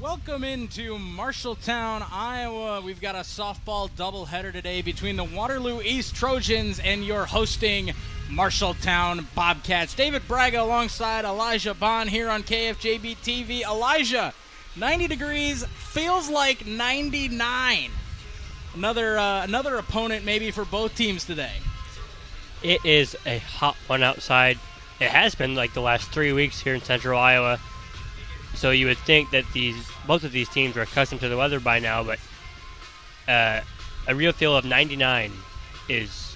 Welcome into Marshalltown, Iowa. We've got a softball doubleheader today between the Waterloo East Trojans and your hosting Marshalltown Bobcats. David Braga alongside Elijah Bond here on KFJB-TV. Elijah, 90 degrees, feels like 99. Another opponent maybe for both teams today. It is a hot one outside. It has been like the last 3 weeks here in central Iowa. So you would think that both of these teams are accustomed to the weather by now, but a real feel of 99 is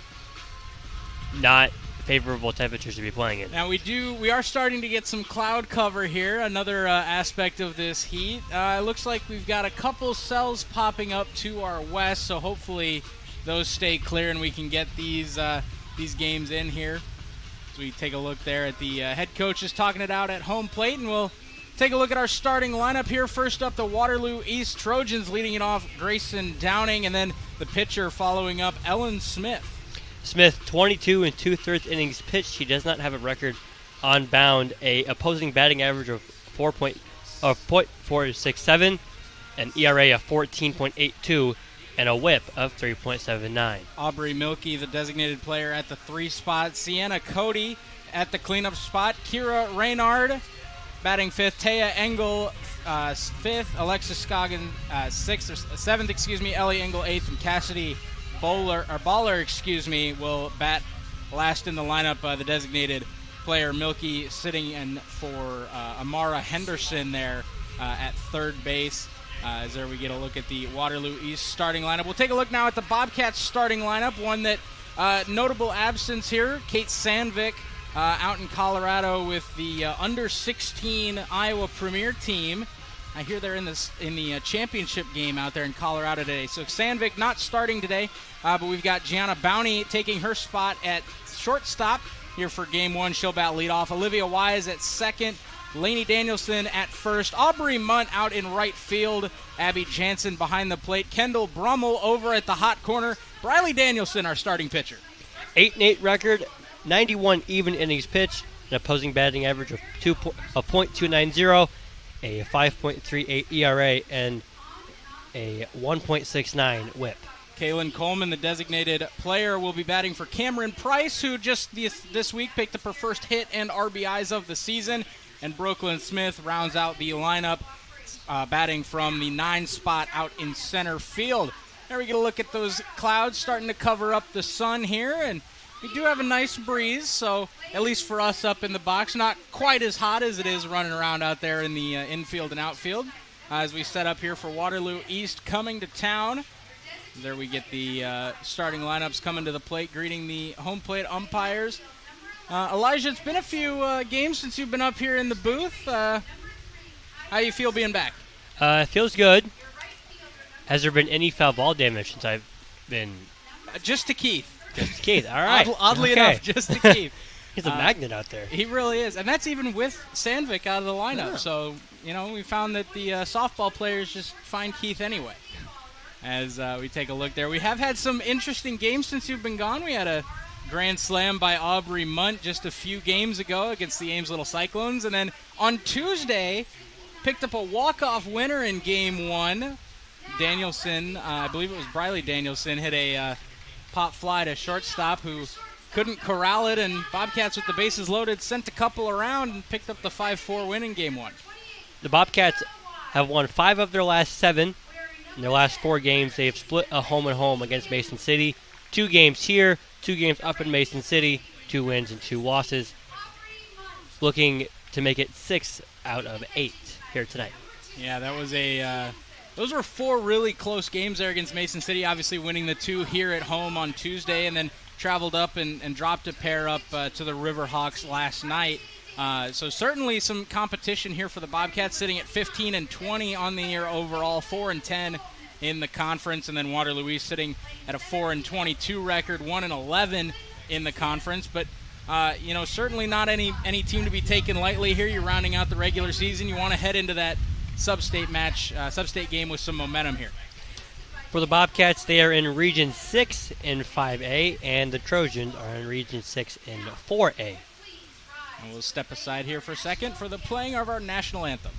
not favorable temperatures to be playing in. Now we are starting to get some cloud cover here, another aspect of this heat. It looks like we've got a couple cells popping up to our west, so hopefully those stay clear and we can get these games in here. As we take a look there at the head coach is talking it out at home plate, and we'll take a look at our starting lineup here. First up, the Waterloo East Trojans leading it off, Grayson Downing, and then the pitcher following up, Ellen Smith. Smith, 22 and 2/3 innings pitched. She does not have a record on bound, a opposing batting average of 4.467, an ERA of 14.82, and a WHIP of 3.79. Aubrey Milkey, the designated player at the 3 spot. Sienna Cody at the cleanup spot. Kira Reynard batting 5th. Taya Engel 5th. Alexis Scoggin 6th or 7th, Ellie Engel 8th, and Cassidy Baller, will bat last in the lineup. The designated player Milkey sitting in for Amara Henderson there at third base. As there we get a look at the Waterloo East starting lineup. We'll take a look now at the Bobcats starting lineup. One that notable absence here, Kate Sandvik out in Colorado with the under 16 Iowa Premier team. I hear they're in the championship game out there in Colorado today. So Sandvik not starting today, but we've got Gianna Bowney taking her spot at shortstop here for game 1. She'll bat leadoff. Olivia Wise at second. Lainey Danielson at first. Aubrey Munt out in right field. Abby Jansen behind the plate. Kendall Brummel over at the hot corner. Briley Danielson, our starting pitcher. 8-8 record, 91 even innings pitched, an opposing batting average of .290, a 5.38 ERA, and a 1.69 WHIP. Kaylin Coleman, the designated player, will be batting for Cameron Price, who just this week picked up her first hit and RBIs of the season. And Brooklyn Smith rounds out the lineup, batting from the 9 spot out in center field. There we get a look at those clouds starting to cover up the sun here, and we do have a nice breeze, so at least for us up in the box, not quite as hot as it is running around out there in the infield and outfield. As we set up here for Waterloo East coming to town. There we get the starting lineups coming to the plate, greeting the home plate umpires. Elijah, it's been a few games since you've been up here in the booth. How you feel being back? It feels good. Has there been any foul ball damage since I've been? Just to Keith. Just to Keith, all right. Oddly okay. enough, just to Keith. He's a magnet out there. He really is. And that's even with Sandvik out of the lineup. Yeah. So, we found that the softball players just find Keith anyway. As we take a look there. We have had some interesting games since you've been gone. We had a grand slam by Aubrey Munt just a few games ago against the Ames Little Cyclones. And then on Tuesday, picked up a walk-off winner in game 1. Danielson, I believe it was Briley Danielson, hit a pop fly to shortstop who couldn't corral it, and Bobcats with the bases loaded sent a couple around and picked up the 5-4 win in game 1. The Bobcats have won 5 of their last 7. In their last 4 games, they've split a home-and-home against Mason City. 2 games here, 2 games up in Mason City, 2 wins and 2 losses. Looking to make it 6 out of 8 here tonight. Yeah, that was those were 4 really close games there against Mason City, obviously winning the 2 here at home on Tuesday, and then traveled up and dropped a pair up to the Riverhawks last night. So certainly some competition here for the Bobcats, sitting at 15-20 on the year overall, 4-10 in the conference, and then Waterloo East sitting at a 4-22 record, 1-11 in the conference. But certainly not any team to be taken lightly here. You're rounding out the regular season. You want to head into that sub-state game with some momentum here. For the Bobcats, they are in Region 6 in 5A, and the Trojans are in Region 6 in 4A. And we'll step aside here for a second for the playing of our national anthem.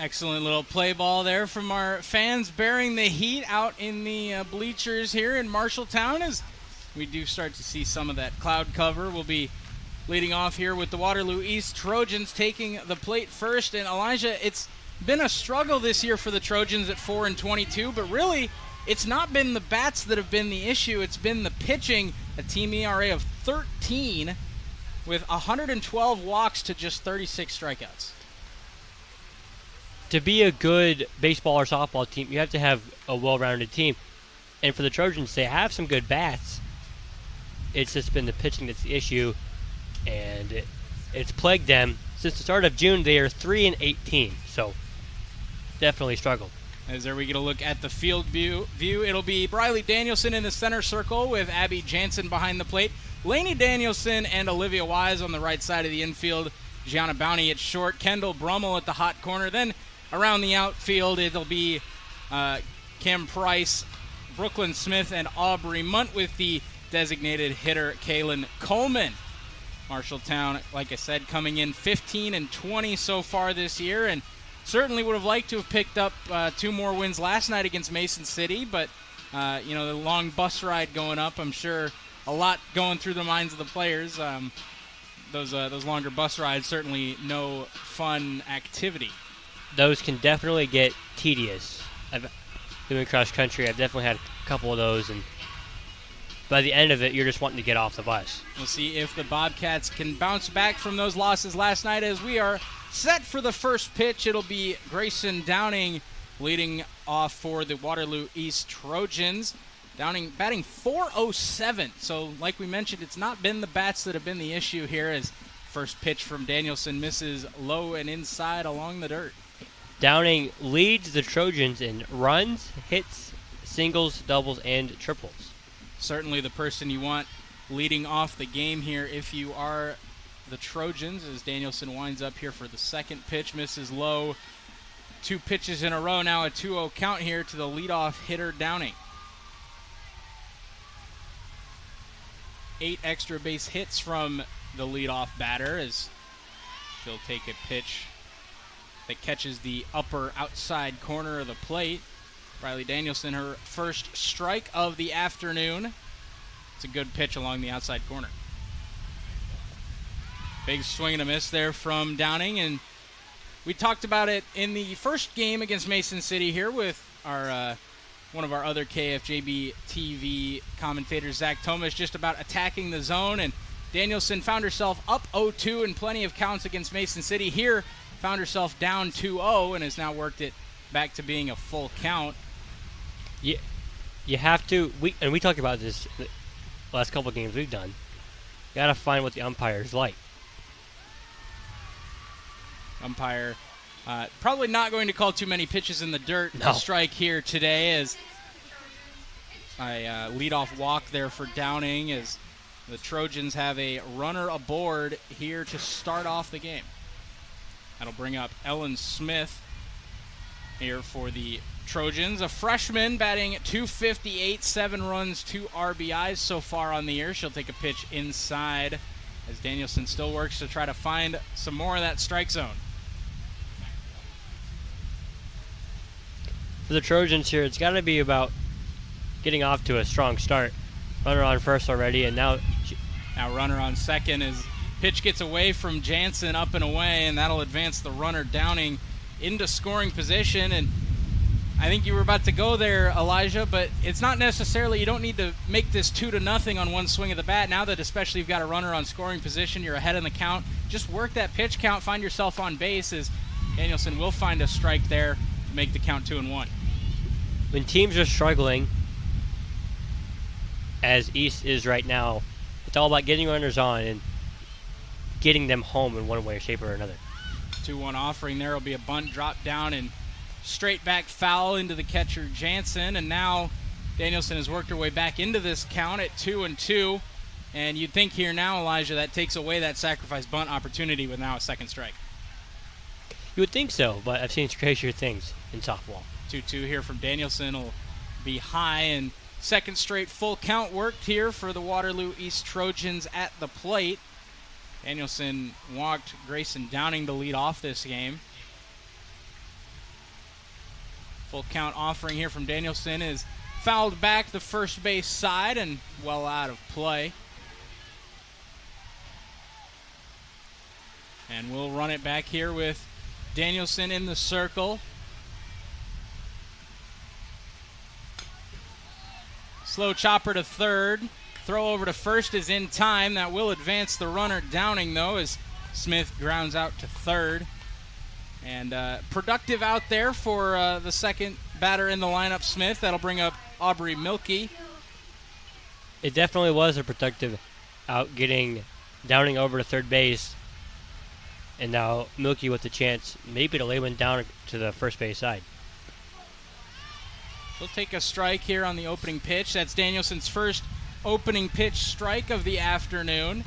Excellent little play ball there from our fans bearing the heat out in the bleachers here in Marshalltown as we do start to see some of that cloud cover. We'll be leading off here with the Waterloo East Trojans taking the plate first. And Elijah, it's been a struggle this year for the Trojans at 4-22, but really it's not been the bats that have been the issue. It's been the pitching, a team ERA of 13 with 112 walks to just 36 strikeouts. To be a good baseball or softball team, you have to have a well-rounded team. And for the Trojans, they have some good bats. It's just been the pitching that's the issue, and it's plagued them. Since the start of June, they are 3-18, so definitely struggled. As there we get a look at the field view, it'll be Briley Danielson in the center circle with Abby Jansen behind the plate. Lainey Danielson and Olivia Wise on the right side of the infield. Gianna Bounty at short. Kendall Brummel at the hot corner. Then around the outfield, it'll be Kim Price, Brooklyn Smith, and Aubrey Munt with the designated hitter Kaylin Coleman. Marshalltown, like I said, coming in 15-20 so far this year, and certainly would have liked to have picked up 2 more wins last night against Mason City, but the long bus ride going up, I'm sure a lot going through the minds of the players. Those longer bus rides, certainly no fun activity. Those can definitely get tedious. I've doing cross country. I've definitely had a couple of those, and by the end of it, you're just wanting to get off the bus. We'll see if the Bobcats can bounce back from those losses last night as we are set for the first pitch. It'll be Grayson Downing leading off for the Waterloo East Trojans. Downing batting .407. So, like we mentioned, it's not been the bats that have been the issue here as first pitch from Danielson misses low and inside along the dirt. Downing leads the Trojans in runs, hits, singles, doubles, and triples. Certainly the person you want leading off the game here if you are the Trojans, as Danielson winds up here for the second pitch, misses low. 2 pitches in a row now, a 2-0 count here to the leadoff hitter Downing. 8 extra base hits from the leadoff batter as she'll take a pitch that catches the upper outside corner of the plate. Riley Danielson, her first strike of the afternoon. It's a good pitch along the outside corner. Big swing and a miss there from Downing, and we talked about it in the first game against Mason City here with our one of our other KFJB-TV commentators, Zach Tomesch, just about attacking the zone, and Danielson found herself up 0-2 in plenty of counts against Mason City. Here, found herself down 2-0 and has now worked it back to being a full count. Yeah, you have to, we talked about this in the last couple of games we've done. You got to find what the umpire's like. Umpire probably not going to call too many pitches in the dirt. No. A strike here today as a leadoff walk there for Downing as the Trojans have a runner aboard here to start off the game. That'll bring up Ellen Smith here for the Trojans, a freshman batting .258, 7 runs, 2 RBIs so far on the year. She'll take a pitch inside as Danielson still works to try to find some more of that strike zone. For the Trojans here, it's got to be about getting off to a strong start. Runner on first already, and now runner on second as pitch gets away from Jansen up and away, and that'll advance the runner Downing into scoring position. And I think you were about to go there, Elijah, but it's not necessarily, you don't need to make this 2-0 on one swing of the bat. Now that especially you've got a runner on scoring position, you're ahead in the count. Just work that pitch count, find yourself on base as Danielson will find a strike there to make the count 2-1. When teams are struggling, as East is right now, it's all about getting runners on and getting them home in one way, shape, or another. 2-1 offering there will be a bunt, drop down, and straight back foul into the catcher Jansen. And now Danielson has worked her way back into this count at 2-2. And you'd think here now, Elijah, that takes away that sacrifice bunt opportunity with now a second strike. You would think so, but I've seen crazier things in softball. 2-2 here from Danielson will be high, and second straight full count worked here for the Waterloo East Trojans at the plate. Danielson walked Grayson Downing to lead off this game. Full count offering here from Danielson is fouled back the first base side and well out of play. And we'll run it back here with Danielson in the circle. Slow chopper to third. Throw over to first is in time. That will advance the runner. Downing, though, as Smith grounds out to third. And productive out there for the second batter in the lineup, Smith. That'll bring up Aubrey Milkey. It definitely was a productive out, getting Downing over to third base. And now Milkey with the chance maybe to lay one down to the first base side. She'll take a strike here on the opening pitch. That's Danielson's first opening pitch strike of the afternoon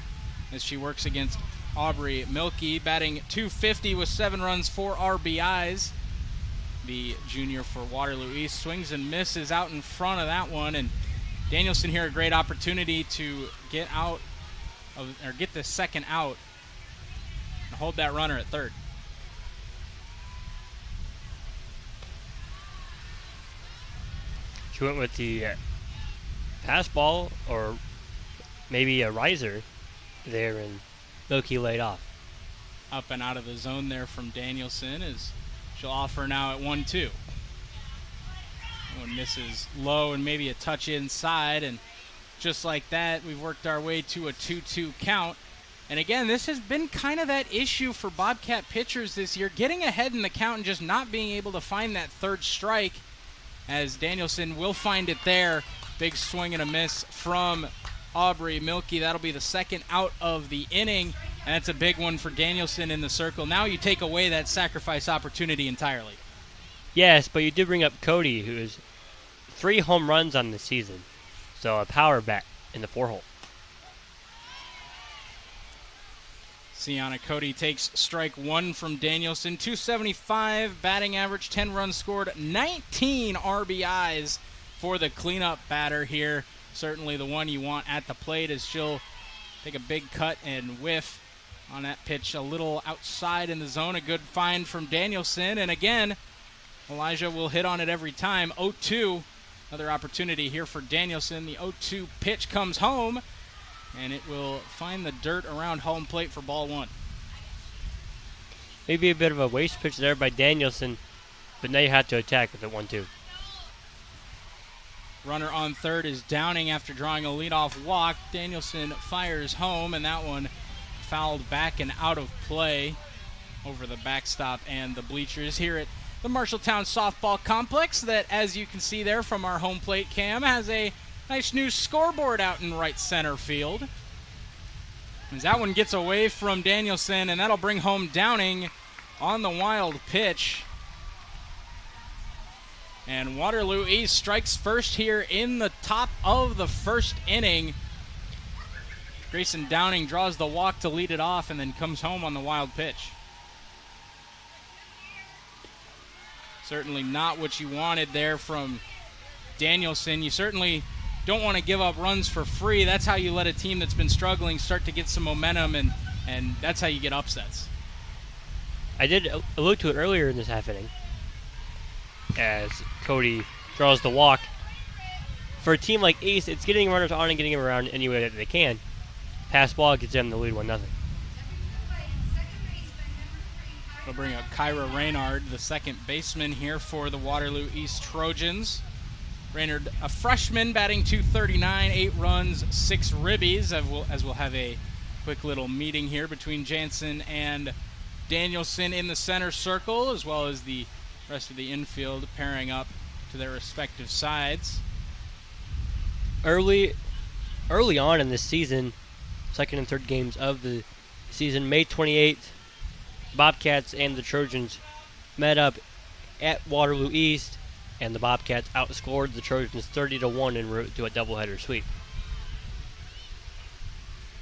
as she works against Aubrey Milkey, batting .250 with 7 runs, 4 RBIs. The junior for Waterloo East swings and misses out in front of that one, and Danielson here a great opportunity to get the second out and hold that runner at third. She went with the pass ball, or maybe a riser there, and Milkey laid off. Up and out of the zone there from Danielson as she'll offer now at 1-2. One misses low and maybe a touch inside, and just like that, we've worked our way to a 2-2 count. And again, this has been kind of that issue for Bobcat pitchers this year, getting ahead in the count and just not being able to find that third strike, as Danielson will find it there. Big swing and a miss from Aubrey Milkey. That'll be the second out of the inning, and that's a big one for Danielson in the circle. Now you take away that sacrifice opportunity entirely. Yes, but you did bring up Cody, who is 3 home runs on the season, so a power bat in the 4-hole. Sienna Cody takes strike 1 from Danielson. .275 batting average, 10 runs scored, 19 RBIs for the cleanup batter here. Certainly the one you want at the plate, as she'll take a big cut and whiff on that pitch a little outside in the zone. A good find from Danielson, and again, Elijah will hit on it every time. 0-2, another opportunity here for Danielson. The 0-2 pitch comes home, and it will find the dirt around home plate for ball 1. Maybe a bit of a waste pitch there by Danielson, but now you have to attack with the 1-2. Runner on third is Downing after drawing a leadoff walk. Danielson fires home, and that one fouled back and out of play over the backstop and the bleachers here at the Marshalltown Softball Complex, that, as you can see there from our home plate cam, has a nice new scoreboard out in right center field. As that one gets away from Danielson, and that'll bring home Downing on the wild pitch. And Waterloo East strikes first here in the top of the first inning. Grayson Downing draws the walk to lead it off and then comes home on the wild pitch. Certainly not what you wanted there from Danielson. You certainly don't want to give up runs for free. That's how you let a team that's been struggling start to get some momentum, and that's how you get upsets. I did allude to it earlier in this half inning, as Cody draws the walk. For a team like East, it's getting runners on and getting them around any way that they can. Pass ball gets them the lead 1-0. We'll bring up Kyra Raynard, the second baseman here for the Waterloo East Trojans. Raynard, a freshman, batting .239, 8 runs, 6 ribbies, as we'll have a quick little meeting here between Jansen and Danielson in the center circle, as well as the rest of the infield pairing up to their respective sides. Early on in this season, second and third games of the season, May 28th, Bobcats and the Trojans met up at Waterloo East, and the Bobcats outscored the Trojans 30-1 en route to a doubleheader sweep.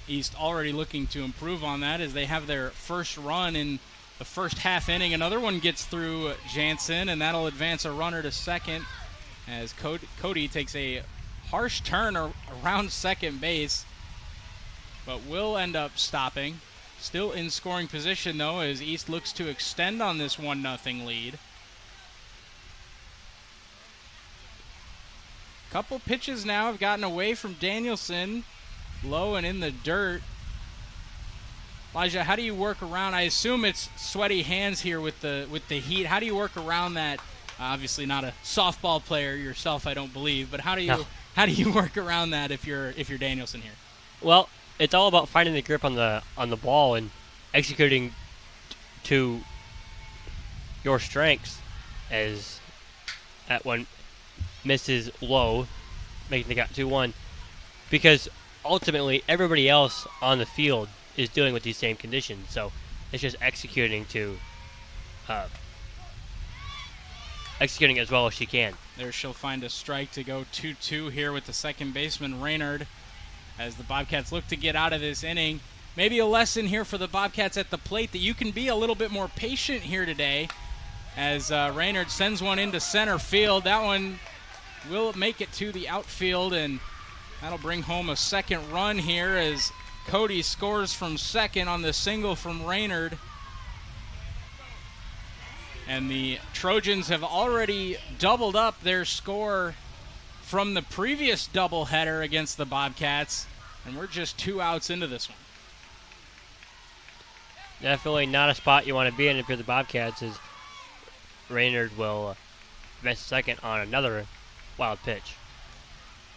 East already looking to improve on that as they have their first run in the first half inning. Another one gets through Jansen, and that'll advance a runner to second as Cody takes a harsh turn around second base, but will end up stopping. Still in scoring position, though, as East looks to extend on this 1-0 lead. Couple pitches now have gotten away from Danielson, low and in the dirt. Elijah, how do you work around? I assume it's sweaty hands here with the heat. How do you work around that? Obviously not a softball player yourself, I don't believe, but how do you work around that if you're Danielson here? Well, it's all about finding the grip on the ball and executing to your strengths, as that one misses low, making the count 2-1, because ultimately everybody else on the field is dealing with these same conditions, so it's just executing as well as she can. There she'll find a strike to go 2-2 here with the second baseman Raynard, as the Bobcats look to get out of this inning. Maybe a lesson here for the Bobcats at the plate that you can be a little bit more patient here today, as Raynard sends one into center field. That one will make it to the outfield, and that'll bring home a second run here as Cody scores from second on the single from Raynard. And the Trojans have already doubled up their score from the previous doubleheader against the Bobcats, and we're just 2 outs into this one. Definitely not a spot you want to be in if you're the Bobcats, as Raynard will advance second on another wild pitch.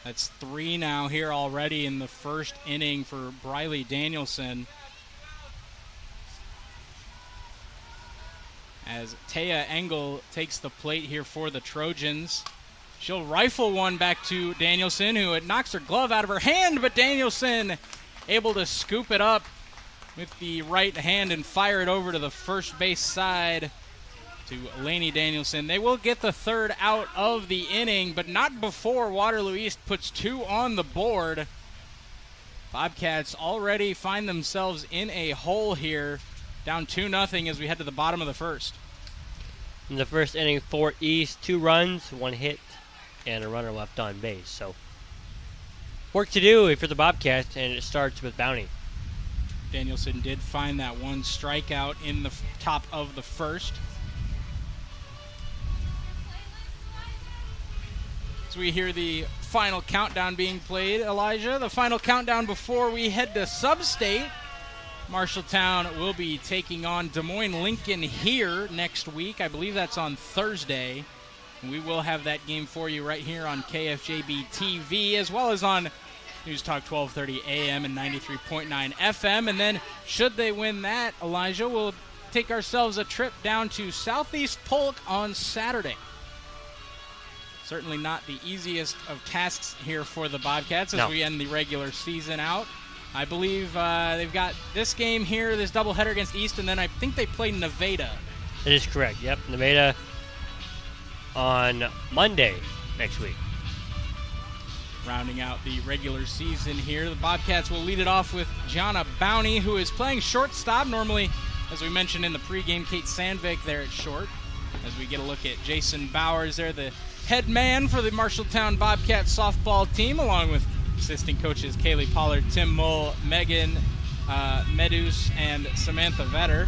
That's 3 now here already in the first inning for Briley Danielson, as Taya Engel takes the plate here for the Trojans. She'll rifle one back to Danielson, who it knocks her glove out of her hand, but Danielson able to scoop it up with the right hand and fire it over to the first base side to Lainey Danielson. They will get the third out of the inning, but not before Waterloo East puts 2 on the board. Bobcats already find themselves in a hole here, down 2-0 as we head to the bottom of the first. In the first inning for East, 2 runs, 1 hit, and a runner left on base. So, work to do for the Bobcats, and it starts with Bounty. Danielson did find that one strikeout in the top of the first. As we hear the final countdown being played, Elijah, the final countdown before we head to Sub-State. Marshalltown will be taking on Des Moines Lincoln here next week. I believe that's on Thursday. And we will have that game for you right here on KFJB-TV, as well as on News Talk 1230 AM and 93.9 FM. And then, should they win that, Elijah, we'll take ourselves a trip down to Southeast Polk on Saturday. Certainly not the easiest of tasks here for the Bobcats as we end the regular season out. I believe they've got this game here, this doubleheader against East, and then I think they play Nevada. That is correct, yep. Nevada on Monday next week. Rounding out the regular season here, the Bobcats will lead it off with Jonna Bounty, who is playing shortstop. Normally, as we mentioned in the pregame, Kate Sandvik there at short. As we get a look at Jason Bowers there, the head man for the Marshalltown Bobcats softball team, along with assistant coaches Kaylee Pollard, Tim Mull, Megan Medus, and Samantha Vetter.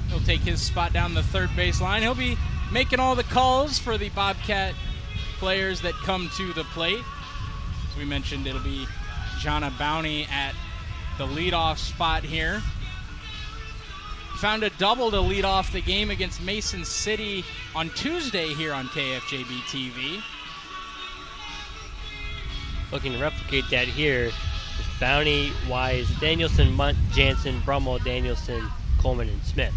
He'll take his spot down the third base line. He'll be making all the calls for the Bobcat players that come to the plate. As we mentioned, it'll be Jonna Bounty at the leadoff spot here. Found a double to lead off the game against Mason City on Tuesday here on KFJB-TV. Looking to replicate that here is Bounty, Wise, Danielson, Munt, Jansen, Brummel, Danielson, Coleman, and Smith.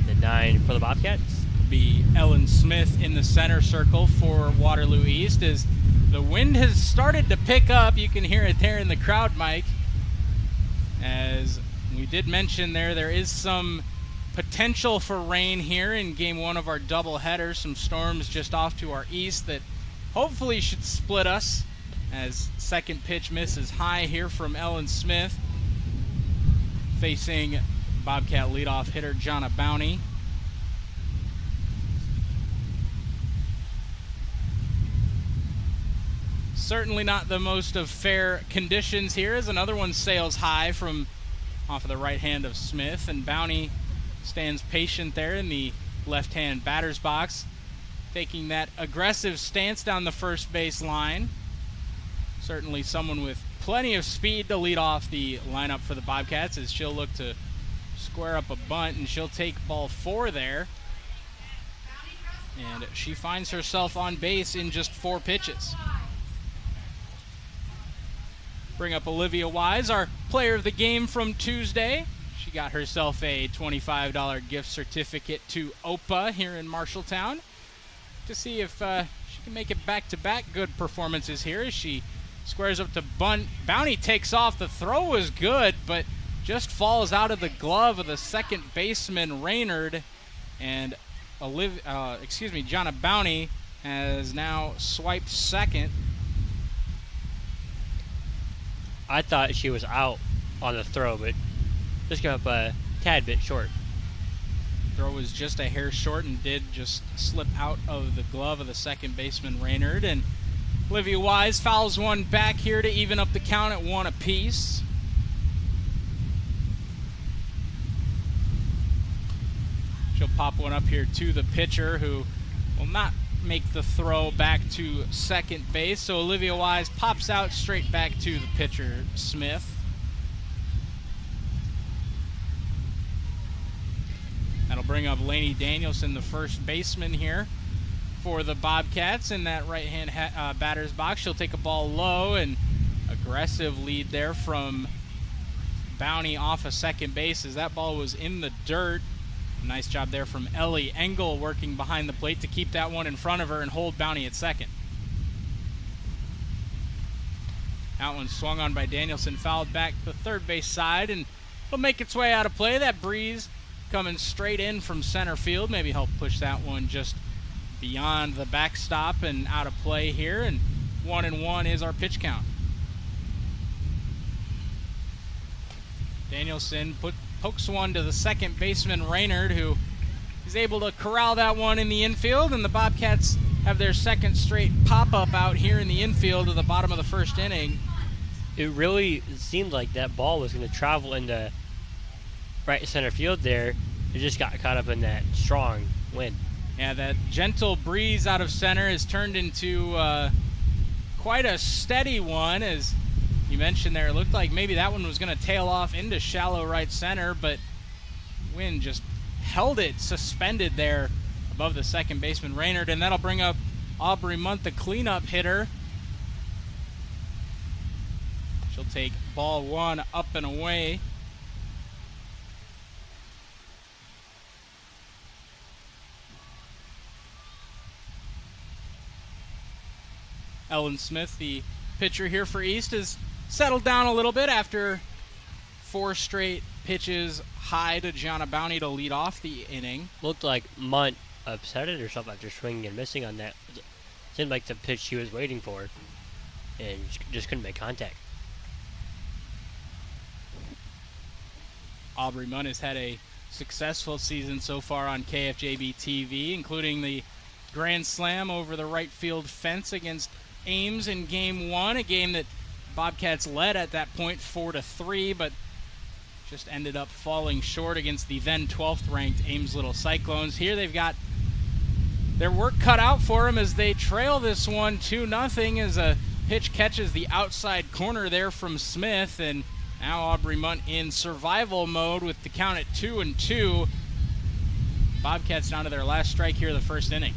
The 9 for the Bobcats. Be Ellen Smith in the center circle for Waterloo East as the wind has started to pick up. You can hear it there in the crowd mic. As we did mention there is some potential for rain here in game 1 of our doubleheader. Some storms just off to our east that hopefully should split us, as second pitch misses high here from Ellen Smith, facing Bobcat leadoff hitter Jonna Bounty. Certainly not the most of fair conditions here, as another one sails high from off of the right hand of Smith, and Bounty stands patient there in the left-hand batter's box. taking that aggressive stance down the first base line. Certainly someone with plenty of speed to lead off the lineup for the Bobcats, as she'll look to square up a bunt, and she'll take ball 4 there. And she finds herself on base in just 4 pitches. Bring up Olivia Wise, our player of the game from Tuesday. She got herself a $25 gift certificate to OPA here in Marshalltown to see if she can make it back-to-back good performances here as she squares up to bunt. Bounty takes off. The throw was good, but just falls out of the glove of the second baseman, Raynard. And Jonna Bounty has now swiped second. I thought she was out on the throw, but just got up a tad bit short. Throw was just a hair short and did just slip out of the glove of the second baseman, Raynard. And Olivia Wise fouls one back here to even up the count at 1 apiece. She'll pop one up here to the pitcher, who will not make the throw back to second base. So Olivia Wise pops out straight back to the pitcher, Smith. That'll bring up Lainey Danielson, the first baseman here for the Bobcats in that right-hand batter's box. She'll take a ball low, and aggressive lead there from Bounty off of second base as that ball was in the dirt. Nice job there from Ellie Engel working behind the plate to keep that one in front of her and hold Bounty at second. That one swung on by Danielson, fouled back the third base side, and it'll make its way out of play. That breeze coming straight in from center field, maybe help push that one just beyond the backstop and out of play here. And 1-1 is our pitch count. Danielson pokes one to the second baseman, Raynard, who is able to corral that one in the infield, and the Bobcats have their second straight pop-up out here in the infield at the bottom of the first inning. It really seemed like that ball was going to travel into right center field there. It just got caught up in that strong wind. Yeah, that gentle breeze out of center has turned into quite a steady one. As you mentioned there, it looked like maybe that one was going to tail off into shallow right center, but wind just held it suspended there above the second baseman, Raynard, and that'll bring up Aubrey Munt, the cleanup hitter. She'll take ball 1 up and away. Ellen Smith, the pitcher here for East, has settled down a little bit after 4 straight pitches high to Gianna Bounty to lead off the inning. Looked like Munt upset it or something after swinging and missing on that. Seemed like the pitch she was waiting for and just couldn't make contact. Aubrey Munt has had a successful season so far on KFJB-TV, including the grand slam over the right field fence against Ames in Game 1, a game that Bobcats led at that point 4-3, but just ended up falling short against the then 12th ranked Ames Little Cyclones. Here they've got their work cut out for them as they trail this one 2-0 as a pitch catches the outside corner there from Smith, and now Aubrey Munt in survival mode with the count at 2-2. Bobcats down to their last strike here of the first inning.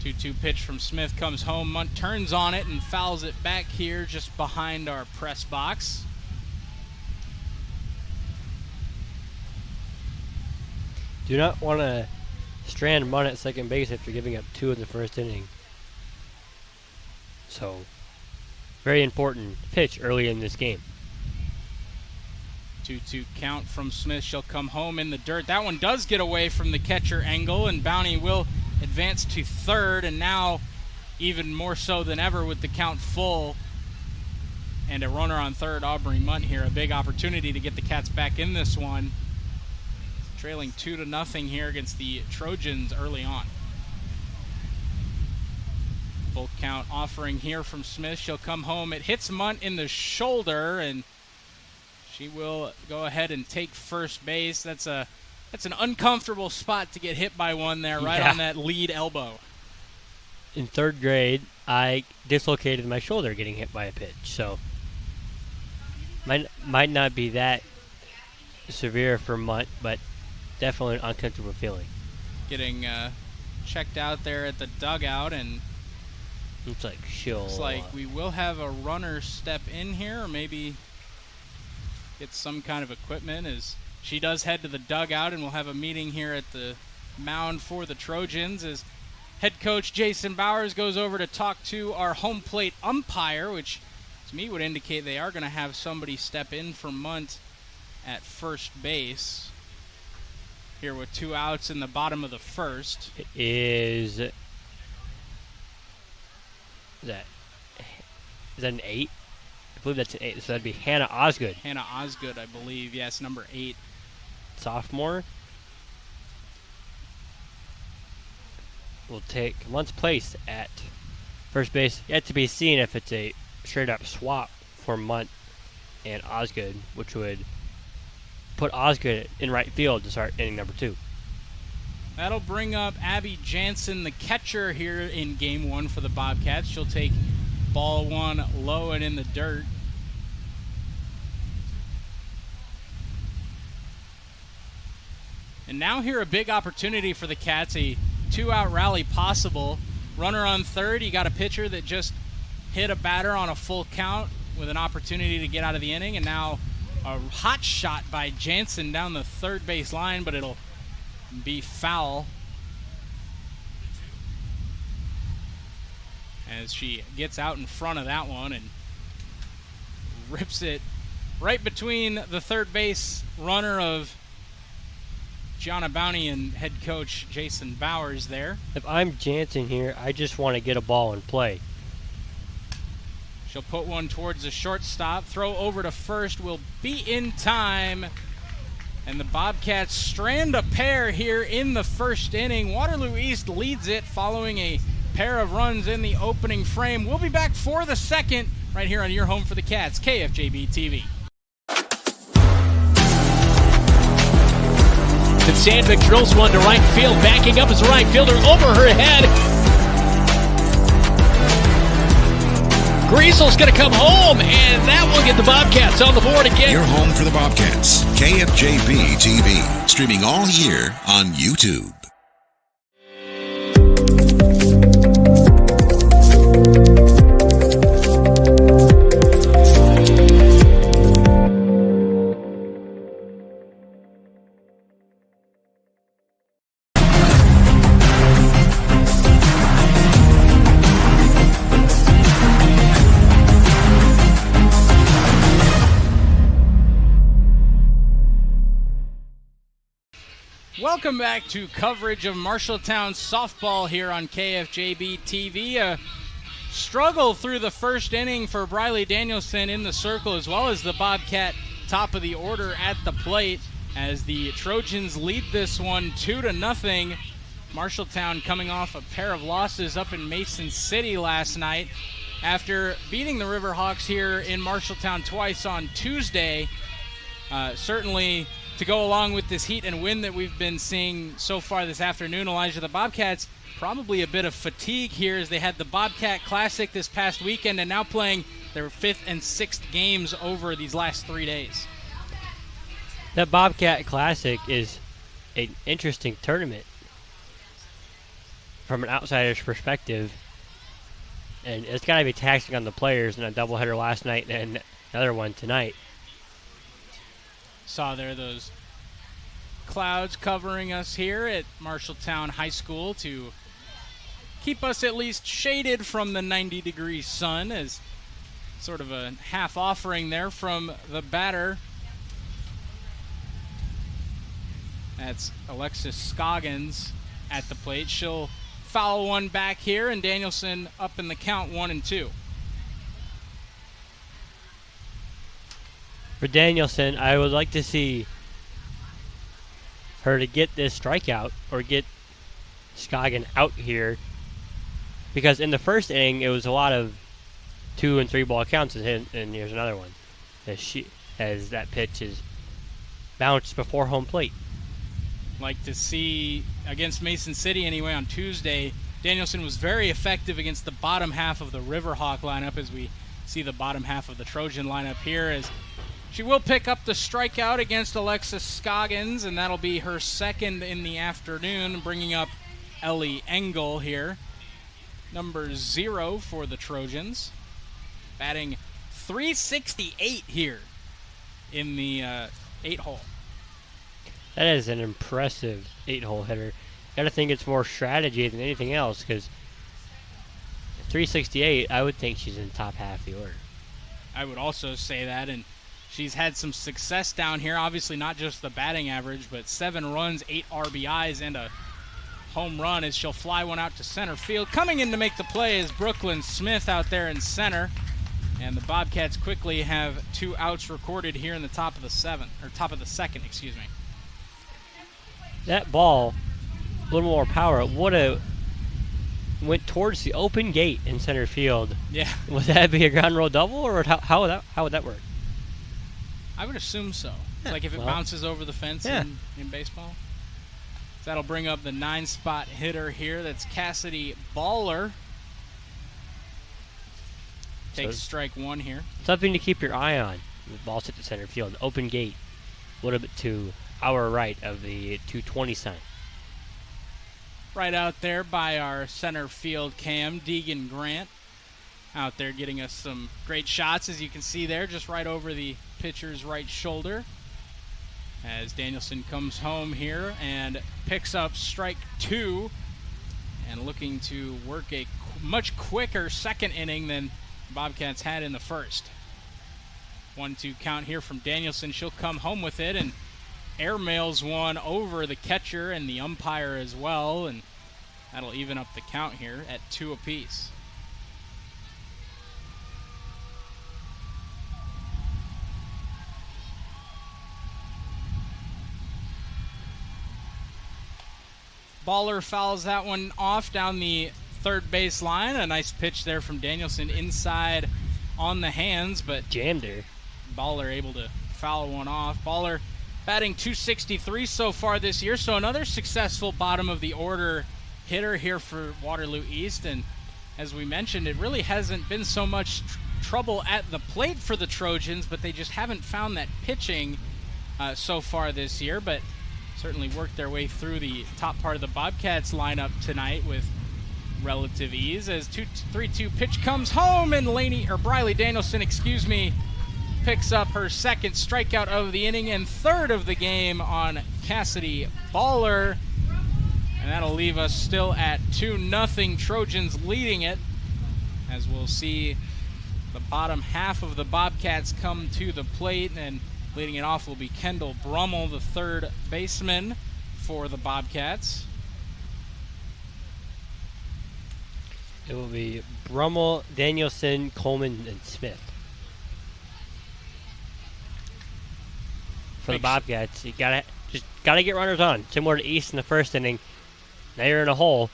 2-2 pitch from Smith comes home. Munt turns on it and fouls it back here just behind our press box. Do not want to strand Munt at second base after giving up 2 in the first inning. So, very important pitch early in this game. 2-2 count from Smith. She'll come home in the dirt. That one does get away from the catcher Engel, and Bounty will advance to third, and now even more so than ever with the count full and a runner on third, Aubrey Munt here. A big opportunity to get the Cats back in this one. Trailing 2-0 here against the Trojans early on. Full count offering here from Smith. She'll come home. It hits Munt in the shoulder, and she will go ahead and take first base. That's a That's an uncomfortable spot to get hit by one there, right on that lead elbow. In 3rd grade, I dislocated my shoulder getting hit by a pitch, so might not be that severe for Mutt, but definitely an uncomfortable feeling. Getting checked out there at the dugout, and looks like we will have a runner step in here, or maybe get some kind of equipment as she does head to the dugout, and we'll have a meeting here at the mound for the Trojans as head coach Jason Bowers goes over to talk to our home plate umpire, which to me would indicate they are going to have somebody step in for Munt at first base here with 2 outs in the bottom of the first. Is that an 8? I believe that's an 8, so that'd be Hannah Osgood. Hannah Osgood, I believe, yes, number 8. Sophomore. Will take Munt's place at first base. Yet to be seen if it's a straight-up swap for Munt and Osgood, which would put Osgood in right field to start inning number 2. That'll bring up Abby Jansen, the catcher here in Game 1 for the Bobcats. She'll take ball 1 low and in the dirt. And now here a big opportunity for the Cats, a 2-out rally possible. Runner on 3rd, you got a pitcher that just hit a batter on a full count with an opportunity to get out of the inning, and now a hot shot by Jansen down the 3rd base line, but it'll be foul as she gets out in front of that one and rips it right between the 3rd base runner of Gianna Bounty and head coach Jason Bowers there. If I'm Jansen here, I just want to get a ball and play. She'll put one towards the shortstop. Throw over to first will be in time. And the Bobcats strand a pair here in the first inning. Waterloo East leads it following a pair of runs in the opening frame. We'll be back for the second right here on your home for the Cats, KFJB-TV. And Sandvik drills one to right field. Backing up is the right fielder over her head. Griesel's going to come home, and that will get the Bobcats on the board again. Your home for the Bobcats, KFJB-TV, streaming all year on YouTube. Welcome back to coverage of Marshalltown softball here on KFJB-TV. A struggle through the first inning for Briley Danielson in the circle, as well as the Bobcat top of the order at the plate, as the Trojans lead this one 2-0. Marshalltown coming off a pair of losses up in Mason City last night after beating the Riverhawks here in Marshalltown twice on Tuesday. Certainly to go along with this heat and wind that we've been seeing so far this afternoon, Elijah, the Bobcats probably a bit of fatigue here as they had the Bobcat Classic this past weekend and now playing their 5th and 6th games over these last 3 days. That Bobcat Classic is an interesting tournament from an outsider's perspective, and it's got to be taxing on the players in a doubleheader last night and another one tonight. Saw there those clouds covering us here at Marshalltown High School to keep us at least shaded from the 90-degree sun, as sort of a half offering there from the batter. That's Alexis Scoggins at the plate. She'll foul one back here, and Danielson up in the count 1-2. For Danielson, I would like to see her to get this strikeout or get Scoggin out here, because in the first inning it was a lot of 2 and 3 ball counts, and here's another one as that pitch is bounced before home plate. like to see against Mason City anyway on Tuesday. Danielson was very effective against the bottom half of the Riverhawk lineup, as we see the bottom half of the Trojan lineup here, as she will pick up the strikeout against Alexis Scoggins, and that'll be her second in the afternoon, bringing up Ellie Engel here. Number 0 for the Trojans, batting .368 here in the 8-hole. That is an impressive 8-hole hitter. Gotta think it's more strategy than anything else, because 368, I would think she's in the top half of the order. I would also say that, and she's had some success down here. Obviously not just the batting average, but 7 runs, 8 RBIs, and a home run as she'll fly one out to center field. Coming in to make the play is Brooklyn Smith out there in center. And the Bobcats quickly have 2 outs recorded here in the top of the second, excuse me. That ball, a little more power, would have went towards the open gate in center field. Yeah. Would that be a ground roll double, or how would that work? I would assume so. Yeah, like if it bounces over the fence in baseball. So that'll bring up the 9-spot hitter here. That's Cassidy Baller. Takes strike 1 here. Something to keep your eye on. The ball's hit to center field. Open gate. A little bit to our right of the 220 sign. Right out there by our center field cam, Deegan Grant. Out there getting us some great shots, as you can see there, just right over the pitcher's right shoulder. As Danielson comes home here and picks up strike 2, and looking to work a much quicker second inning than Bobcats had in the first. 1-2 count here from Danielson. She'll come home with it and airmails one over the catcher and the umpire as well, and that'll even up the count here at 2 apiece. Baller fouls that one off down the third base line. A nice pitch there from Danielson inside on the hands, but jammed her. Baller able to foul one off. Baller batting .263 so far this year, so another successful bottom of the order hitter here for Waterloo East. And as we mentioned, it really hasn't been so much trouble at the plate for the Trojans, but they just haven't found that pitching so far this year. But certainly worked their way through the top part of the Bobcats lineup tonight with relative ease. As 3-2 pitch comes home, and Briley Danielson, picks up her second strikeout of the inning and third of the game on Cassidy Baller. And that'll leave us still at 2-0, Trojans leading it, as we'll see the bottom half of the Bobcats come to the plate, and leading it off will be Kendall Brummel, the third baseman for the Bobcats. It will be Brummel, Danielson, Coleman, and Smith. For the Bobcats, you gotta get runners on. Similar to East in the first inning. Now you're in a hole.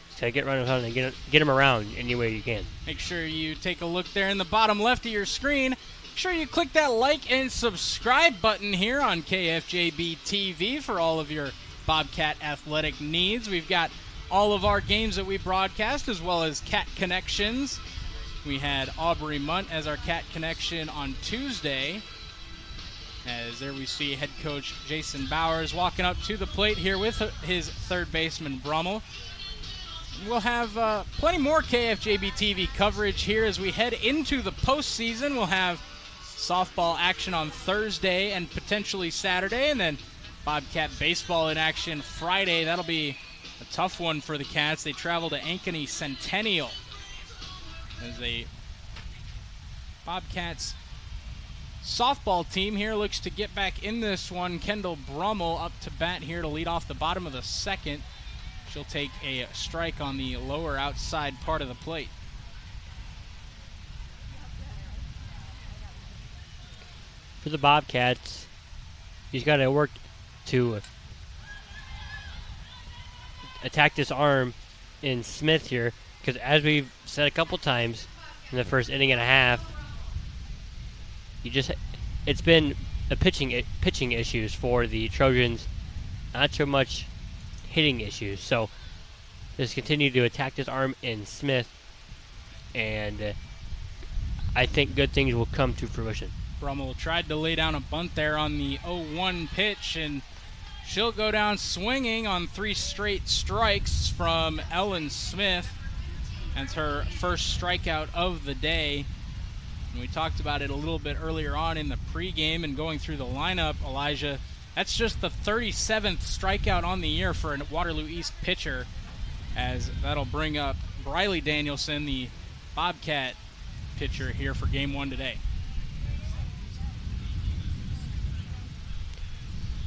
Just gotta get runners on and get them around any way you can. Make sure you take a look there in the bottom left of your screen. Make sure you click that like and subscribe button here on KFJB-TV for all of your Bobcat athletic needs. We've got all of our games that we broadcast, as well as Cat Connections. We had Aubrey Munt as our Cat Connection on Tuesday. As there we see head coach Jason Bowers walking up to the plate here with his third baseman Brummel. We'll have plenty more KFJB-TV coverage here as we head into the postseason. We'll have softball action on Thursday and potentially Saturday, and then Bobcat baseball in action Friday. That'll be a tough one for the Cats. They travel to Ankeny Centennial as the Bobcats softball team here looks to get back in this one. Kendall Brummel up to bat here to lead off the bottom of the second. She'll take a strike on the lower outside part of the plate. For the Bobcats, he's got to work to attack this arm in Smith here, because as we've said a couple times in the first inning and a half, it's been a pitching issues for the Trojans not so much hitting issues. So just continue to attack this arm in Smith, and I think good things will come to fruition. Brummel tried to lay down a bunt there on the 0-1 pitch, and she'll go down swinging on 3 straight strikes from Ellen Smith. That's her first strikeout of the day. And we talked about it a little bit earlier on in the pregame and going through the lineup, Elijah. That's just the 37th strikeout on the year for a Waterloo East pitcher, as that'll bring up Briley Danielson, the Bobcat pitcher here for Game 1 today.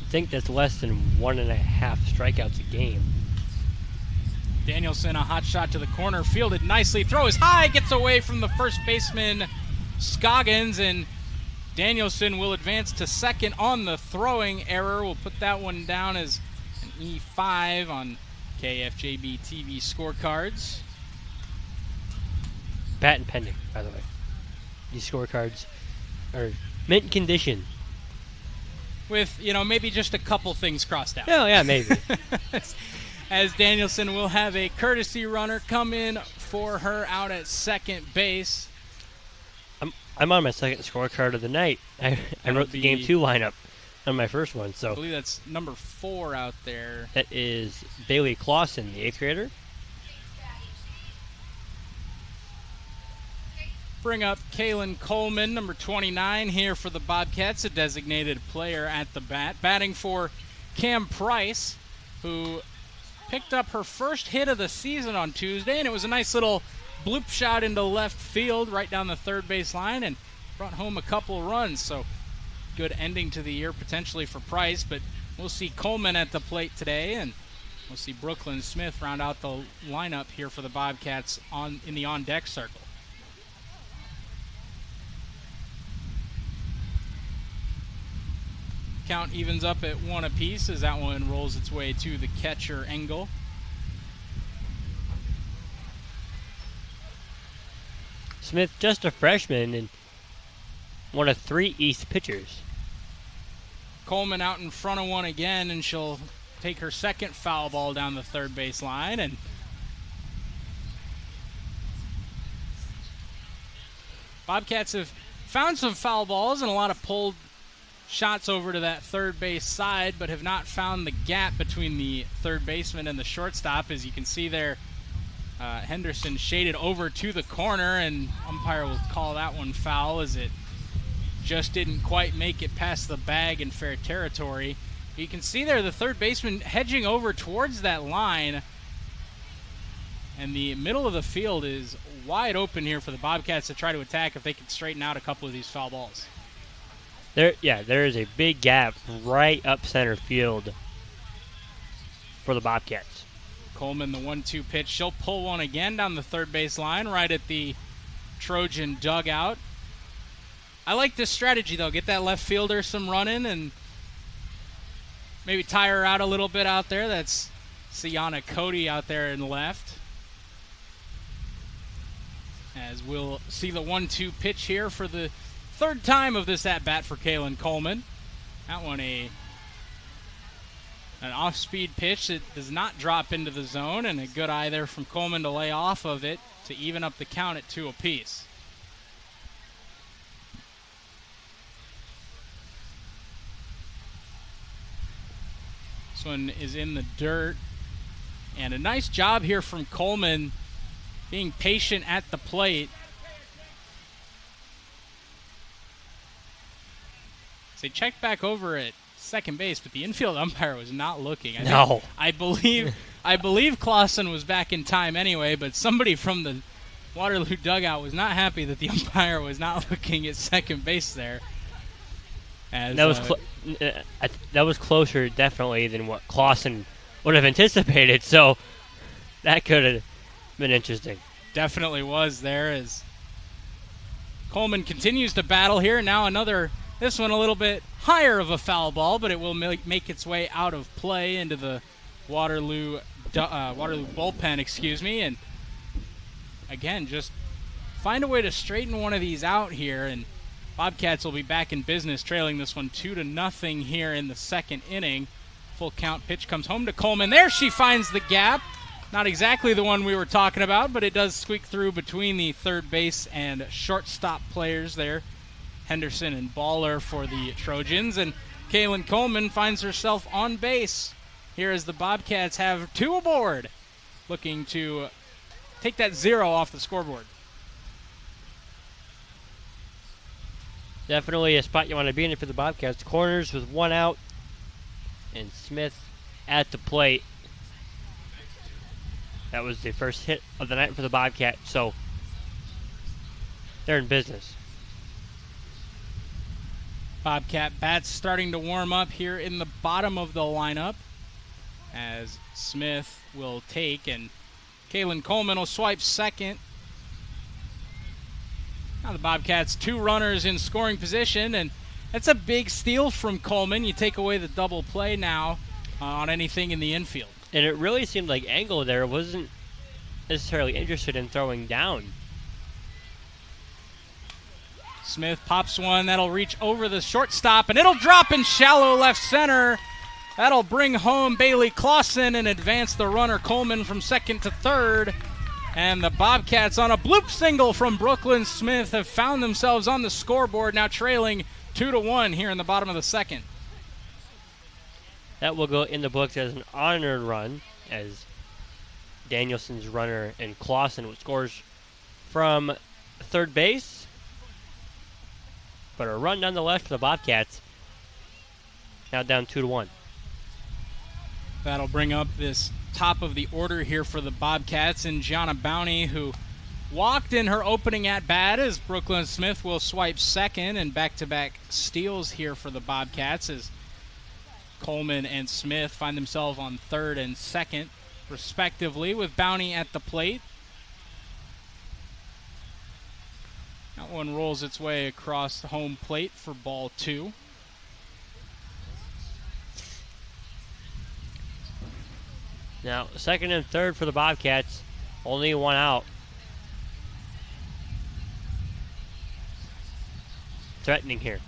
I think that's less than 1.5 strikeouts a game. Danielson, a hot shot to the corner, fielded nicely, throw is high, gets away from the first baseman Scoggins, and Danielson will advance to second on the throwing error. We'll put that one down as an E5 on KFJB-TV scorecards. Patent pending, by the way. These scorecards are mint condition. With, maybe just a couple things crossed out. Oh, yeah, maybe. As Danielson will have a courtesy runner come in for her out at second base. I'm on my second scorecard of the night. I wrote the Game 2 lineup on my first one. So I believe that's number 4 out there. That is Bailey Clausen, the 8th grader. Bring up Kaylin Coleman, number 29 here for the Bobcats, a designated player at the bat. Batting for Cam Price, who picked up her first hit of the season on Tuesday, and it was a nice little bloop shot into left field right down the third base line and brought home a couple runs. So good ending to the year potentially for Price, but we'll see Coleman at the plate today, and we'll see Brooklyn Smith round out the lineup here for the Bobcats in the on-deck circle. Count evens up at 1 apiece as that one rolls its way to the catcher Engel. Smith, just a freshman and one of 3 East pitchers. Coleman out in front of one again, and she'll take her second foul ball down the third base line. And Bobcats have found some foul balls and a lot of pulled shots over to that third base side, but have not found the gap between the third baseman and the shortstop. As you can see there, Henderson shaded over to the corner, and umpire will call that one foul as it just didn't quite make it past the bag in fair territory. You can see there the third baseman hedging over towards that line, and the middle of the field is wide open here for the Bobcats to try to attack if they can straighten out a couple of these foul balls. There is a big gap right up center field for the Bobcats. Coleman, the 1-2 pitch. She'll pull one again down the third base line right at the Trojan dugout. I like this strategy, though. Get that left fielder some running and maybe tire her out a little bit out there. That's Sienna Cody out there in left. As we'll see the 1-2 pitch here for the third time of this at-bat for Kaylin Coleman. That one an off-speed pitch that does not drop into the zone, and a good eye there from Coleman to lay off of it to even up the count at 2 apiece. This one is in the dirt, and a nice job here from Coleman being patient at the plate. So they checked back over at second base, but the infield umpire was not looking. I believe Clausen was back in time anyway, but somebody from the Waterloo dugout was not happy that the umpire was not looking at second base there. As, that was closer definitely than what Clausen would have anticipated, so that could have been interesting. Definitely was there, as Coleman continues to battle here. Now this one a little bit higher of a foul ball, but it will make its way out of play into the Waterloo bullpen, and again, just find a way to straighten one of these out here, and Bobcats will be back in business, trailing this one 2-0 here in the second inning. Full count pitch comes home to Coleman. There she finds the gap. Not exactly the one we were talking about, but it does squeak through between the third base and shortstop players there. Henderson and Baller for the Trojans, and Kaylin Coleman finds herself on base here as the Bobcats have 2 aboard, looking to take that 0 off the scoreboard. Definitely a spot you want to be in for the Bobcats. Corners with 1 out, and Smith at the plate. That was the first hit of the night for the Bobcats, so they're in business. Bobcat bats starting to warm up here in the bottom of the lineup as Smith will take, and Kaylin Coleman will swipe second. Now the Bobcats 2 runners in scoring position, and that's a big steal from Coleman. You take away the double play now on anything in the infield. And it really seemed like Angle there wasn't necessarily interested in throwing down. Smith pops one that'll reach over the shortstop, and it'll drop in shallow left center. That'll bring home Bailey Clausen and advance the runner Coleman from second to third. And the Bobcats, on a bloop single from Brooklyn Smith, have found themselves on the scoreboard, now trailing 2-1 here in the bottom of the second. That will go in the books as an honored run, as Danielson's runner and Clausen scores from third base. But a run nonetheless for the Bobcats. Now down 2-1. That'll bring up this top of the order here for the Bobcats, and Gianna Bowney, who walked in her opening at-bat, as Brooklyn Smith will swipe second, and back-to-back steals here for the Bobcats as Coleman and Smith find themselves on third and second, respectively, with Bowney at the plate. That one rolls its way across the home plate for ball 2. Now, second and third for the Bobcats, only 1 out. Threatening here.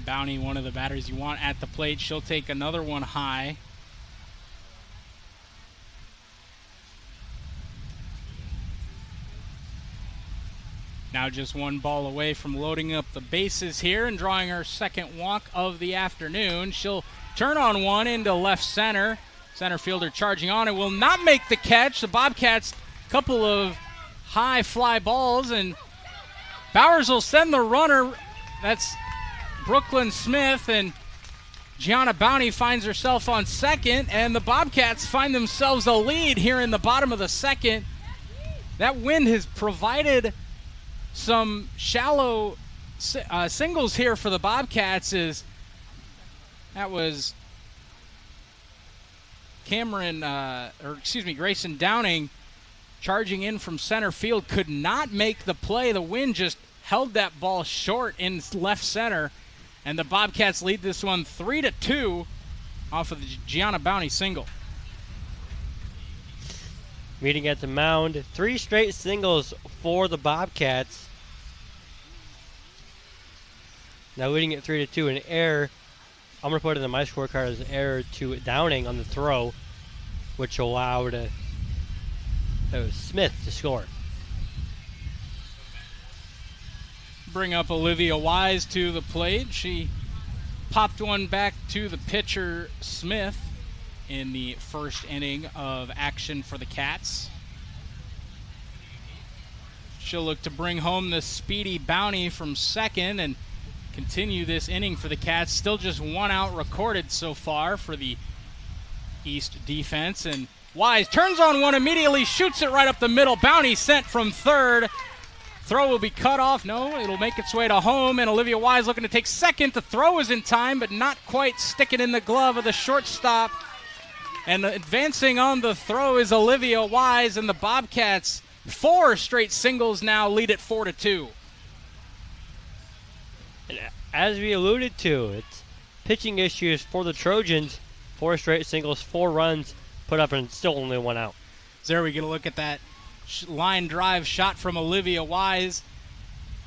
Bowney, one of the batters you want at the plate. She'll take another one high. Now just 1 ball away from loading up the bases here and drawing her second walk of the afternoon. She'll turn on one into left center. Center fielder charging on and will not make the catch. The Bobcats, a couple of high fly balls, and Bowers will send the runner. That's Brooklyn Smith, and Gianna Bowney finds herself on second, and the Bobcats find themselves a lead here in the bottom of the second. That wind has provided some shallow singles here for the Bobcats. That was Grayson Downing charging in from center field, could not make the play. The wind just held that ball short in left center, and the Bobcats lead this one 3-2 off of the Gianna Bowney single. Meeting at the mound, 3 straight singles for the Bobcats. Now leading at 3-2, an error. I'm going to put it in my scorecard as an error to Downing on the throw, which allowed Smith to score. Bring up Olivia Wise to the plate. She popped one back to the pitcher, Smith, in the first inning of action for the Cats. She'll look to bring home the speedy Bowney from second and continue this inning for the Cats. Still just 1 out recorded so far for the East defense. And Wise turns on one immediately, shoots it right up the middle. Bowney sent from third. Throw will be cut off. No, it'll make its way to home. And Olivia Wise looking to take second. The throw is in time, but not quite sticking in the glove of the shortstop. And advancing on the throw is Olivia Wise, and the Bobcats 4 straight singles now lead at 4-2. As we alluded to, it's pitching issues for the Trojans. 4 straight singles, 4 runs put up, and still only 1 out. So there we get a look at that line drive shot from Olivia Wise.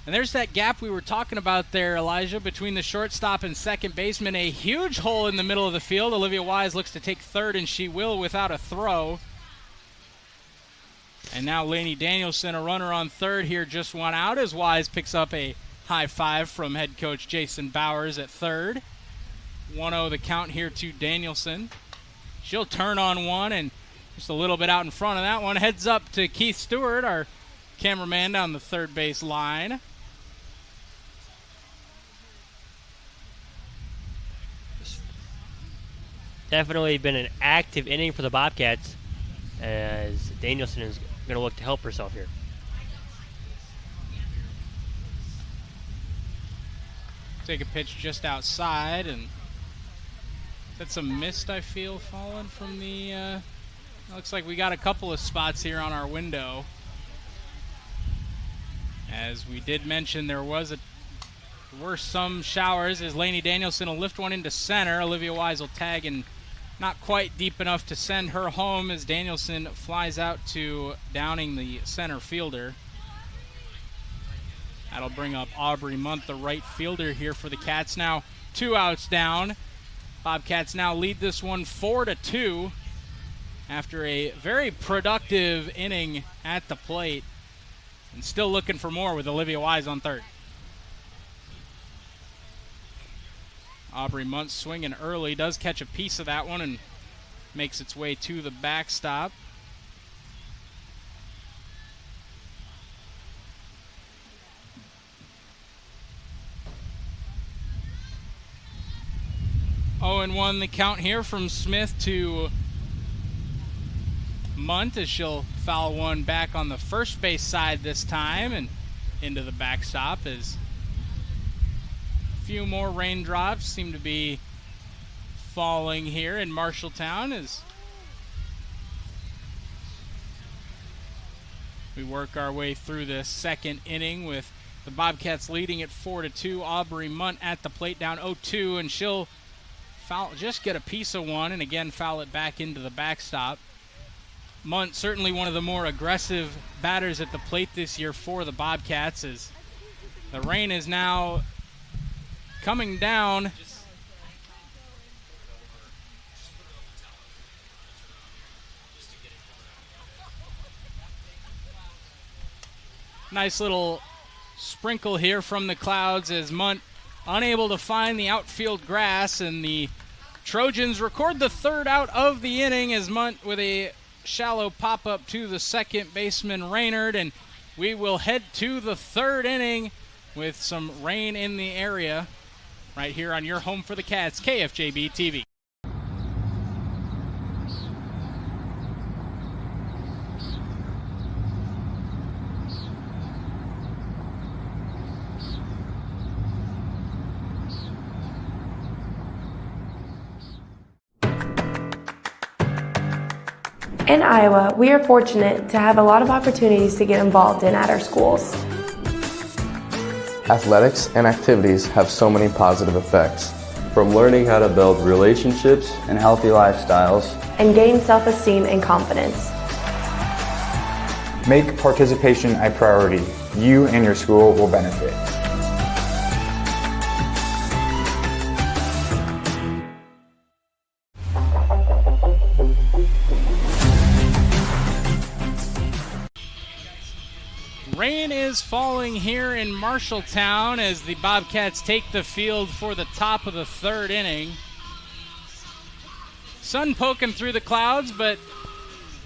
And there's that gap we were talking about there, Elijah, between the shortstop and second baseman. A huge hole in the middle of the field. Olivia Wise looks to take third, and she will without a throw. And now Lainey Danielson, a runner on third here, just one out as Wise picks up a high five from head coach Jason Bowers at third. 1-0 the count here to Danielson. She'll turn on one, and just a little bit out in front of that one. Heads up to Keith Stewart, our cameraman down the third base line. Definitely been an active inning for the Bobcats, as Danielson is going to look to help herself here. Take a pitch just outside, and that's some mist, I feel, falling from the... looks like we got a couple of spots here on our window. As we did mention, there were some showers, as Lainey Danielson will lift one into center. Olivia Wise will tag, and not quite deep enough to send her home as Danielson flies out to Downing, the center fielder. That'll bring up Aubrey Munt, the right fielder here for the Cats. Now 2 outs down. Bobcats now lead this one 4-2 after a very productive inning at the plate, and still looking for more with Olivia Wise on third. Aubrey Munt swinging early, does catch a piece of that one and makes its way to the backstop. Oh, and 1 the count here from Smith to Munt, as she'll foul one back on the first base side this time and into the backstop, as few more raindrops seem to be falling here in Marshalltown as we work our way through the second inning with the Bobcats leading at 4-2. Aubrey Munt at the plate down 0-2, and she'll foul, just get a piece of one, and again foul it back into the backstop. Munt certainly one of the more aggressive batters at the plate this year for the Bobcats, as the rain is now coming down. Nice little sprinkle here from the clouds as Munt unable to find the outfield grass, and the Trojans record the third out of the inning as Munt with a shallow pop-up to the second baseman Raynard, and we will head to the third inning with some rain in the area right here on your home for the Cats, KFJB-TV. In Iowa, we are fortunate to have a lot of opportunities to get involved in at our schools. Athletics and activities have so many positive effects. From learning how to build relationships and healthy lifestyles, And gain self-esteem and confidence. Make participation a priority. You and your school will benefit. Rain is falling here in Marshalltown as the Bobcats take the field for the top of the third inning. Sun poking through the clouds, but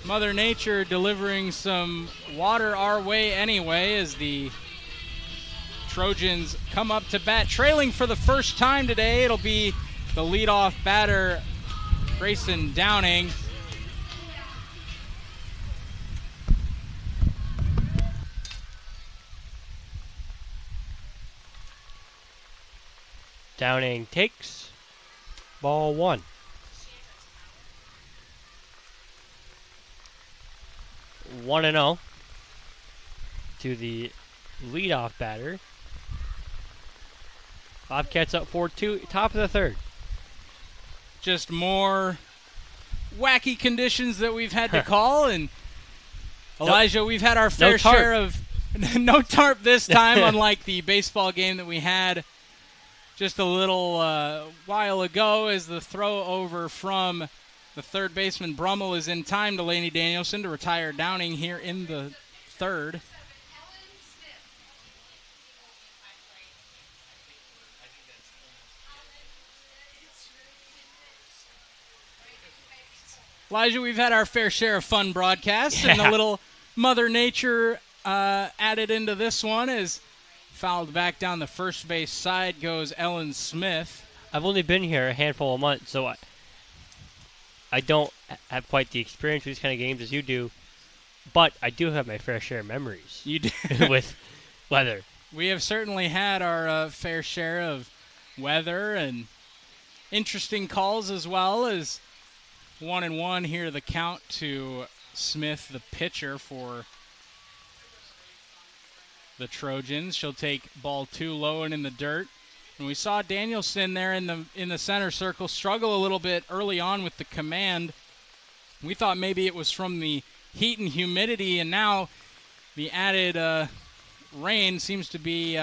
Mother Nature delivering some water our way anyway as the Trojans come up to bat. Trailing for the first time today, it'll be the leadoff batter, Grayson Downing. Downing takes ball 1. One and 0 to the leadoff batter. Bobcats up 4-2, top of the third. Just more wacky conditions that we've had to call, and Elijah, we've had our fair share of No tarp this time, unlike the baseball game that we had just a little while ago, as the throw over from the third baseman Brummel is in time to Laney Danielson to retire Downing here in the third. Elijah, we've had our fair share of fun broadcasts, and a little Mother Nature added into this one as fouled back down the first base side goes Ellen Smith. I've only been here a handful of months, so I don't have quite the experience with these kind of games as you do, but I do have my fair share of memories. You do. With weather. We have certainly had our fair share of weather and interesting calls, as well as 1-1 here, the count to Smith, the pitcher for the Trojans. She'll take ball 2 low and in the dirt. And we saw Danielson there in the center circle struggle a little bit early on with the command. We thought maybe it was from the heat and humidity, and now the added rain seems to be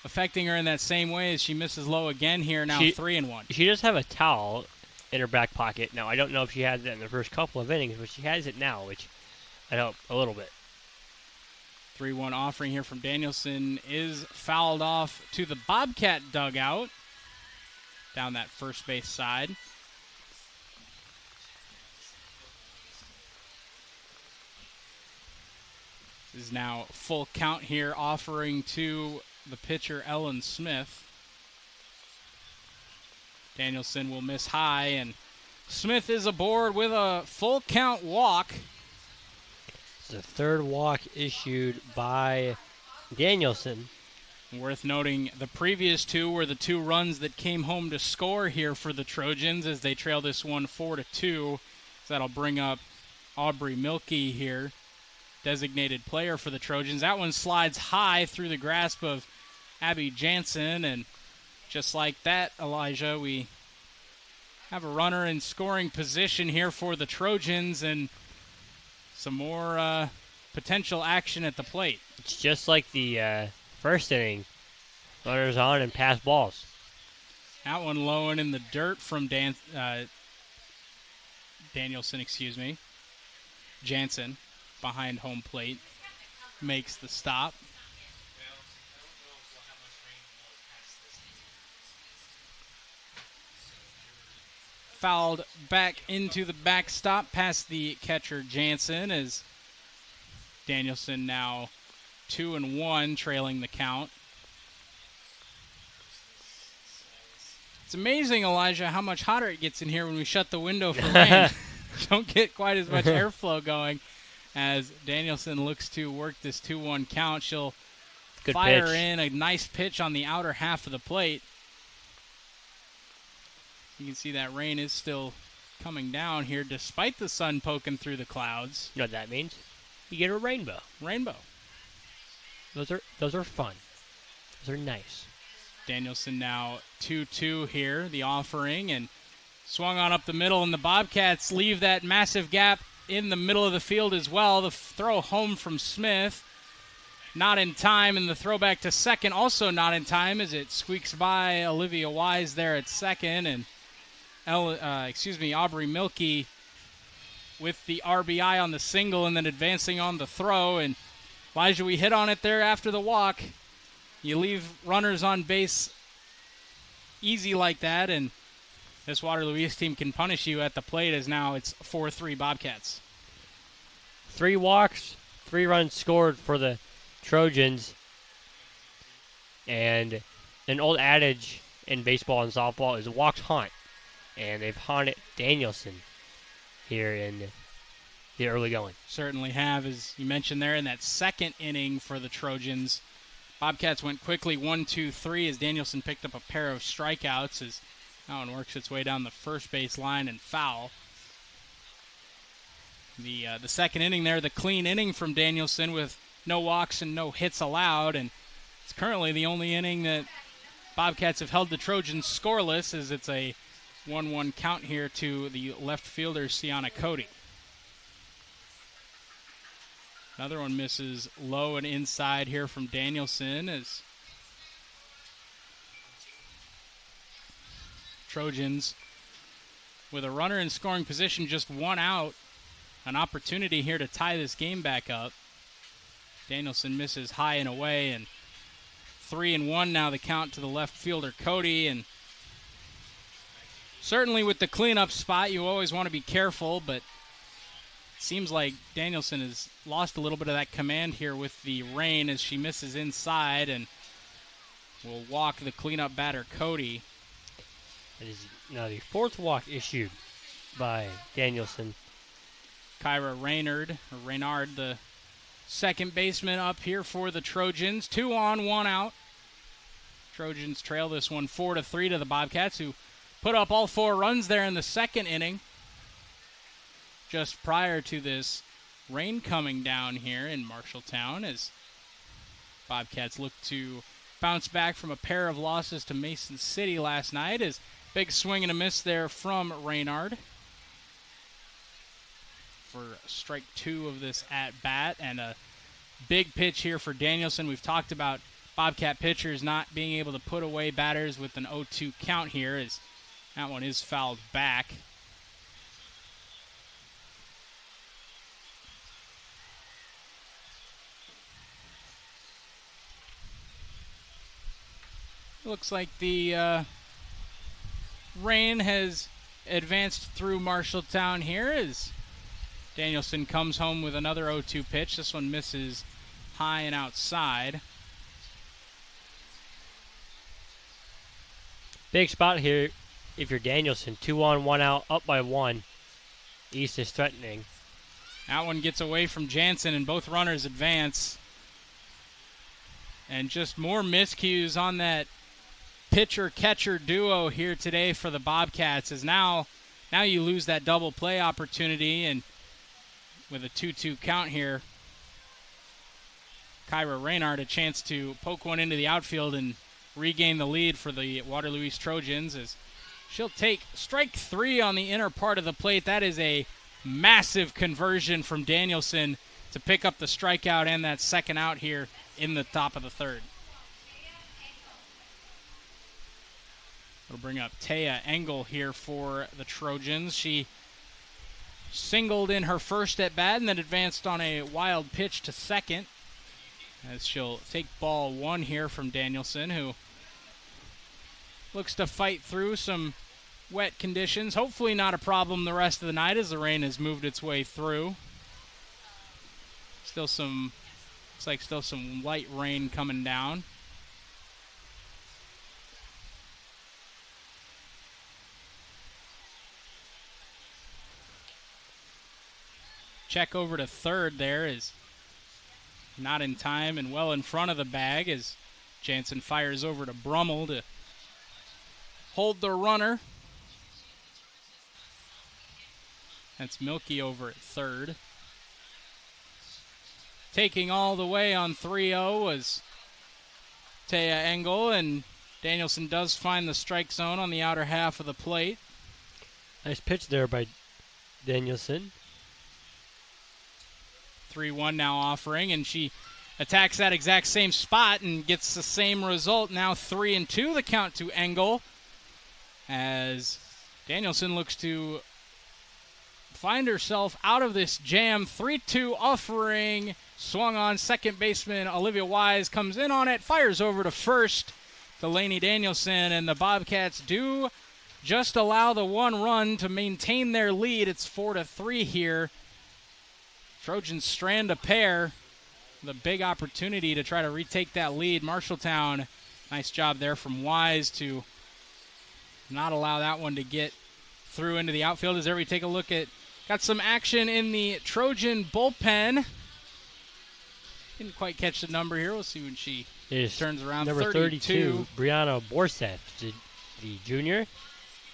affecting her in that same way as she misses low again here, now 3-1. She does have a towel in her back pocket. Now, I don't know if she had that in the first couple of innings, but she has it now, which I help a little bit. 3-1 offering here from Danielson is fouled off to the Bobcat dugout down that first base side. This is now full count here, offering to the pitcher Ellen Smith. Danielson will miss high, and Smith is aboard with a full count walk. The third walk issued by Danielson. Worth noting, the previous two were the 2 runs that came home to score here for the Trojans as they trail this one 4-2. So that'll bring up Aubrey Milkey here, designated player for the Trojans. That one slides high through the grasp of Abby Jansen, and just like that, Elijah, we have a runner in scoring position here for the Trojans, and some more potential action at the plate. It's just like the first inning. Runners on and pass balls. That one low and in the dirt from Danielson, Jansen behind home plate makes the stop. Fouled back into the backstop past the catcher Jansen, as Danielson now 2-1, trailing the count. It's amazing, Elijah, how much hotter it gets in here when we shut the window for rain. Don't get quite as much airflow going as Danielson looks to work this 2-1 count. She'll fire in a nice pitch on the outer half of the plate. You can see that rain is still coming down here despite the sun poking through the clouds. You know what that means? You get a rainbow. Rainbow. Those are fun. Those are nice. Danielson now 2-2 here, the offering, and swung on up the middle, and the Bobcats leave that massive gap in the middle of the field as well. The throw home from Smith, not in time, and the throw back to second also not in time as it squeaks by Olivia Wise there at second, and Aubrey Milkey with the RBI on the single and then advancing on the throw. And Elijah, we hit on it there after the walk. You leave runners on base easy like that, and this Waterloo East team can punish you at the plate, as now it's 4-3 Bobcats. 3 walks, 3 runs scored for the Trojans. And an old adage in baseball and softball is walks haunt. And they've haunted Danielson here in the early going. Certainly have, as you mentioned there, in that second inning for the Trojans. Bobcats went quickly 1-2-3 as Danielson picked up a pair of strikeouts as that one works its way down the first base line and foul. The second inning there, the clean inning from Danielson with no walks and no hits allowed, and it's currently the only inning that Bobcats have held the Trojans scoreless, as it's a 1-1 count here to the left fielder, Sienna Cody. Another one misses low and inside here from Danielson as Trojans with a runner in scoring position, just one out. An opportunity here to tie this game back up. Danielson misses high and away, and 3-1 now the count to the left fielder, Cody. And certainly with the cleanup spot, you always want to be careful, but it seems like Danielson has lost a little bit of that command here with the rain as she misses inside and will walk the cleanup batter, Cody. It is now the fourth walk issued by Danielson. Kyra Reynard, the second baseman up here for the Trojans. 2 on, 1 out. Trojans trail this one 4-3 to the Bobcats, who put up all 4 runs there in the second inning. Just prior to this rain coming down here in Marshalltown, as Bobcats look to bounce back from a pair of losses to Mason City last night. As big swing and a miss there from Reynard for strike 2 of this at-bat, and a big pitch here for Danielson. We've talked about Bobcat pitchers not being able to put away batters with an 0-2 count here, as that one is fouled back. Looks like the rain has advanced through Marshalltown here as Danielson comes home with another 0-2 pitch. This one misses high and outside. Big spot here if you're Danielson. 2 on, 1 out, up by 1. East is threatening. That one gets away from Jansen, and both runners advance. And just more miscues on that pitcher-catcher duo here today for the Bobcats, as now you lose that double play opportunity, and with a 2-2 count here, Kyra Reynard a chance to poke one into the outfield and regain the lead for the Waterloo East Trojans, as she'll take strike 3 on the inner part of the plate. That is a massive conversion from Danielson to pick up the strikeout and that second out here in the top of the third. It'll bring up Taya Engel here for the Trojans. She singled in her first at-bat and then advanced on a wild pitch to second, as she'll take ball 1 here from Danielson, who looks to fight through some wet conditions. Hopefully not a problem the rest of the night as the rain has moved its way through. Looks like still some light rain coming down. Check over to third there is not in time and well in front of the bag as Jansen fires over to Brummel to hold the runner. That's Milky over at third. Taking all the way on 3-0 was Taya Engel, and Danielson does find the strike zone on the outer half of the plate. Nice pitch there by Danielson. 3-1 now offering, and she attacks that exact same spot and gets the same result. Now 3-2 the count to Engel, as Danielson looks to find herself out of this jam. 3-2 offering, swung on. Second baseman Olivia Wise comes in on it, fires over to first. Delaney Danielson, and the Bobcats do just allow the 1 run to maintain their lead. It's 4-3 here. Trojans strand a pair. The big opportunity to try to retake that lead. Marshalltown, nice job there from Wise to not allow that one to get through into the outfield. As there we take a look at, got some action in the Trojan bullpen. Didn't quite catch the number here. We'll see when she turns around. Number 32, Brianna Borseth, the junior.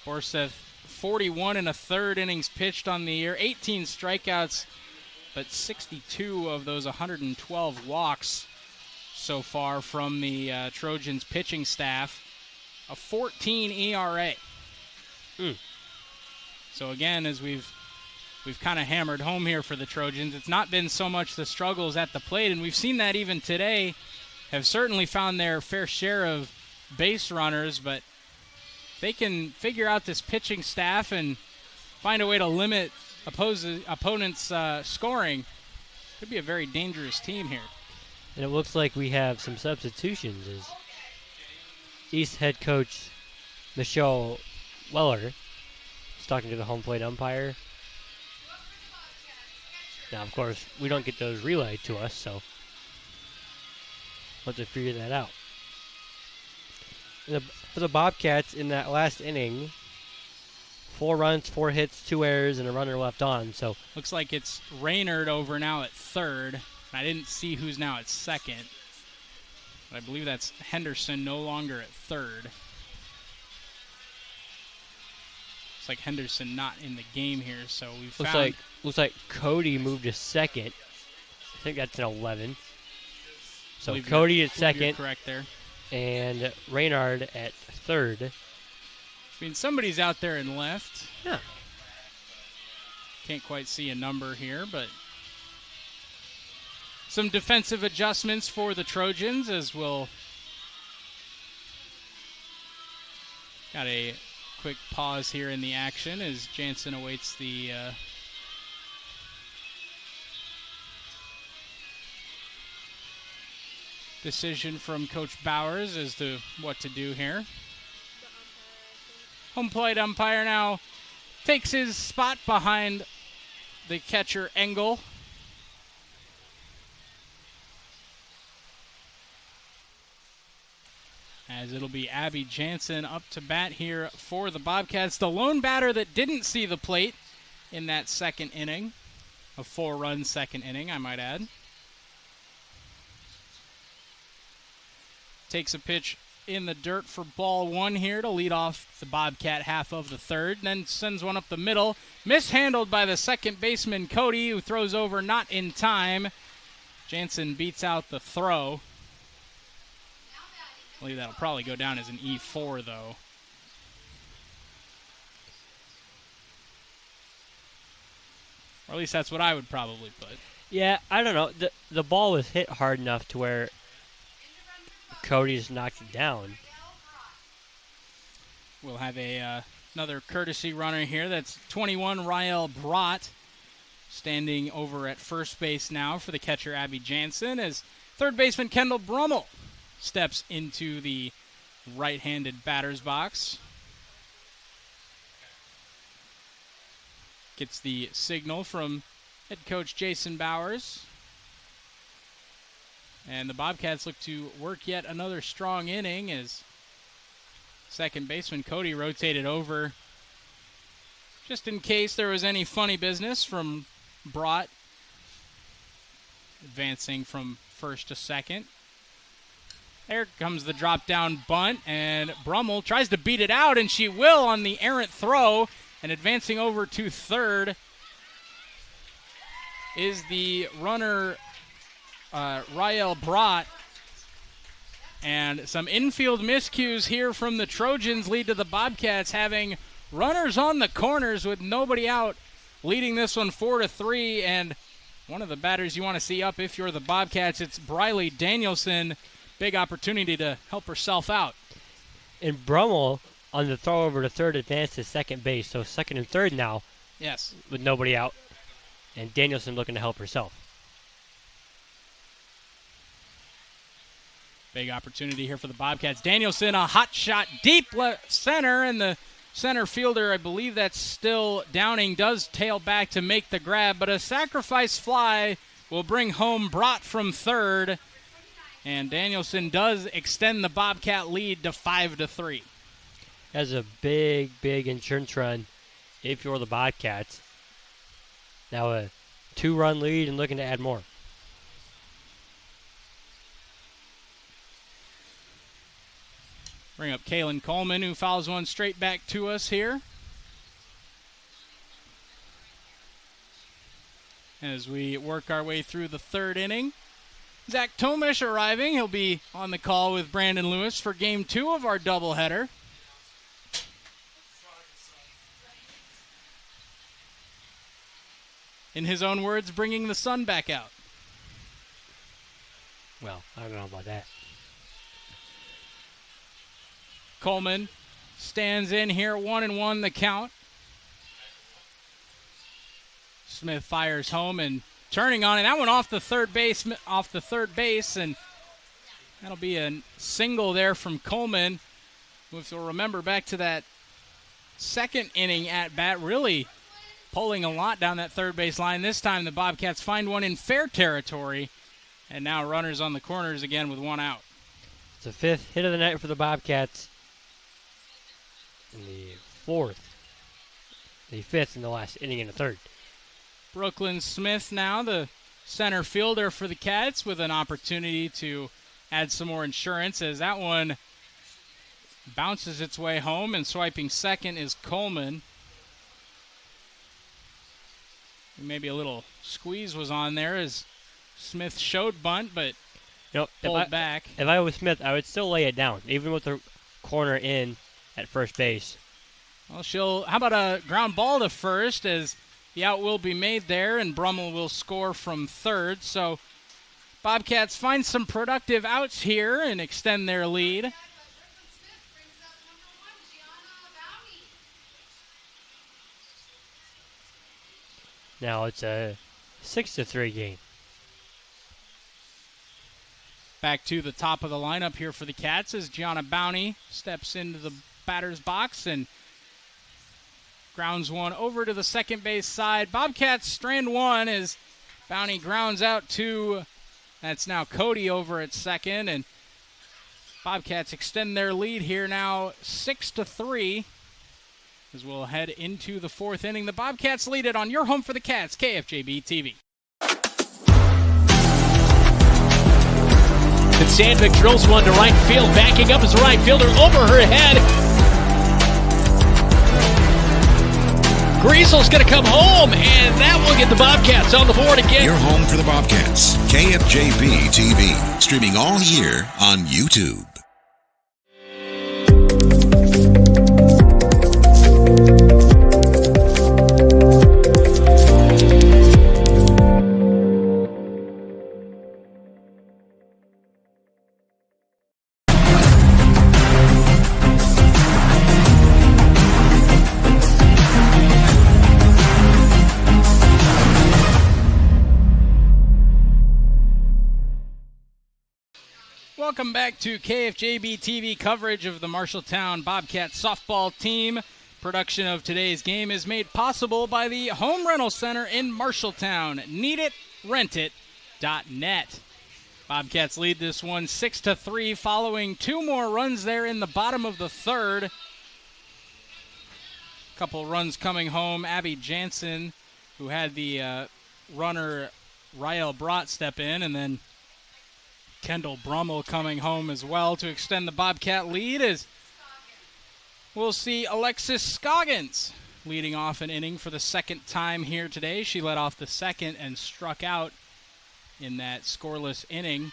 Borseth, 41 1/3 innings pitched on the year, 18 strikeouts, but 62 of those 112 walks so far from the Trojans pitching staff. A 14 ERA. So again, as we've we've kind of hammered home here for the Trojans. It's not been so much the struggles at the plate, and we've seen that even today. Have certainly found their fair share of base runners, but they can figure out this pitching staff and find a way to limit opponents' scoring. Could be a very dangerous team here. And it looks like we have some substitutions as East head coach Michelle Weller is talking to the home plate umpire. Now, of course, we don't get those relayed to us, so we'll have to figure that out. For the Bobcats in that last inning, 4 runs, 4 hits, 2 errors, and a runner left on. So looks like it's Raynard over now at third. I didn't see who's now at second. But I believe that's Henderson no longer at third. Looks like Henderson not in the game here, so we found... Looks like Cody moved to second. I think that's an 11. So Cody at second. Correct there. And Raynard at third. I mean, somebody's out there in left. Yeah. Can't quite see a number here, but some defensive adjustments for the Trojans as we'll... Got a quick pause here in the action as Jansen awaits the... decision from Coach Bowers as to what to do here. Home plate umpire now takes his spot behind the catcher Engel. As it'll be Abby Jansen up to bat here for the Bobcats. The lone batter that didn't see the plate in that second inning. A 4-run second inning, I might add. Takes a pitch in the dirt for ball 1 here to lead off the Bobcat half of the third. Then sends one up the middle. Mishandled by the second baseman, Cody, who throws over not in time. Jansen beats out the throw. I believe that'll probably go down as an E4, though. Or at least that's what I would probably put. Yeah, I don't know. The ball was hit hard enough to where Cody just knocked it down. We'll have another courtesy runner here. That's 21, Rael Brott, standing over at first base now for the catcher, Abby Jansen, as third baseman Kendall Brummel steps into the right-handed batter's box. Gets the signal from head coach Jason Bowers. And the Bobcats look to work yet another strong inning as second baseman Cody rotated over just in case there was any funny business from Brott, advancing from first to second. There comes the drop-down bunt, and Brummel tries to beat it out, and she will on the errant throw, and advancing over to third is the runner Rael Brott. And some infield miscues here from the Trojans lead to the Bobcats having runners on the corners with nobody out, leading this one 4-3. And one of the batters you want to see up if you're the Bobcats, it's Briley Danielson. Big opportunity to help herself out. And Brummel on the throw over to third advanced to second base. So second and third now. Yes. With nobody out. And Danielson looking to help herself. Big opportunity here for the Bobcats. Danielson, a hot shot deep left center, and the center fielder, I believe that's still Downing, does tail back to make the grab, but a sacrifice fly will bring home Brott from third, and Danielson does extend the Bobcat lead to 5-3. That's a big, big insurance run if you're the Bobcats. Now a 2-run lead and looking to add more. Bring up Kaylin Coleman, who fouls one straight back to us here. As we work our way through the third inning. Zach Tomesch arriving. He'll be on the call with Brandon Lewis for Game 2 of our doubleheader. in his own words, bringing the sun back out. Well, I don't know about that. Coleman stands in here, 1-1 the count. Smith fires home and turning on it. That one off the third base, and that'll be a single there from Coleman. If you'll remember back to that second inning at bat, really pulling a lot down that third base line. This time the Bobcats find one in fair territory, and now runners on the corners again with one out. It's the fifth hit of the night for the Bobcats. In the fourth. The fifth in the last inning in the third. Brooklyn Smith now, the center fielder for the Cats, with an opportunity to add some more insurance as that one bounces its way home, and swiping second is Coleman. Maybe a little squeeze was on there as Smith showed bunt, but pulled back. If I was Smith, I would still lay it down, even with the corner in at first base. Well, how about a ground ball to first, as the out will be made there, and Brummel will score from third. So Bobcats find some productive outs here and extend their lead. Now it's a 6-3 game. Back to the top of the lineup here for the Cats as Gianna Bowney steps into the batter's box and grounds one over to the second base side. Bobcats strand one as Bowney grounds out two. That's now Cody over at second, and Bobcats extend their lead here now 6-3 as we'll head into the fourth inning. The Bobcats lead it on your home for the Cats, KFJB-TV. And Sandvik drills one to right field. Backing up is the right fielder over her head. Griesel's going to come home, and that will get the Bobcats on the board again. Your home for the Bobcats, KFJB-TV, streaming all year on YouTube. Welcome back to KFJB-TV coverage of the Marshalltown Bobcats softball team. Production of today's game is made possible by the Home Rental Center in Marshalltown. NeedItRentIt.net. Bobcats lead this one 6-3 following two more runs there in the bottom of the third. Couple runs coming home. Abby Jansen, who had the runner Rael Brott step in, and then Kendall Brummel coming home as well to extend the Bobcat lead, as we'll see Alexis Scoggins leading off an inning for the second time here today. She led off the second and struck out in that scoreless inning.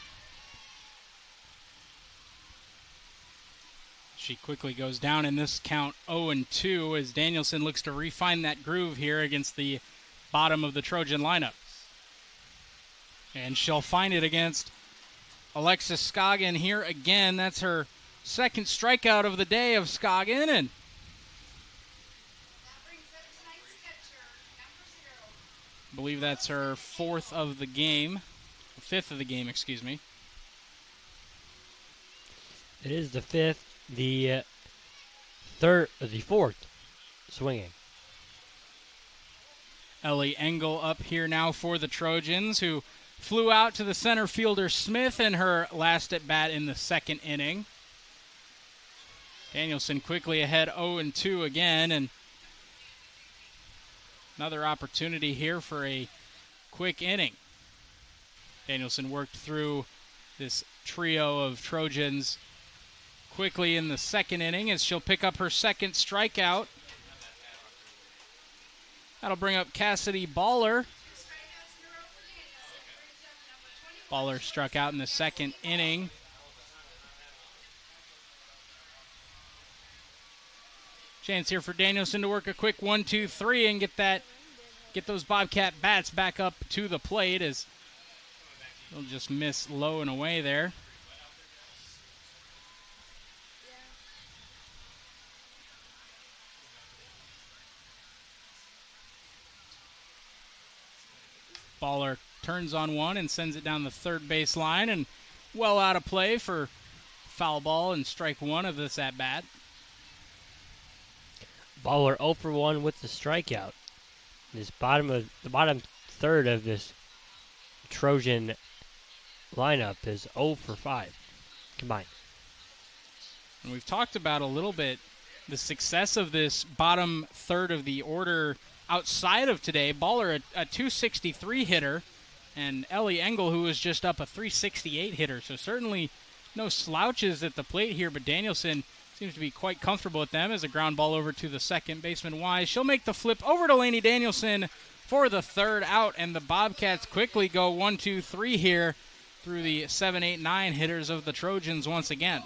She quickly goes down in this count 0-2 as Danielson looks to refine that groove here against the bottom of the Trojan lineup. And she'll find it against Alexis Scoggin here again. That's her second strikeout of the day of Scoggin, and I believe that's her fifth of the game, excuse me. It is the fifth, the fourth swinging. Ellie Engel up here now for the Trojans, who flew out to the center fielder Smith in her last at bat in the second inning. Danielson quickly ahead 0-2 again, and another opportunity here for a quick inning. Danielson worked through this trio of Trojans quickly in the second inning as she'll pick up her second strikeout. That'll bring up Cassidy Baller. Baller struck out in the second inning. Chance here for Danielson to work a quick 1-2-3 and get that get those Bobcat bats back up to the plate as they'll just miss low and away there. Baller turns on one and sends it down the third base line, and well out of play for foul ball and strike one of this at-bat. Baller 0 for 1 with the strikeout. The bottom third of this Trojan lineup is 0 for 5 combined. And we've talked about a little bit the success of this bottom third of the order outside of today. Baller, a 263 hitter, and Ellie Engel, who was just up, a 368 hitter. So certainly no slouches at the plate here, but Danielson seems to be quite comfortable with them as a ground ball over to the second baseman Wise. She'll make the flip over to Lainey Danielson for the third out, and the Bobcats quickly go 1, 2, 3 here through the 7, 8, 9 hitters of the Trojans once again.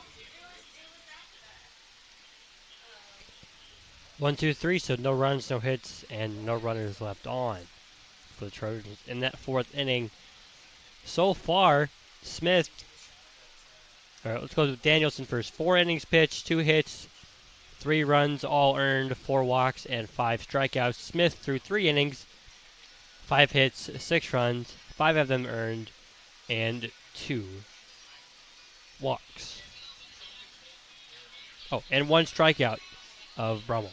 1, 2, 3, so no runs, no hits, and no runners left on for the Trojans in that fourth inning. So far, Smith, all right, let's go with Danielson first. 4 innings pitched, 2 hits, 3 runs, all earned, 4 walks, and 5 strikeouts. Smith threw 3 innings, 5 hits, 6 runs, 5 of them earned, and 2 walks. Oh, and 1 strikeout of Brummel.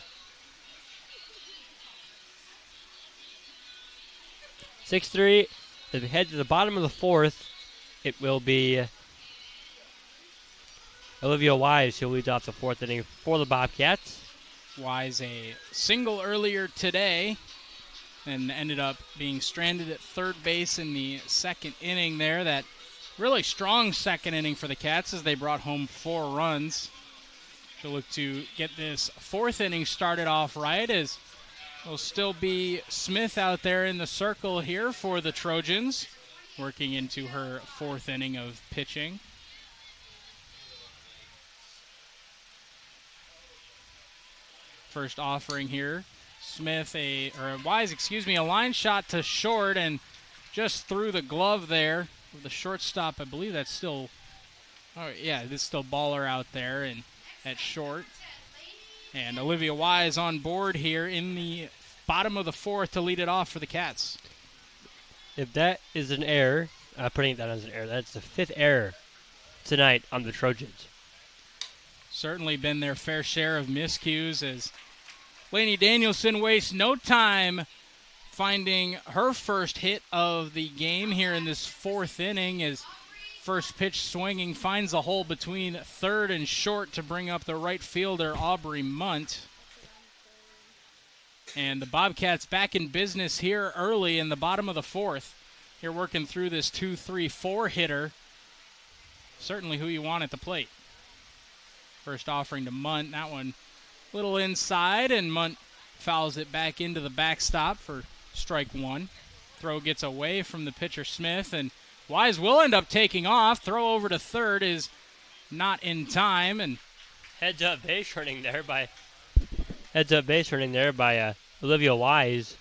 6-3, as we head to the bottom of the fourth, it will be Olivia Wise who leads off the fourth inning for the Bobcats. Wise a single earlier today and ended up being stranded at third base in the second inning there. That really strong second inning for the Cats as they brought home 4 runs. She'll look to get this fourth inning started off right, as will still be Smith out there in the circle here for the Trojans, working into her fourth inning of pitching. First offering here, Wise, a line shot to short and just through the glove there of the shortstop. I believe that's still, this is still Baller out there and at short. And Olivia Wise on board here in the bottom of the fourth to lead it off for the Cats. If that is an error, putting that as an error, that's the 5th error tonight on the Trojans. Certainly been their fair share of miscues as Lainey Danielson wastes no time finding her first hit of the game here in this fourth inning, as first pitch swinging finds a hole between third and short to bring up the right fielder, Aubrey Munt. And the Bobcats back in business here early in the bottom of the fourth. Here working through this 2-3-4 hitter. Certainly who you want at the plate. First offering to Munt. That one a little inside, and Munt fouls it back into the backstop for strike one. Throw gets away from the pitcher Smith, and Wise will end up taking off. Throw over to third is not in time, and Heads up base running there by Olivia Wise.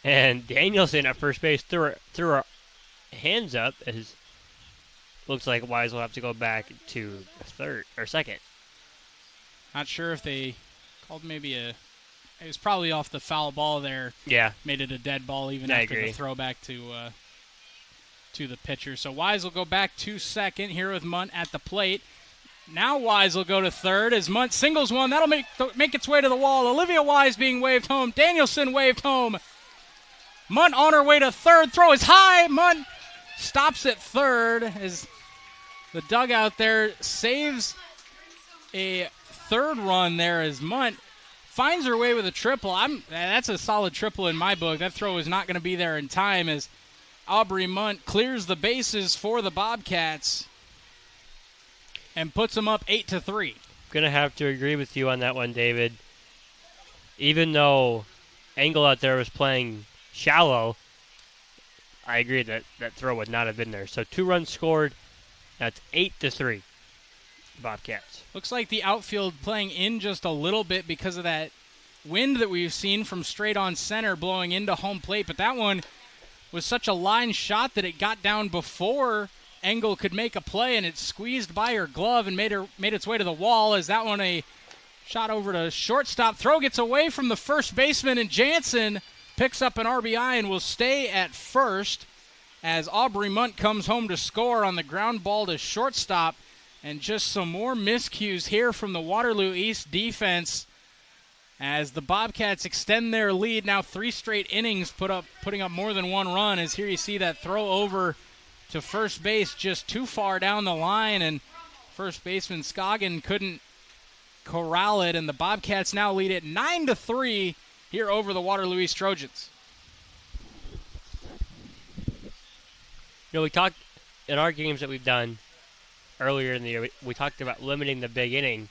And Danielson at first base threw her hands up, as looks like Wise will have to go back to third or second. Not sure if they called it was probably off the foul ball there. Yeah. Made it a dead ball even after the throwback to the pitcher. So Wise will go back to second here with Munt at the plate. Now Wise will go to third as Munt singles one. That'll make its way to the wall. Olivia Wise being waved home. Danielson waved home. Munt on her way to third. Throw is high. Munt stops at third as the dugout there saves a third run there as Munt finds her way with a triple. That's a solid triple in my book. That throw is not going to be there in time as Aubrey Munt clears the bases for the Bobcats and puts them up 8-3. Going to have to agree with you on that one, David. Even though Engel out there was playing shallow, I agree that throw would not have been there. So 2 runs scored. That's 8-3. Bobcats. Looks like the outfield playing in just a little bit because of that wind that we've seen from straight on center blowing into home plate, but that one was such a line shot that it got down before Engel could make a play, and it squeezed by her glove and made its way to the wall. As that one a shot over to shortstop. Throw gets away from the first baseman, and Jansen picks up an RBI and will stay at first as Aubrey Munt comes home to score on the ground ball to shortstop. And just some more miscues here from the Waterloo East defense as the Bobcats extend their lead. Now 3 straight innings putting up more than 1 run, as here you see that throw over to first base just too far down the line, and first baseman Scoggin couldn't corral it, and the Bobcats now lead it 9-3 here over the Waterloo East Trojans. We talked in our games that we've done earlier in the year, we talked about limiting the big inning,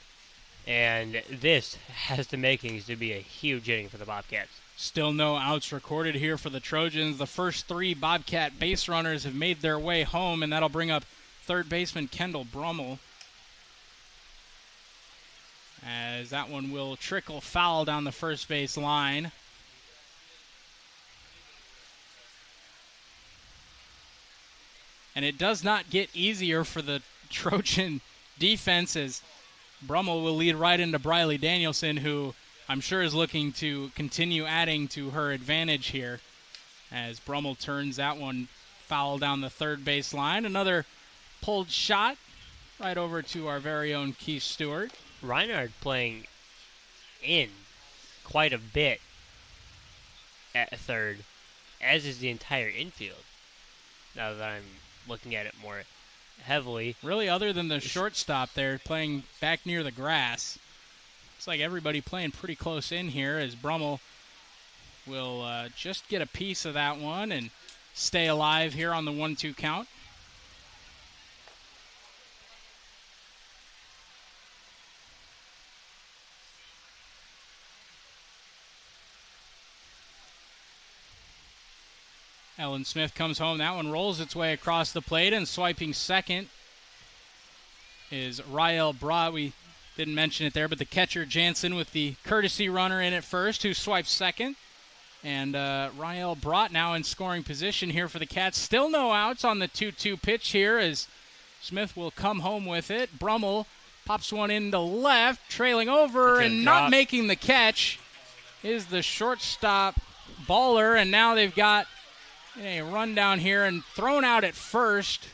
and this has the makings to be a huge inning for the Bobcats. Still no outs recorded here for the Trojans. The first 3 Bobcat base runners have made their way home, and that'll bring up third baseman Kendall Brummel, as that one will trickle foul down the first base line. And it does not get easier for the Trojan defense, as Brummel will lead right into Briley Danielson, who I'm sure is looking to continue adding to her advantage here, as Brummel turns that one foul down the third base line. Another pulled shot right over to our very own Keith Stewart. Reinhard playing in quite a bit at third, as is the entire infield, now that I'm looking at it more heavily. Really, other than the shortstop there, playing back near the grass. Looks like everybody playing pretty close in here, as Brummel will just get a piece of that one and stay alive here on the 1-2 count. Ellen Smith comes home. That one rolls its way across the plate, and swiping second is Rael Brat. We didn't mention it there, but the catcher Jansen with the courtesy runner in at first, who swipes second. And Rael Brat now in scoring position here for the Cats. Still no outs on the 2-2 pitch here, as Smith will come home with it. Brummel pops one into left, trailing over, and not making the catch is the shortstop Baller, and now they've got a run down here, and thrown out at first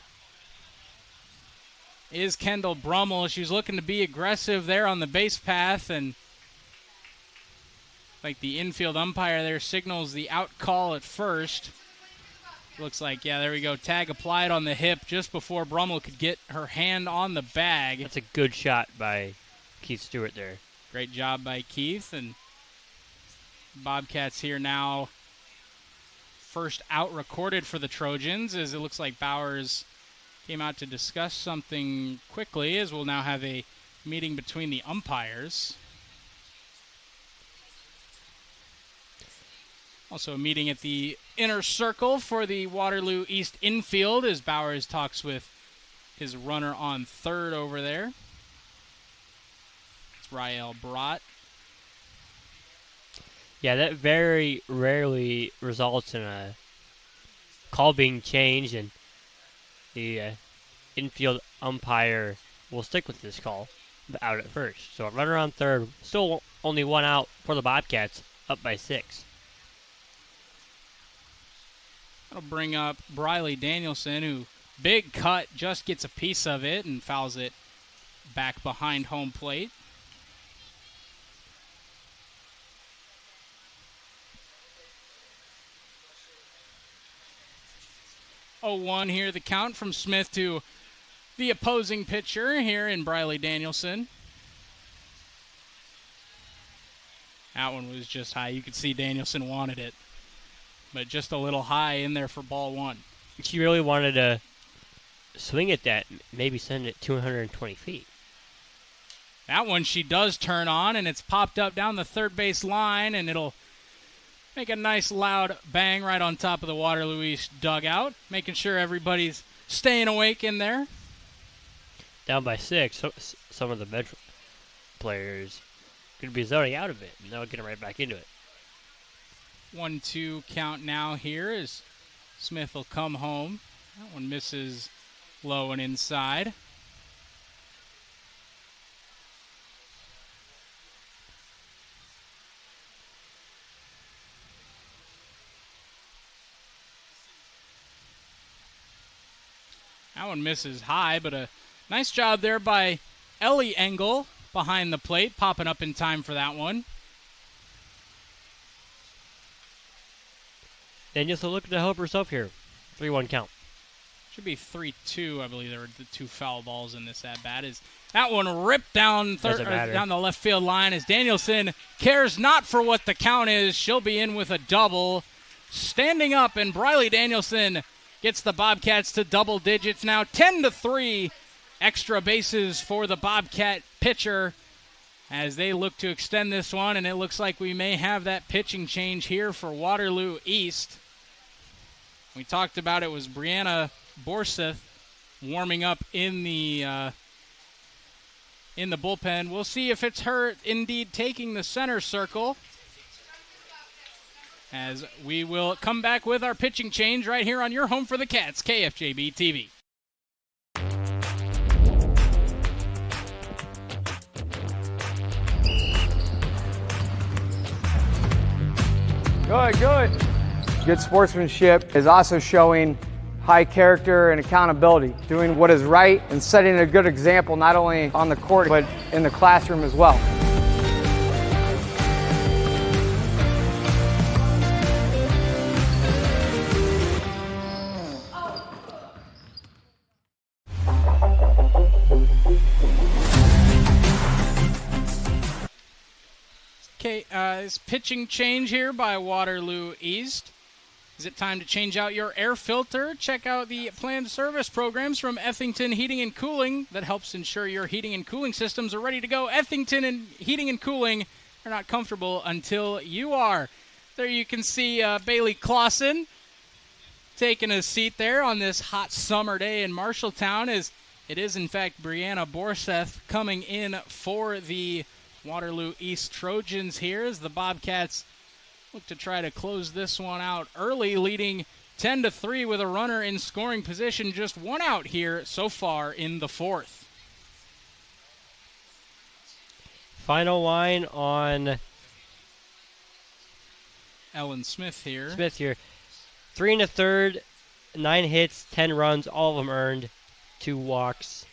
is Kendall Brummel. She's looking to be aggressive there on the base path, and like the infield umpire there signals the out call at first. Looks like, yeah, there we go. Tag applied on the hip just before Brummel could get her hand on the bag. That's a good shot by Keith Stewart there. Great job by Keith, and Bobcats here now. First out recorded for the Trojans, as it looks like Bowers came out to discuss something quickly, as we'll now have a meeting between the umpires. Also a meeting at the inner circle for the Waterloo East infield, as Bowers talks with his runner on third over there. It's Rael Brat. Yeah, that very rarely results in a call being changed, and the infield umpire will stick with this call out at first. So a runner on third, still only 1 out for the Bobcats, up by 6. That'll bring up Briley Danielson, who big cut, just gets a piece of it and fouls it back behind home plate. 0-1 here, the count from Smith to the opposing pitcher here in Briley Danielson. That one was just high. You could see Danielson wanted it, but just a little high in there for ball 1. She really wanted to swing at that, maybe send it 220 feet. That one she does turn on, and it's popped up down the third base line, and it'll make a nice loud bang right on top of the Waterloo East dugout, making sure everybody's staying awake in there. Down by 6, so some of the bench players could be zoning out of it, and they'll get him right back into it. 1-2 count now here as Smith will come home. That one misses low and inside. That one misses high, but a nice job there by Ellie Engel behind the plate, popping up in time for that one. Daniels will look to help herself here. 3-1 count. Should be 3-2. I believe there were the 2 foul balls in this at-bat. Is that one ripped down down the left field line as Danielson cares not for what the count is. She'll be in with a double. Standing up, and Briley Danielson gets the Bobcats to double digits now. 10-3. Extra bases for the Bobcat pitcher as they look to extend this one, and it looks like we may have that pitching change here for Waterloo East. We talked about it was Brianna Borseth warming up in the bullpen. We'll see if it's her indeed taking the center circle, as we will come back with our pitching change right here on your home for the Cats, KFJB-TV. Good. Good sportsmanship is also showing high character and accountability, doing what is right and setting a good example not only on the court but in the classroom as well. This pitching change here by Waterloo East. Is it time to change out your air filter? Check out the planned service programs from Ethington Heating and Cooling that helps ensure your heating and cooling systems are ready to go. Ethington and Heating and Cooling are not comfortable until you are. There you can see Bailey Clausen taking a seat there on this hot summer day in Marshalltown, as it is in fact Brianna Borseth coming in for the Waterloo East Trojans here as the Bobcats look to try to close this one out early, leading 10-3 with a runner in scoring position. Just one out here so far in the fourth. Final line on Ellen Smith here. 3 1/3, 9 hits, 10 runs, all of them earned, 2 walks,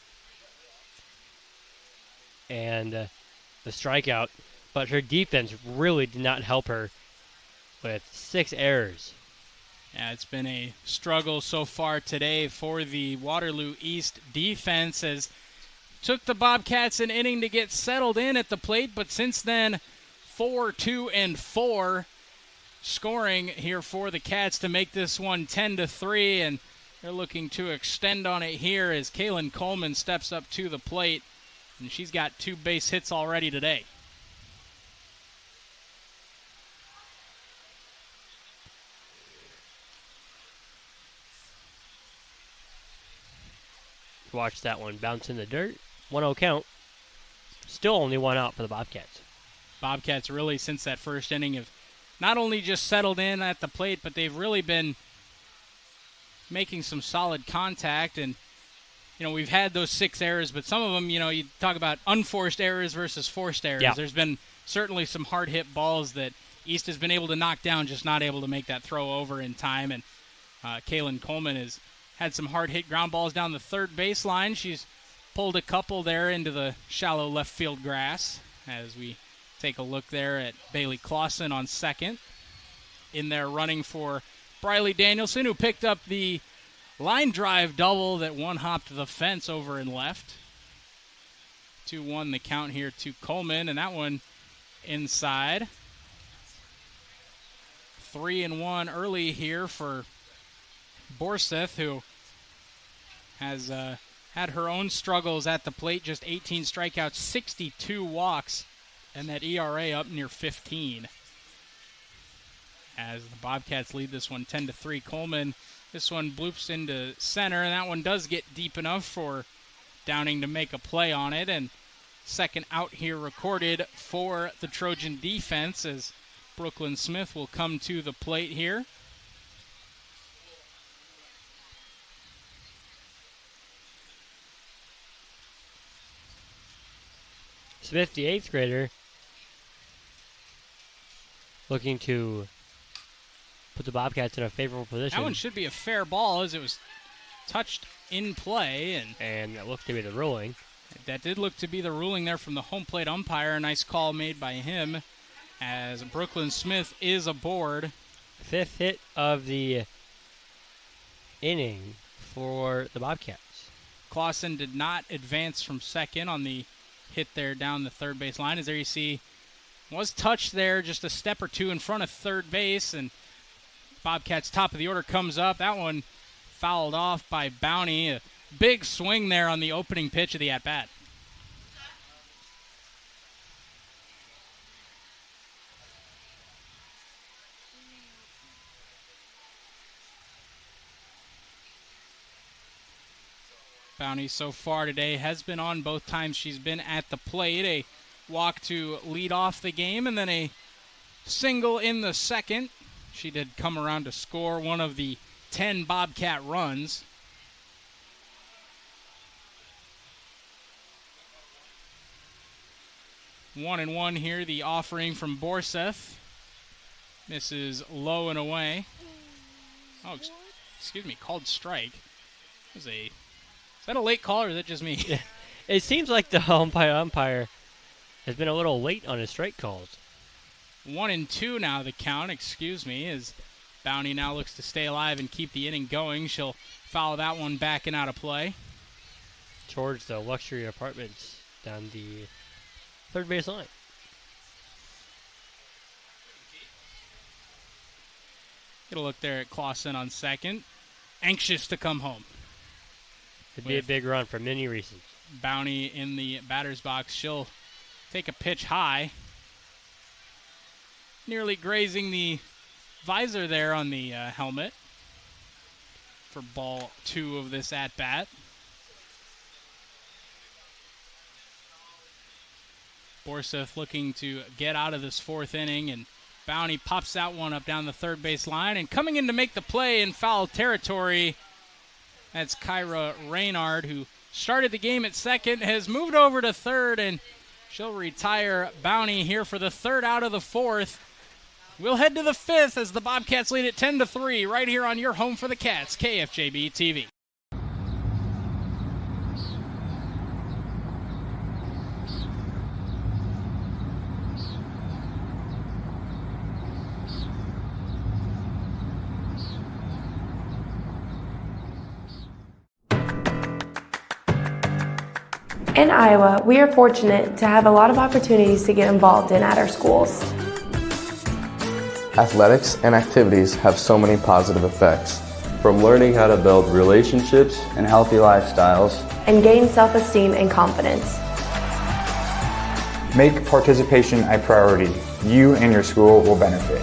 and the strikeout. But her defense really did not help her with 6 errors. Yeah, it's been a struggle so far today for the Waterloo East defense, as took the Bobcats an inning to get settled in at the plate, but since then 4, 2, and 4 scoring here for the Cats to make this one 10-3, and they're looking to extend on it here as Kaylin Coleman steps up to the plate, and she's got 2 base hits already today. Watch that one bounce in the dirt. 1-0 count. Still only 1 out for the Bobcats. Bobcats really, since that first inning, have not only just settled in at the plate, but they've really been making some solid contact. And, you know, we've had those 6 errors, but some of them, you know, you talk about unforced errors versus forced errors. Yeah. There's been certainly some hard-hit balls that East has been able to knock down, just not able to make that throw over in time. And Kaylin Coleman has had some hard-hit ground balls down the third baseline. She's pulled a couple there into the shallow left field grass as we take a look there at Bailey Clausen on second. In there running for Briley Danielson, who picked up the line drive double that one-hopped the fence over and left. 2-1 the count here to Coleman, and that one inside. 3-1 early here for Borseth, who has had her own struggles at the plate. Just 18 strikeouts, 62 walks, and that ERA up near 15. As the Bobcats lead this one 10-3. Coleman, this one bloops into center, and that one does get deep enough for Downing to make a play on it. And second out here recorded for the Trojan defense as Brooklyn Smith will come to the plate here. Smith, the 8th grader, looking to put the Bobcats in a favorable position. That one should be a fair ball as it was touched in play. And that looks to be the ruling. That did look to be the ruling there from the home plate umpire. A nice call made by him as Brooklyn Smith is aboard. 5th hit of the inning for the Bobcats. Clausen did not advance from second on the hit there down the third base line. As there you see, was touched there just a step or two in front of third base, and Bobcats top of the order comes up. That one fouled off by Bounty. A big swing there on the opening pitch of the at-bat. Bounty so far today has been on both times she's been at the plate. A walk to lead off the game and then a single in the second. She did come around to score one of the 10 Bobcat runs. One and one here, the offering from Borseth. Misses low and away. Oh, excuse me, called strike. Is that a late call or is that just me? It seems like the umpire has been a little late on his strike calls. 1-2 now the count, excuse me, as Bounty now looks to stay alive and keep the inning going. She'll foul that one back and out of play. Towards the luxury apartments down the third base line. Get a look there at Clausen on second. Anxious to come home. Could be a big run for many reasons. Bounty in the batter's box. She'll take a pitch high. Nearly grazing the visor there on the helmet for ball 2 of this at-bat. Borseth looking to get out of this 4th inning, and Bounty pops that one up down the third base line. And coming in to make the play in foul territory, that's Kyra Raynard, who started the game at second, has moved over to third, and she'll retire Bounty here for the 3rd out of the 4th. We'll head to the 5th as the Bobcats lead at 10-3 right here on your home for the Cats, KFJB-TV. In Iowa, we are fortunate to have a lot of opportunities to get involved in at our schools. Athletics and activities have so many positive effects. From learning how to build relationships and healthy lifestyles, And gain self-esteem and confidence. Make participation a priority. You and your school will benefit.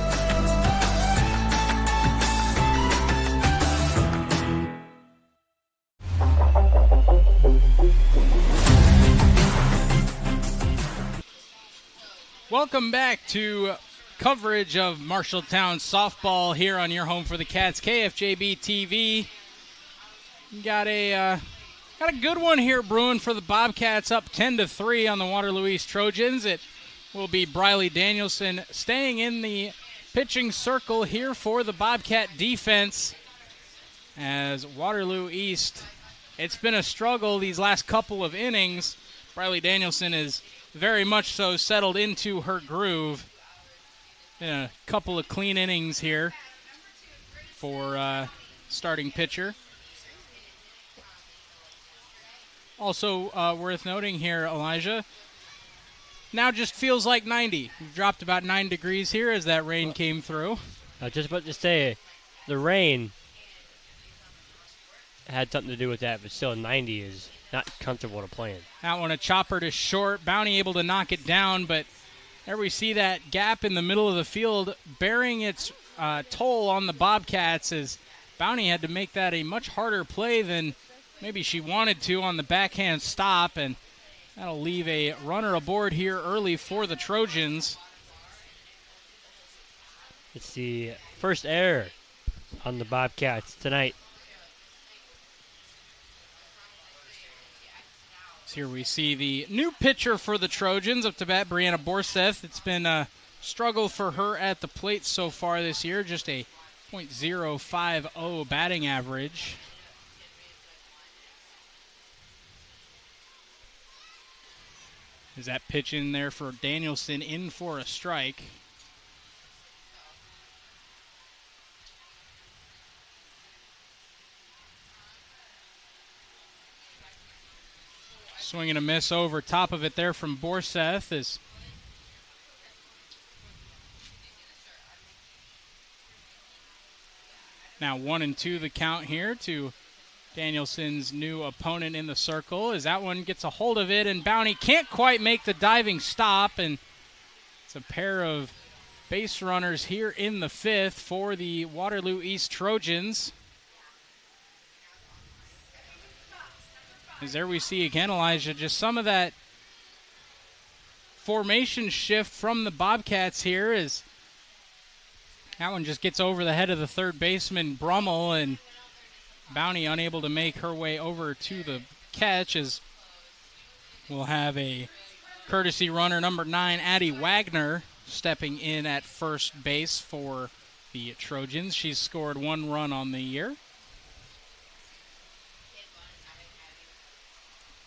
Welcome back to coverage of Marshalltown softball here on your home for the Cats, KFJB-TV. Got a good one here brewing for the Bobcats, up 10-3 on the Waterloo East Trojans. It will be Briley Danielson staying in the pitching circle here for the Bobcat defense. As Waterloo East, it's been a struggle these last couple of innings. Briley Danielson is very much so settled into her groove. Been a couple of clean innings here for starting pitcher. Also worth noting here, Elijah, now just feels like 90. We've dropped about 9 degrees here as that rain came through. I was just about to say, the rain had something to do with that, but still 90 is not comfortable to play in. That one a chopper to short. Bounty able to knock it down, but there we see that gap in the middle of the field bearing its toll on the Bobcats as Bounty had to make that a much harder play than maybe she wanted to on the backhand stop, and That'll leave a runner aboard here early for the Trojans. It's the first error on the Bobcats tonight. So here we see the new pitcher for the Trojans. Up to bat, Brianna Borseth. It's been a struggle for her at the plate so far this year. Just a .050 batting average. Is that pitch in there for Danielson, in for a strike. Swing and a miss over top of it there from Borseth. Is now 1-2 the count here to Danielson's new opponent in the circle. As that one gets a hold of it, and Bounty can't quite make the diving stop, and it's a pair of base runners here in the fifth for the Waterloo East Trojans. As there we see again, Elijah, just some of that formation shift from the Bobcats here, as that one just gets over the head of the third baseman, Brummel, and Bounty unable to make her way over to the catch, as we'll have a courtesy runner, number 9, Addie Wagner, stepping in at first base for the Trojans. She's scored 1 run on the year.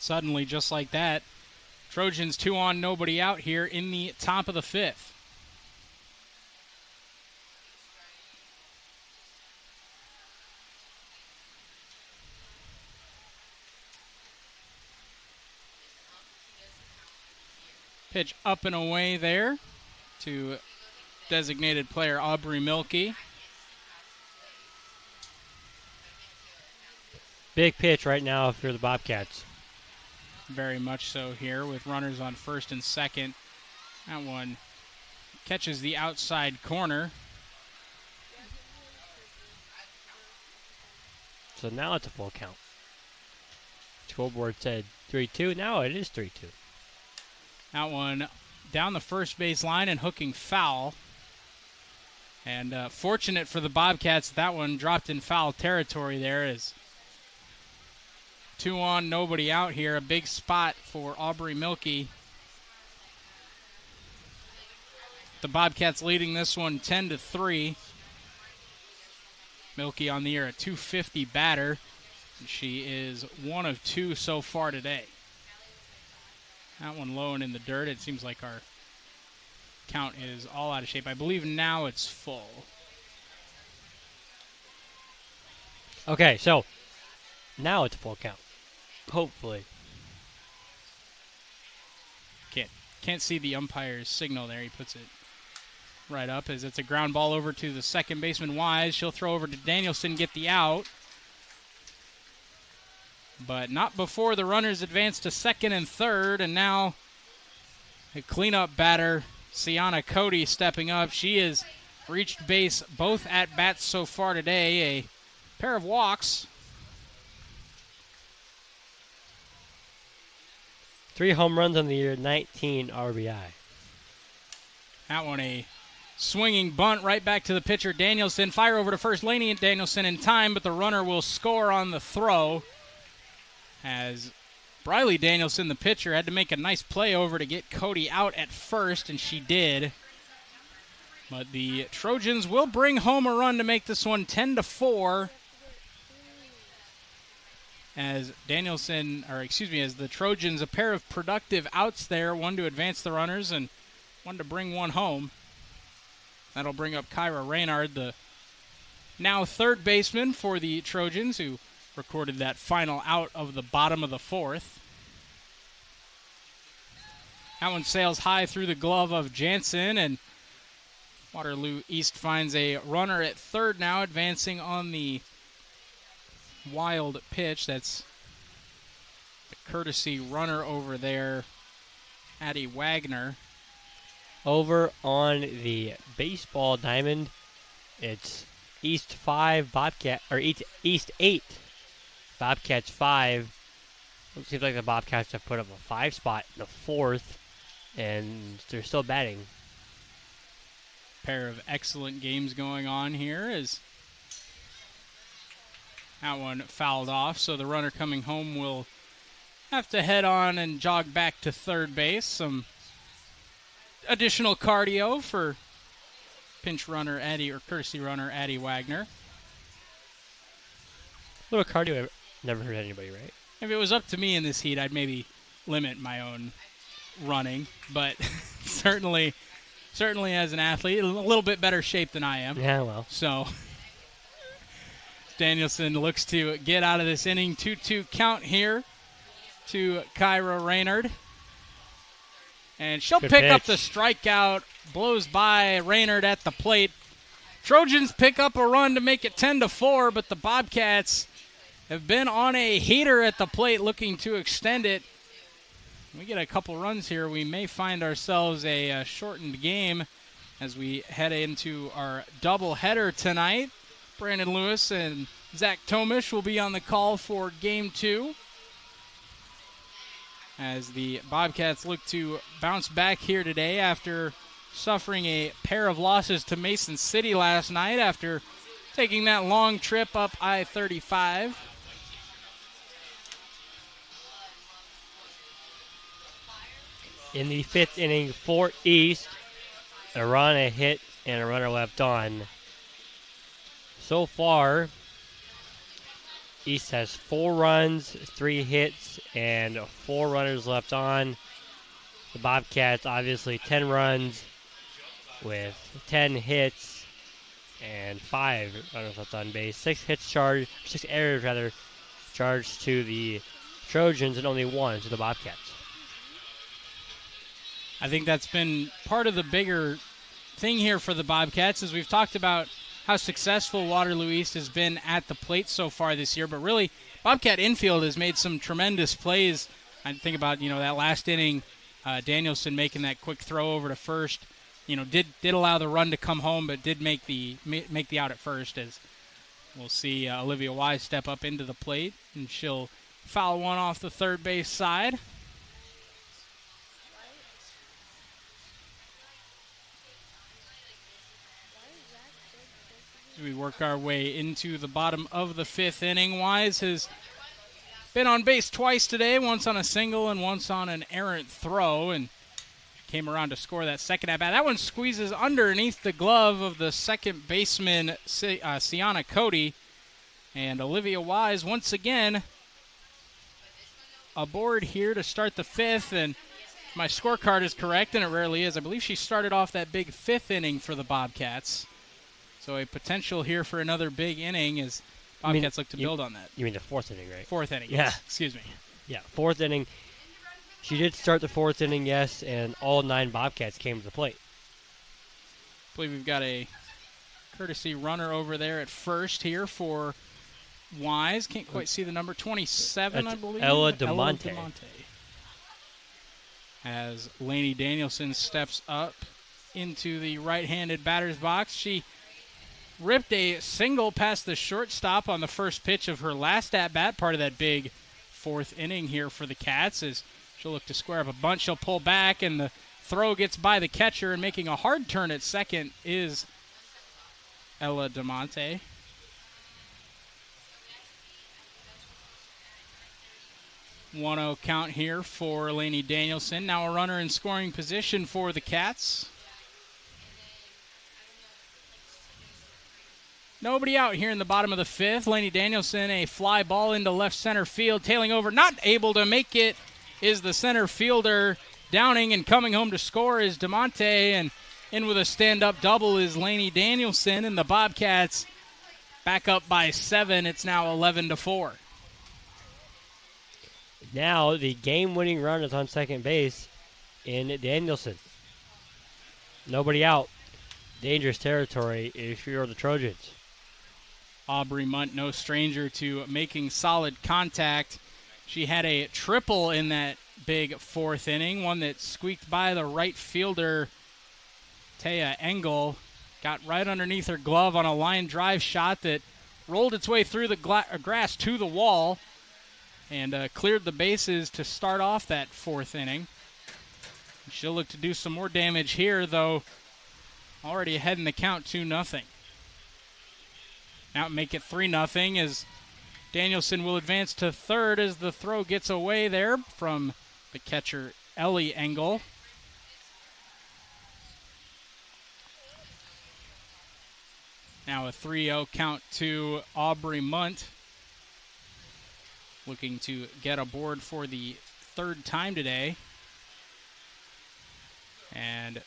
Suddenly, just like that, Trojans 2 on, nobody out here in the top of the fifth. Pitch up and away there to designated player Aubrey Milkey. Big pitch right now if you're the Bobcats. Very much so here with runners on first and second. That one catches the outside corner. So now it's a full count. Scoreboard said 3-2. Now it is 3-2. That one down the first base line and hooking foul. And fortunate for the Bobcats, that one dropped in foul territory there. As 2 on, nobody out here. A big spot for Aubrey Milkey. The Bobcats leading this one 10-3. Milkey on the year, a .250 batter. And she is 1 of 2 so far today. That one low and in the dirt. It seems like our count is all out of shape. I believe now it's full. Okay, so now it's a full count. Hopefully. Can't see the umpire's signal there. He puts it right up as it's a ground ball over to the second baseman, Wise. She'll throw over to Danielson, get the out. But not before the runners advance to second and third, and now a cleanup batter, Sienna Cody, stepping up. She has reached base both at bats so far today. A pair of walks. 3 home runs on the year, 19 RBI. That one a swinging bunt right back to the pitcher, Danielson. Fire over to first, Laney and Danielson in time, but the runner will score on the throw. As Briley Danielson, the pitcher, had to make a nice play over to get Cody out at first, and she did. But the Trojans will bring home a run to make this one 10-4. As as the Trojans, a pair of productive outs there, one to advance the runners and one to bring one home. That'll bring up Kyra Raynard, the now third baseman for the Trojans, who recorded that final out of the bottom of the fourth. That one sails high through the glove of Jansen, and Waterloo East finds a runner at third now, advancing on the wild pitch. That's the courtesy runner over there, Addie Wagner. Over on the baseball diamond, it's East 5 Bobcat, or East 8 Bobcats 5. It seems like the Bobcats have put up a 5 spot in the 4th, and they're still batting. Pair of excellent games going on here as that one fouled off, so the runner coming home will have to head on and jog back to third base. Some additional cardio for pinch runner Addie, or courtesy runner Addie Wagner. A little cardio never hurt anybody, right? If it was up to me in this heat, I'd maybe limit my own running, but certainly as an athlete, a little bit better shape than I am. Yeah, well. So Danielson looks to get out of this inning. 2-2 count here to Kyra Raynard. And she'll pick up the strikeout. Blows by Raynard at the plate. Trojans pick up a run to make it 10-4, but the Bobcats have been on a heater at the plate looking to extend it. We get a couple runs here, we may find ourselves a shortened game as we head into our doubleheader tonight. Brandon Lewis and Zach Tomesch will be on the call for Game 2 as the Bobcats look to bounce back here today after suffering a pair of losses to Mason City last night after taking that long trip up I-35. In the 5th inning for East, a run, a hit, and a runner left on. So far, East has 4 runs, 3 hits, and 4 runners left on. The Bobcats, obviously, 10 runs with 10 hits and 5 runners left on base. 6 errors charged to the Trojans, and only 1 to the Bobcats. I think that's been part of the bigger thing here for the Bobcats, as we've talked about how successful Waterloo East has been at the plate so far this year, but really Bobcat infield has made some tremendous plays. I think about, that last inning, Danielson making that quick throw over to first, did allow the run to come home, but did make the out at first, as we'll see Olivia Wise step up into the plate, and she'll foul one off the third base side. As we work our way into the bottom of the 5th inning, Wise has been on base twice today, once on a single and once on an errant throw, and came around to score that second at-bat. That one squeezes underneath the glove of the second baseman, Sienna Cody, and Olivia Wise once again aboard here to start the 5th, and my scorecard is correct, and it rarely is. I believe she started off that big 5th inning for the Bobcats. So a potential here for another big inning as Bobcats look to build on that. You mean the 4th inning, right? 4th inning, yeah. Yes. Excuse me. Yeah, 4th inning. She did start the 4th inning, yes, and all 9 Bobcats came to the plate. I believe we've got a courtesy runner over there at first here for Wise. Can't quite see the number. 27, That's I believe. Ella DeMonte. As Lainey Danielson steps up into the right-handed batter's box. She ripped a single past the shortstop on the first pitch of her last at-bat, part of that big 4th inning here for the Cats. As she'll look to square up a bunt, she'll pull back, and the throw gets by the catcher, and making a hard turn at second is Ella DeMonte. One-0 count here for Lainey Danielson. Now a runner in scoring position for the Cats. Nobody out here in the bottom of the 5th. Lainey Danielson, a fly ball into left center field, tailing over, not able to make it is the center fielder Downing, and coming home to score is DeMonte, and in with a stand-up double is Lainey Danielson, and the Bobcats back up by 7. It's now 11-4. Now the game-winning run is on second base in Danielson. Nobody out. Dangerous territory if you're the Trojans. Aubrey Munt, no stranger to making solid contact. She had a triple in that big 4th inning, one that squeaked by the right fielder, Taya Engel. Got right underneath her glove on a line drive shot that rolled its way through the grass to the wall. and cleared the bases to start off that fourth inning. She'll look to do some more damage here, though already ahead in the count 2-0. Now make it 3-0 as Danielson will advance to third as the throw gets away there from the catcher Ellie Engel. Now a 3-0 count to Aubrey Munt, looking to get aboard for the third time today. And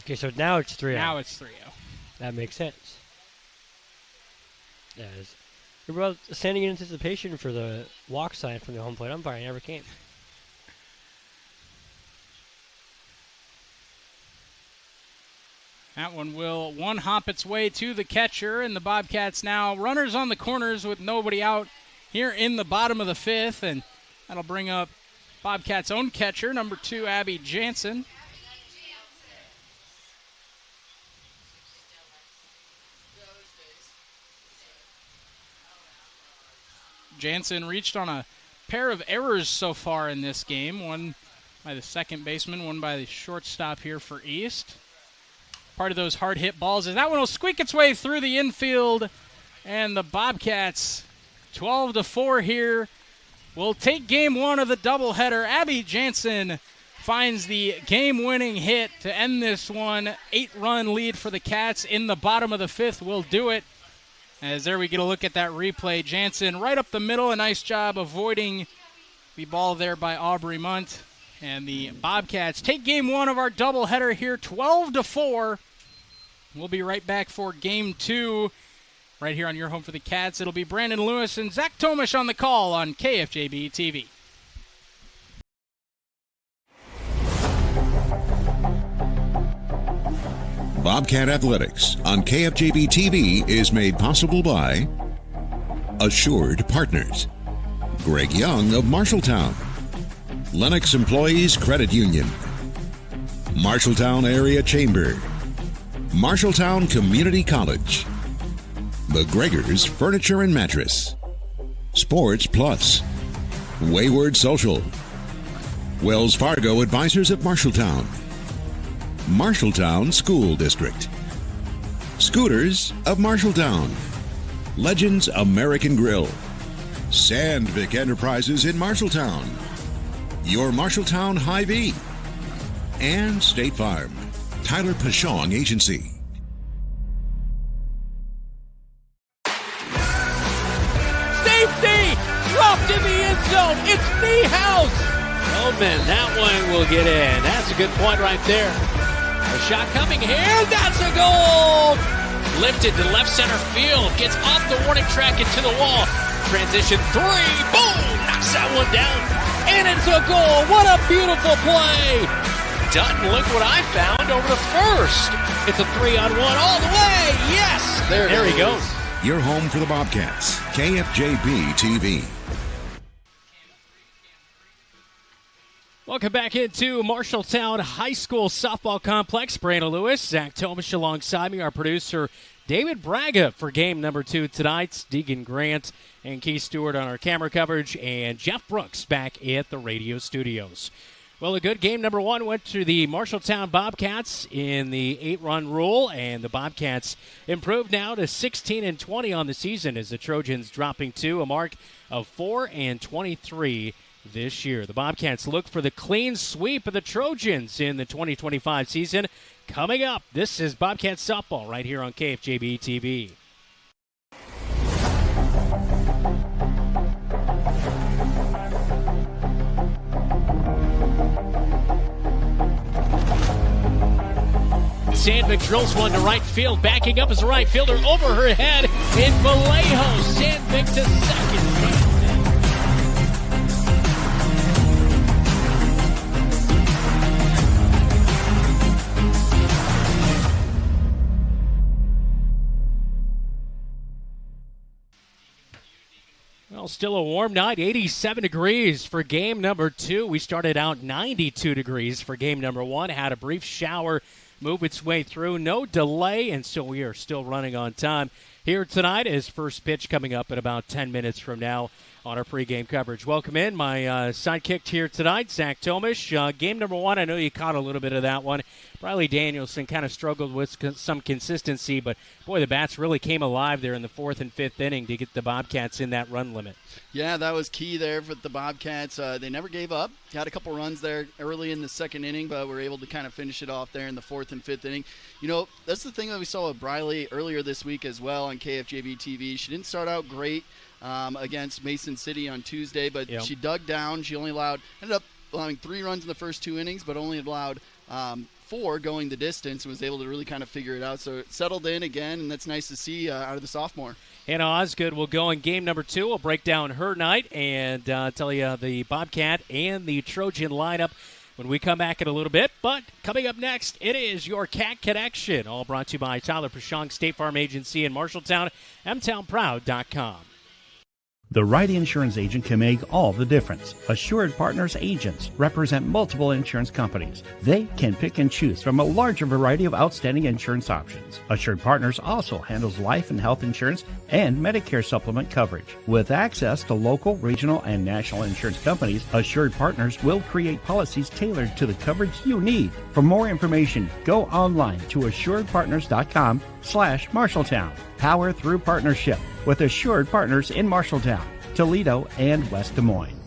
okay, so now it's 3-0. Now it's 3-0. That makes sense. Yes. We're about standing in anticipation for the walk sign from the home plate umpire. It never came. That one will one-hop its way to the catcher, and the Bobcats now runners on the corners with nobody out here in the bottom of the fifth, and that'll bring up Bobcats' own catcher, number 2, Abby Jansen. Jansen reached on a pair of errors so far in this game, one by the second baseman, one by the shortstop here for East. Part of those hard hit balls as that one will squeak its way through the infield, and the Bobcats 12-4 here will take game one of the doubleheader. Abby Jansen finds the game-winning hit to end this one. 8-run lead for the Cats in the bottom of the fifth will do it. As there we get a look at that replay. Jansen right up the middle, a nice job avoiding the ball there by Aubrey Munt. And the Bobcats take game one of our doubleheader here, 12-4. We'll be right back for game two right here on your home for the Cats. It'll be Brandon Lewis and Zach Tomesch on the call on KFJB-TV. Bobcat Athletics on KFJB-TV is made possible by Assured Partners, Greg Young of Marshalltown, Lennox Employees Credit Union, Marshalltown Area Chamber, Marshalltown Community College, McGregor's Furniture and Mattress, Sports Plus, Wayward Social, Wells Fargo Advisors of Marshalltown, Marshalltown School District, Scooters of Marshalltown, Legends American Grill, Sandvik Enterprises in Marshalltown, your Marshalltown Hy-Vee, and State Farm, Tyler Pashong Agency. Safety! Dropped in the end zone. It's Niehaus. Oh, man, that one will get in. That's a good point right there. A shot coming here. That's a goal. Lifted to left center field. Gets off the warning track into the wall. Transition 3. Boom! Knocks that one down. And it's a goal. What a beautiful play. Dutton, look what I found over to first. It's a 3-on-1 all the way. Yes. There he goes. Your home for the Bobcats, KFJB-TV. Welcome back into Marshalltown High School Softball Complex. Brandon Lewis, Zach Tomesch alongside me, our producer David Braga for game number 2 tonight. Deegan Grant and Keith Stewart on our camera coverage, and Jeff Brooks back at the radio studios. Well, a good game number 1 went to the Marshalltown Bobcats in the 8-run rule, and the Bobcats improved now to 16-20 on the season as the Trojans dropping to a mark of 4-23 this year. The Bobcats look for the clean sweep of the Trojans in the 2025 season. Coming up, this is Bobcats softball right here on KFJB-TV. Sandvik drills one to right field. Backing up is the right fielder over her head in Vallejo. Sandvik to second. Well, still a warm night, 87 degrees for game number 2. We started out 92 degrees for game number 1. Had a brief shower move its way through. No delay, and so we are still running on time. here tonight. His first pitch coming up in about 10 minutes from now on our pregame coverage. Welcome in my sidekick here tonight, Zach Tomesch. Game number 1, I know you caught a little bit of that one. Riley Danielson kind of struggled with some consistency, but boy, the bats really came alive there in the 4th and 5th inning to get the Bobcats in that run limit. Yeah, that was key there for the Bobcats. They never gave up. Had a couple runs there early in the 2nd inning, but were able to kind of finish it off there in the 4th and 5th inning. You know, that's the thing that we saw with Briley earlier this week as well on KFJB-TV. She didn't start out great against Mason City on Tuesday, but she dug down. She only ended up allowing 3 runs in the first 2 innings, but only allowed 4 going the distance, and was able to really kind of figure it out. So it settled in again, and that's nice to see out of the sophomore. Hannah Osgood will go in game number 2. We'll break down her night and tell you the Bobcat and the Trojan lineup when we come back in a little bit. But coming up next, it is your Cat Connection, all brought to you by Tyler Prashong State Farm Agency in Marshalltown, mtownproud.com. The right insurance agent can make all the difference. Assured Partners agents represent multiple insurance companies. They can pick and choose from a larger variety of outstanding insurance options. Assured Partners also handles life and health insurance and Medicare supplement coverage. With access to local, regional, and national insurance companies, Assured Partners will create policies tailored to the coverage you need. For more information, go online to assuredpartners.com/Marshalltown. Power through partnership with Assured Partners in Marshalltown, Toledo, and West Des Moines.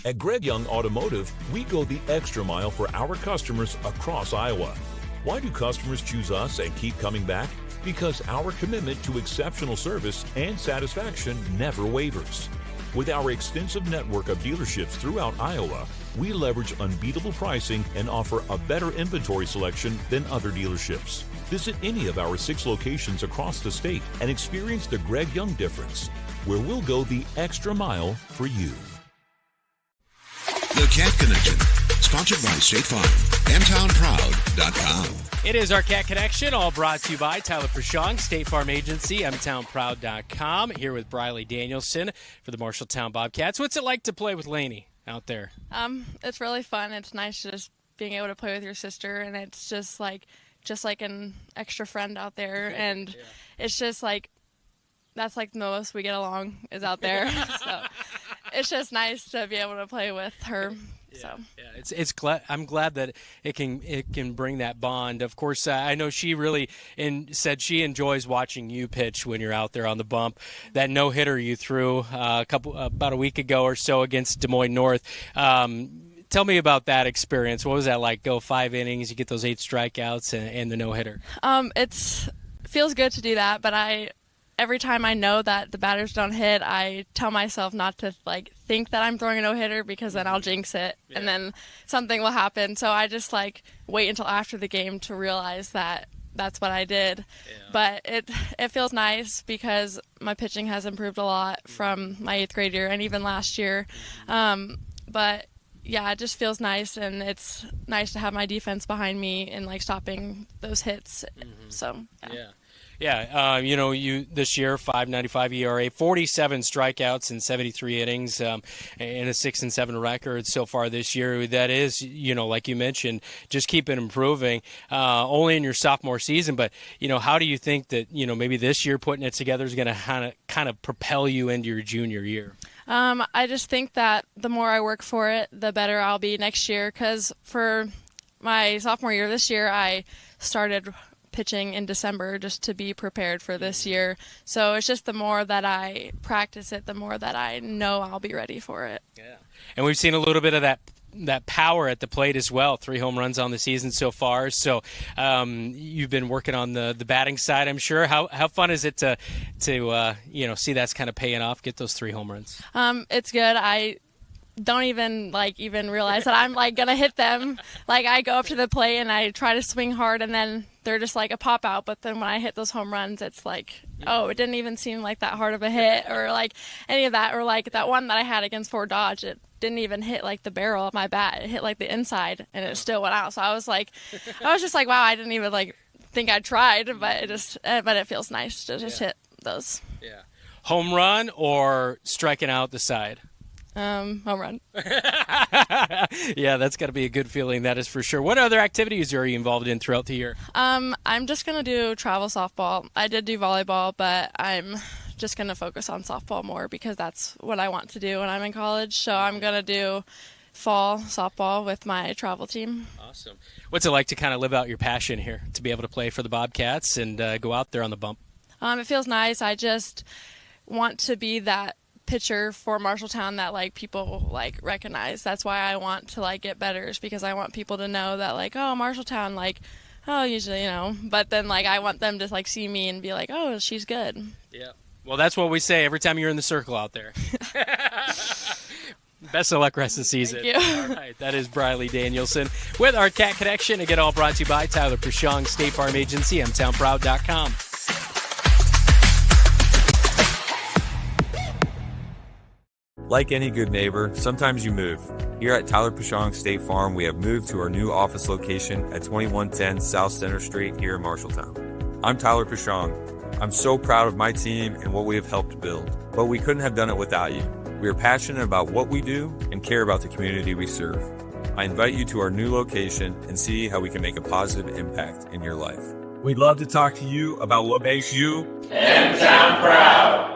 At Greg Young Automotive, we go the extra mile for our customers across Iowa. Why do customers choose us and keep coming back? Because our commitment to exceptional service and satisfaction never wavers. With our extensive network of dealerships throughout Iowa, we leverage unbeatable pricing and offer a better inventory selection than other dealerships. Visit any of our 6 locations across the state and experience the Greg Young difference, where we'll go the extra mile for you. The Cat Connection, sponsored by State Farm, mtownproud.com. It is our Cat Connection, all brought to you by Tyler Prashong, State Farm Agency, mtownproud.com. Here with Briley Danielson for the Marshalltown Bobcats. What's it like to play with Lainey out there? It's really fun. It's nice just being able to play with your sister, and it's just like an extra friend out there, and it's just like that's like the most we get along is out there. So it's just nice to be able to play with her. I'm glad that it can bring that bond. Of course, I know she really said she enjoys watching you pitch when you're out there on the bump. That no-hitter you threw about a week ago or so against Des Moines North. Tell me about that experience. What was that like? Go 5 innings, you get those 8 strikeouts and the no-hitter. It feels good to do that, but every time I know that the batters don't hit, I tell myself not to think that I'm throwing a no-hitter because then I'll jinx it and then something will happen. So I just wait until after the game to realize that that's what I did. But it feels nice because my pitching has improved a lot from my 8th grade year and even last year. But yeah, it just feels nice, and it's nice to have my defense behind me and stopping those hits. So you this year 5.95 ERA, 47 strikeouts in 73 innings, and a 6-7 record so far this year. That is, like you mentioned, just keep it improving. Only in your sophomore season, but how do you think that maybe this year putting it together is going to kind of propel you into your junior year? I just think that the more I work for it, the better I'll be next year. Because for my sophomore year this year, I started pitching in December just to be prepared for this year. So it's just the more that I practice it, the more that I know I'll be ready for it. Yeah, and we've seen a little bit of that power at the plate as well. 3 home runs on the season so far. So you've been working on the batting side, I'm sure. How fun is it to see that's kind of paying off, get those 3 home runs? It's good. I don't even realize that I'm gonna hit them. I go up to the plate and I try to swing hard, and then they're just a pop out. But then when I hit those home runs, it's oh, it didn't even seem like that hard of a hit, or any of that, or that one that I had against Fort Dodge. It didn't even hit the barrel of my bat. It hit the inside, and it still went out. So I was just wow, I didn't even think I tried, but it feels nice to just hit those. Yeah, home run or striking out the side. Home run. Yeah, that's got to be a good feeling, that is for sure. What other activities are you involved in throughout the year? I'm just going to do travel softball. I did do volleyball, but I'm just going to focus on softball more because that's what I want to do when I'm in college. So I'm going to do fall softball with my travel team. Awesome. What's it like to kind of live out your passion here, to be able to play for the Bobcats and go out there on the bump? It feels nice. I just want to be that pitcher for Marshalltown that like people like recognize. That's why I want to like get better, is because I want people to know that like, oh, Marshalltown, like, oh, usually, but then like I want them to like see me and be like, oh, she's good. Yeah. Well, that's what we say every time you're in the circle out there. Best of luck rest of the season. Thank you. All right, that is Briley Danielson with our Cat Connection. Again, all brought to you by Tyler Prashong, State Farm Agency, mtownproud.com. Like any good neighbor, sometimes you move. Here at Tyler Prashong State Farm, we have moved to our new office location at 2110 South Center Street here in Marshalltown. I'm Tyler Prashong. I'm so proud of my team and what we have helped build, but we couldn't have done it without you. We are passionate about what we do and care about the community we serve. I invite you to our new location and see how we can make a positive impact in your life. We'd love to talk to you about what makes you M-Town proud.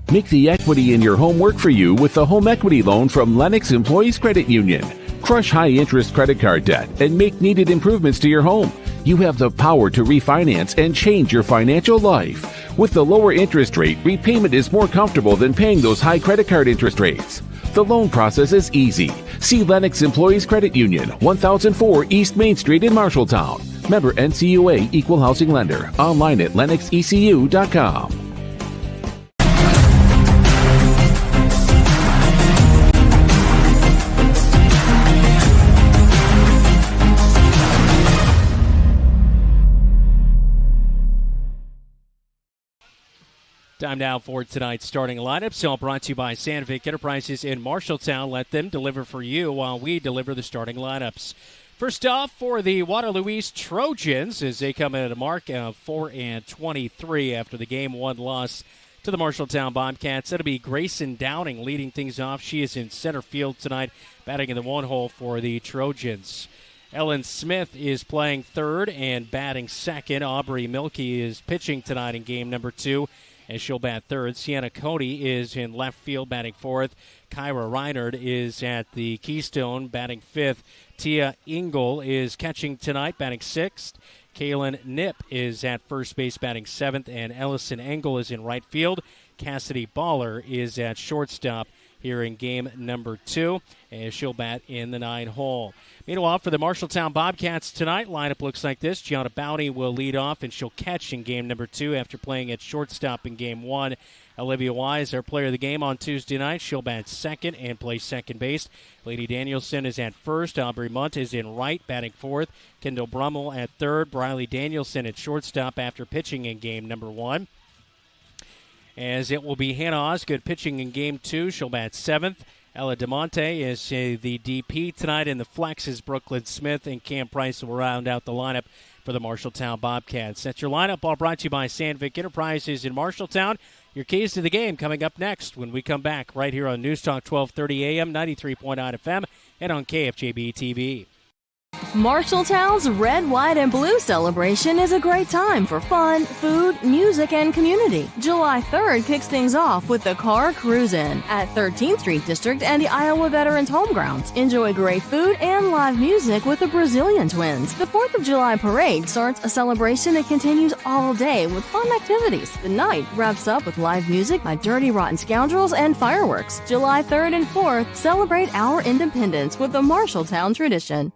Make the equity in your home work for you with the home equity loan from Lennox Employees Credit Union. Crush high-interest credit card debt and make needed improvements to your home. You have the power to refinance and change your financial life. With the lower interest rate, repayment is more comfortable than paying those high credit card interest rates. The loan process is easy. See Lennox Employees Credit Union, 1004 East Main Street in Marshalltown. Member NCUA Equal Housing Lender. Online at lennoxecu.com. Time now for tonight's starting lineup. All brought to you by Sandvik Enterprises in Marshalltown. Let them deliver for you while we deliver the starting lineups. First off, for the Waterloo East Trojans, as they come in at a mark of 4-23 after the Game 1 loss to the Marshalltown Bobcats. That'll be Grayson Downing leading things off. She is in center field tonight, batting in the one hole for the Trojans. Ellen Smith is playing third and batting second. Aubrey Milkey is pitching tonight in game number 2. And she'll bat third. Sienna Cody is in left field, batting fourth. Kyra Reinhardt is at the Keystone, batting fifth. Tia Engel is catching tonight, batting sixth. Kaylin Knipp is at first base, batting seventh. And Ellison Engel is in right field. Cassidy Baller is at shortstop here in game number 2, and she'll bat in the 9 hole. Meanwhile, for the Marshalltown Bobcats tonight, lineup looks like this. Gianna Bowney will lead off, and she'll catch in game number 2 after playing at shortstop in game 1. Olivia Wise, our player of the game on Tuesday night. She'll bat second and play second base. Lady Danielson is at first. Aubrey Munt is in right, batting fourth. Kendall Brummel at third. Briley Danielson at shortstop after pitching in game number 1. As it will be Hannah Osgood pitching in game 2. She'll bat seventh. Ella DeMonte is the DP tonight, and the flex is Brooklyn Smith, and Cam Price will round out the lineup for the Marshalltown Bobcats. That's your lineup, all brought to you by Sandvik Enterprises in Marshalltown. Your keys to the game coming up next when we come back right here on News Talk 1230 AM, 93.9 FM, and on KFJB-TV. Marshalltown's Red, White, and Blue celebration is a great time for fun, food, music, and community. July 3rd kicks things off with the Car Cruise-In at 13th Street District and the Iowa Veterans Homegrounds. Enjoy great food and live music with the Brazilian Twins. The 4th of July Parade starts a celebration that continues all day with fun activities. The night wraps up with live music by Dirty Rotten Scoundrels and fireworks. July 3rd and 4th, celebrate our independence with the Marshalltown tradition.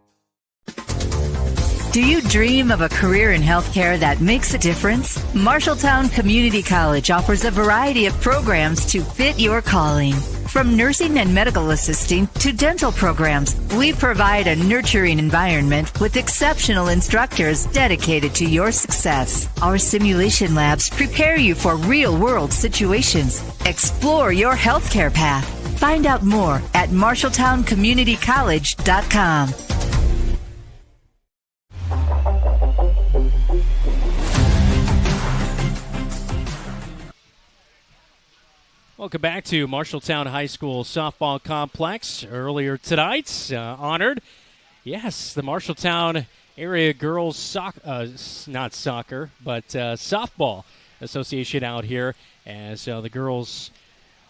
Do you dream of a career in healthcare that makes a difference? Marshalltown Community College offers a variety of programs to fit your calling. From nursing and medical assisting to dental programs, we provide a nurturing environment with exceptional instructors dedicated to your success. Our simulation labs prepare you for real-world situations. Explore your healthcare path. Find out more at marshalltowncommunitycollege.com. Welcome back to Marshalltown High School Softball Complex. Earlier tonight, honored, yes, the Marshalltown Area Girls Softball Association out here as the girls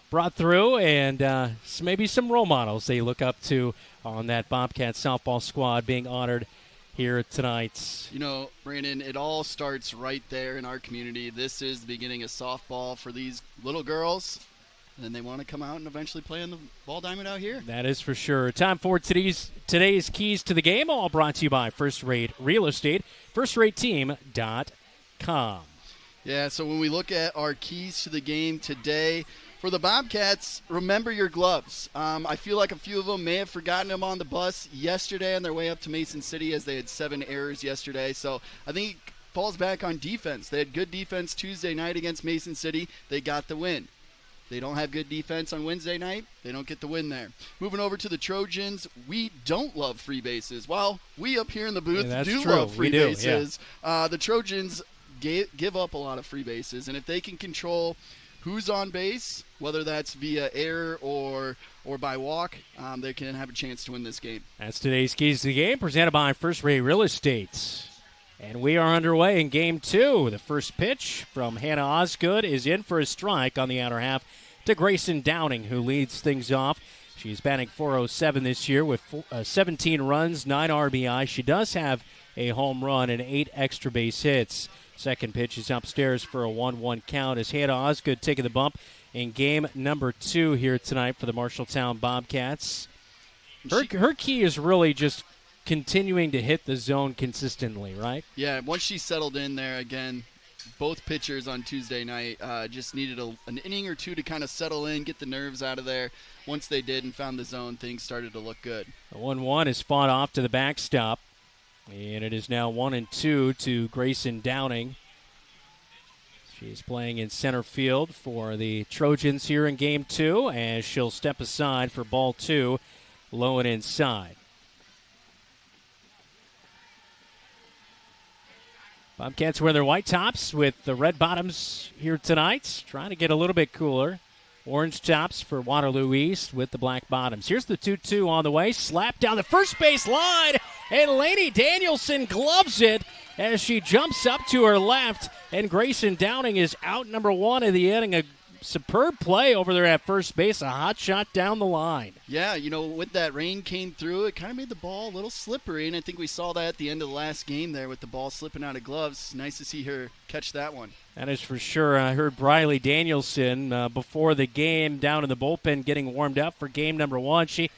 brought through and maybe some role models they look up to on that Bobcat softball squad being honored here tonight. You know, Brandon, it all starts right there in our community. This is the beginning of softball for these little girls, and they want to come out and eventually play in the ball diamond out here. That is for sure. Time for today's Keys to the Game, all brought to you by First Rate Real Estate, firstrateteam.com. Yeah, so when we look at our keys to the game today, for the Bobcats, remember your gloves. I feel like a few of them may have forgotten them on the bus yesterday on their way up to Mason City, as they had 7 errors yesterday. So I think it falls back on defense. They had good defense Tuesday night against Mason City. They got the win. They don't have good defense on Wednesday night. They don't get the win there. Moving over to the Trojans, we don't love free bases. Well, we up here in the booth love free bases. Yeah. The Trojans give up a lot of free bases, and if they can control who's on base, whether that's via error or by walk, they can have a chance to win this game. That's today's Keys to the Game, presented by First Rate Real Estate. And we are underway in Game 2. The first pitch from Hannah Osgood is in for a strike on the outer half to Grayson Downing, who leads things off. She's batting .407 this year with 17 runs, 9 RBI. She does have a home run and 8 extra base hits. Second pitch is upstairs for a 1-1 count as Hannah Osgood taking the bump in game number 2 here tonight for the Marshalltown Bobcats. Her key is really just continuing to hit the zone consistently, right? Yeah, once she settled in there, again, both pitchers on Tuesday night just needed an inning or two to kind of settle in, get the nerves out of there. Once they did and found the zone, things started to look good. The 1-1 is fought off to the backstop. And it is now 1-2 to Grayson Downing. She's playing in center field for the Trojans here in Game 2, as she'll step aside for ball 2, low and inside. Bobcats wear their white tops with the red bottoms here tonight, trying to get a little bit cooler. Orange tops for Waterloo East with the black bottoms. Here's the 2-2 on the way. Slap down the first base line, and Lainey Danielson gloves it as she jumps up to her left, and Grayson Downing is out number 1 of the inning. A superb play over there at first base, a hot shot down the line. Yeah, you know, with that rain came through, it kind of made the ball a little slippery, and I think we saw that at the end of the last game there with the ball slipping out of gloves. Nice to see her catch that one. That is for sure. I heard Briley Danielson before the game down in the bullpen getting warmed up for game number 1. She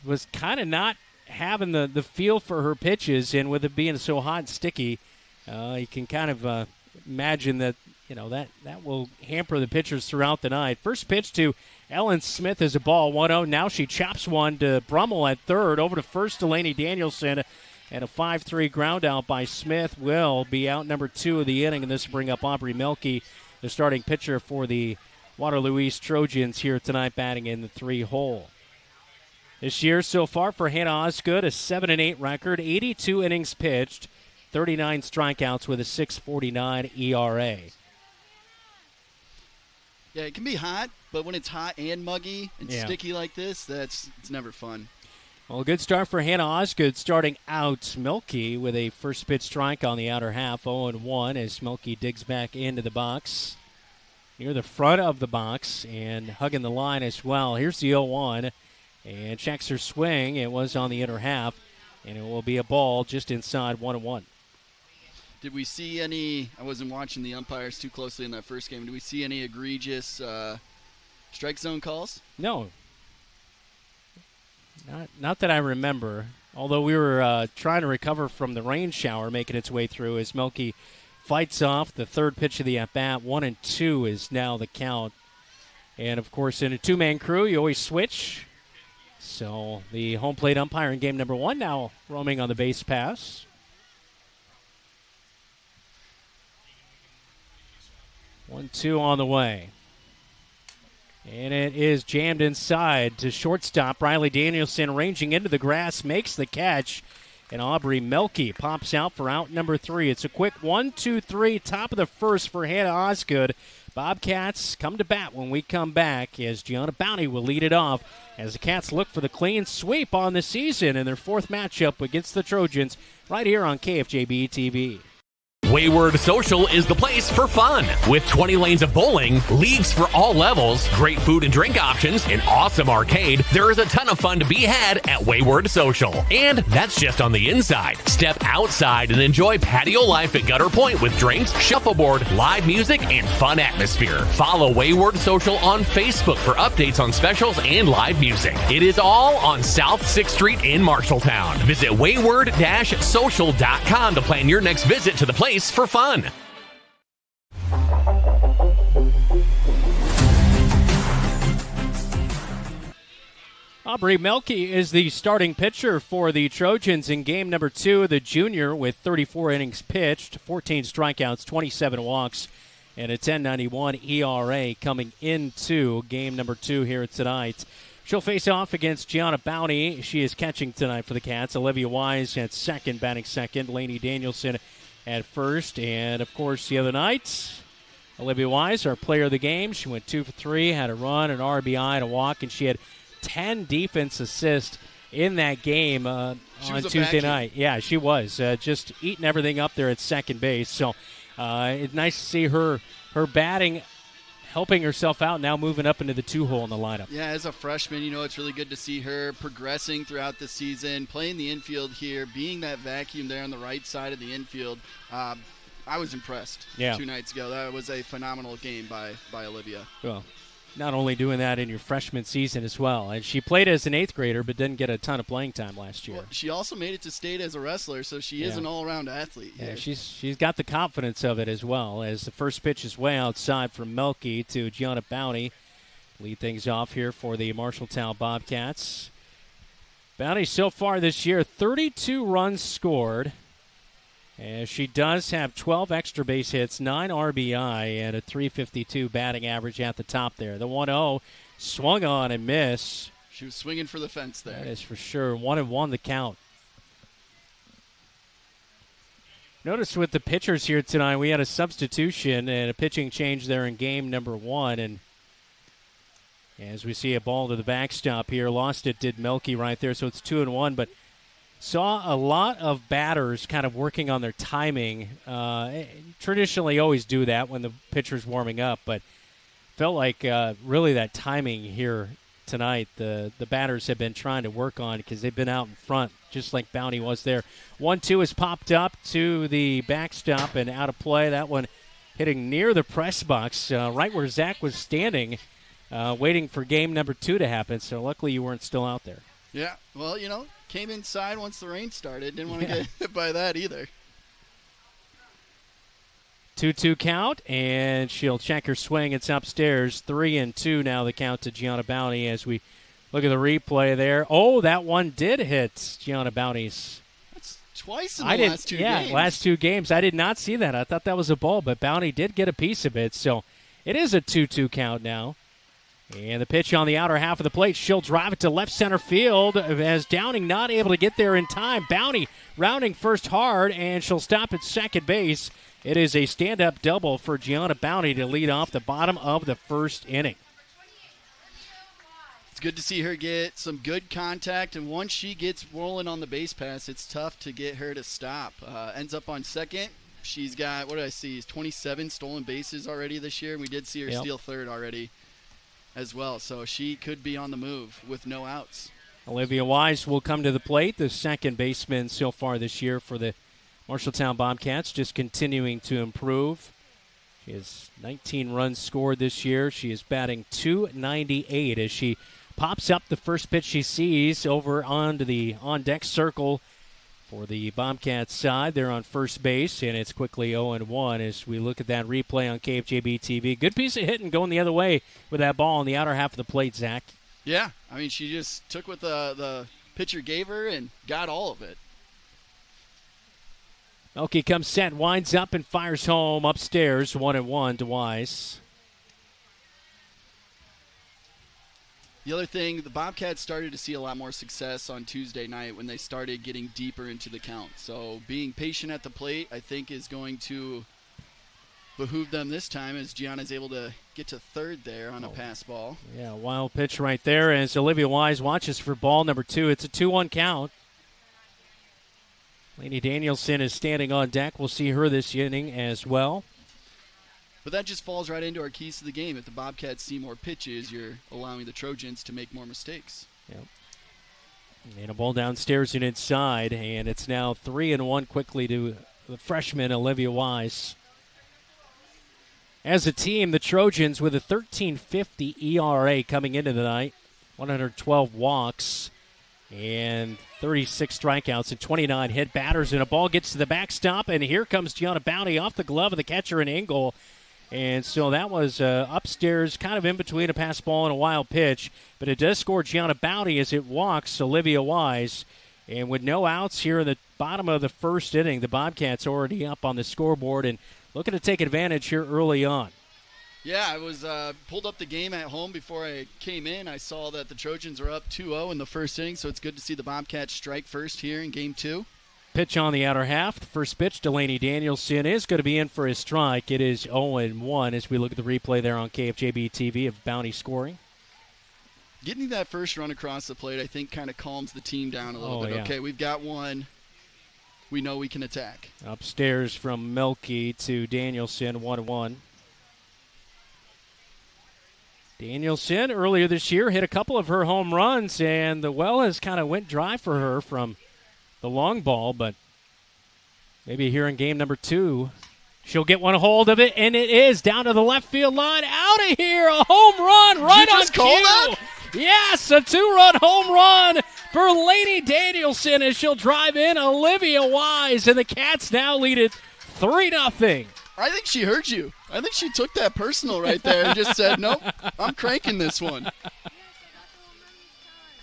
was kind of not having the feel for her pitches, and with it being so hot and sticky, you can kind of imagine that, you know, that will hamper the pitchers throughout the night. First pitch to Ellen Smith is a ball, 1-0. Now she chops one to Brummel at third, over to first to Lainey Danielson. And a 5-3 ground out by Smith will be out number 2 of the inning, and this will bring up Aubrey Melke, the starting pitcher for the Waterloo East Trojans here tonight, batting in the 3-hole. This year so far for Hannah Osgood, a 7-8 record, 82 innings pitched, 39 strikeouts with a 6.49 ERA. Yeah, it can be hot, but when it's hot and muggy and sticky like this, it's never fun. Well, a good start for Hannah Osgood, starting out Smilky with a first pitch strike on the outer half, 0-1, as Smilky digs back into the box, near the front of the box, and hugging the line as well. Here's the 0-1, and checks her swing. It was on the inner half, and it will be a ball just inside 1-1. Did we see any, I wasn't watching the umpires too closely in that first game, did we see any egregious strike zone calls? No. Not that I remember, although we were trying to recover from the rain shower making its way through as Melke fights off the third pitch of the at-bat. 1-2 is now the count. And, of course, in a two-man crew, you always switch. So the home plate umpire in game number 1 now roaming on the base pass. 1-2 on the way. And it is jammed inside to shortstop. Riley Danielson ranging into the grass, makes the catch. And Aubrey Melke pops out for out number 3. It's a quick 1-2-3, top of the first for Hannah Osgood. Bobcats come to bat when we come back as Gianna Bounty will lead it off as the Cats look for the clean sweep on the season in their fourth matchup against the Trojans right here on KFJB-TV. Wayward Social is the place for fun. With 20 lanes of bowling, leagues for all levels, great food and drink options, an awesome arcade, there is a ton of fun to be had at Wayward Social. And that's just on the inside. Step outside and enjoy patio life at Gutter Point with drinks, shuffleboard, live music, and fun atmosphere. Follow Wayward Social on Facebook for updates on specials and live music. It is all on South 6th Street in Marshalltown. Visit wayward-social.com to plan your next visit to the place for fun. Aubrey Melky is the starting pitcher for the Trojans in game number 2. The junior with 34 innings pitched, 14 strikeouts, 27 walks, and a 10.91 ERA coming into game number 2 here tonight. She'll face off against Gianna Bounty. She is catching tonight for the Cats. Olivia Wise at second, batting second. Lainey Danielson at first. And, of course, the other night, Olivia Wise, our player of the game. She went 2 for 3, had a run, an RBI, and a walk, and she had 10 defense assists in that game on Tuesday night. Yeah, she was. Just eating everything up there at second base. So it's nice to see her batting, helping herself out, now moving up into the 2-hole in the lineup. Yeah, as a freshman, it's really good to see her progressing throughout the season, playing the infield here, being that vacuum there on the right side of the infield. I was impressed 2 nights ago. That was a phenomenal game by Olivia. Well, not only doing that in your freshman season as well. And she played as an 8th grader but didn't get a ton of playing time last year. Well, she also made it to state as a wrestler, so she is an all-around athlete. Yeah, she's got the confidence of it as well, as the first pitch is way outside from Melky to Gianna Bounty. Lead things off here for the Marshalltown Bobcats. Bounty so far this year, 32 runs scored. And she does have 12 extra base hits, 9 RBI, and a .352 batting average at the top there. The 1-0 swung on and missed. She was swinging for the fence there. That is for sure. 1-1 the count. Notice with the pitchers here tonight, we had a substitution and a pitching change there in game number 1. And as we see a ball to the backstop here, lost it, did Melky right there, so it's 2-1. But saw a lot of batters kind of working on their timing. Traditionally always do that when the pitcher's warming up, but felt like really that timing here tonight the batters have been trying to work on because they've been out in front, just like Bounty was there. 1-2 has popped up to the backstop and out of play. That one hitting near the press box, right where Zach was standing, waiting for game number 2 to happen, so luckily you weren't still out there. Yeah, well, came inside once the rain started. Didn't want to get hit by that either. 2-2 count, and she'll check her swing. It's upstairs. 3-2 now the count to Gianna Bounty as we look at the replay there. Oh, that one did hit Gianna Bounty's. That's twice in the last two games. Yeah, last 2 games. I did not see that. I thought that was a ball, but Bounty did get a piece of it. So it is a 2-2 count now. And the pitch on the outer half of the plate. She'll drive it to left center field as Downing not able to get there in time. Bounty rounding first hard, and she'll stop at second base. It is a stand-up double for Gianna Bounty to lead off the bottom of the first inning. It's good to see her get some good contact, and once she gets rolling on the base pass, it's tough to get her to stop. Ends up on second. She's got, 27 stolen bases already this year. We did see her steal third already as well, so she could be on the move with no outs. Olivia Wise will come to the plate, the second baseman so far this year for the Marshalltown Bobcats, just continuing to improve. She has 19 runs scored this year. She is batting .298 as she pops up the first pitch she sees over onto the on-deck circle for the Bobcats side. They're on first base, and it's quickly 0-1 as we look at that replay on KFJB-TV. Good piece of hitting going the other way with that ball on the outer half of the plate, Zach. Yeah, I mean, she just took what the pitcher gave her and got all of it. Melky comes set, winds up, and fires home upstairs, 1-1 to Wise. The other thing, the Bobcats started to see a lot more success on Tuesday night when they started getting deeper into the count. So being patient at the plate, I think, is going to behooved them this time as Gianna's able to get to third there on a pass ball. Yeah, wild pitch right there as Olivia Wise watches for ball number 2. It's a 2-1 count. Lainey Danielson is standing on deck. We'll see her this inning as well. But that just falls right into our keys to the game. If the Bobcats see more pitches, you're allowing the Trojans to make more mistakes. Yep. And a ball downstairs and inside, and it's now 3-1 quickly to the freshman Olivia Wise. As a team, the Trojans with a 13.50 ERA coming into the night, 112 walks, and 36 strikeouts and 29 hit batters, and a ball gets to the backstop, and here comes Gianna Bounty off the glove of the catcher in angle. And so that was upstairs, kind of in between a pass ball and a wild pitch, but it does score Gianna Bounty as it walks Olivia Wise. And with no outs here in the bottom of the first inning, the Bobcats already up on the scoreboard and looking to take advantage here early on. Yeah, I was pulled up the game at home before I came in. I saw that the Trojans are up 2-0 in the first inning, so it's good to see the Bobcats strike first here in Game 2. Pitch on the outer half. The first pitch, Delaney Danielson is going to be in for a strike. It is 0-1 as we look at the replay there on KFJB-TV of Bounty scoring. Getting that first run across the plate, I think, kind of calms the team down a little bit. Yeah. Okay, we've got one. We know we can attack. Upstairs from Melky to Danielson, 1-1. Danielson, earlier this year, hit a couple of her home runs, and the well has kind of went dry for her from the long ball, but maybe here in game number 2, she'll get one hold of it, and it is down to the left field line. Out of here, a home run right on cue. Yes, a 2-run home run for Lainey Danielson as she'll drive in Olivia Wise, and the Cats now lead it 3-0. I think she heard you. I think she took that personal right there and just said, nope, I'm cranking this one.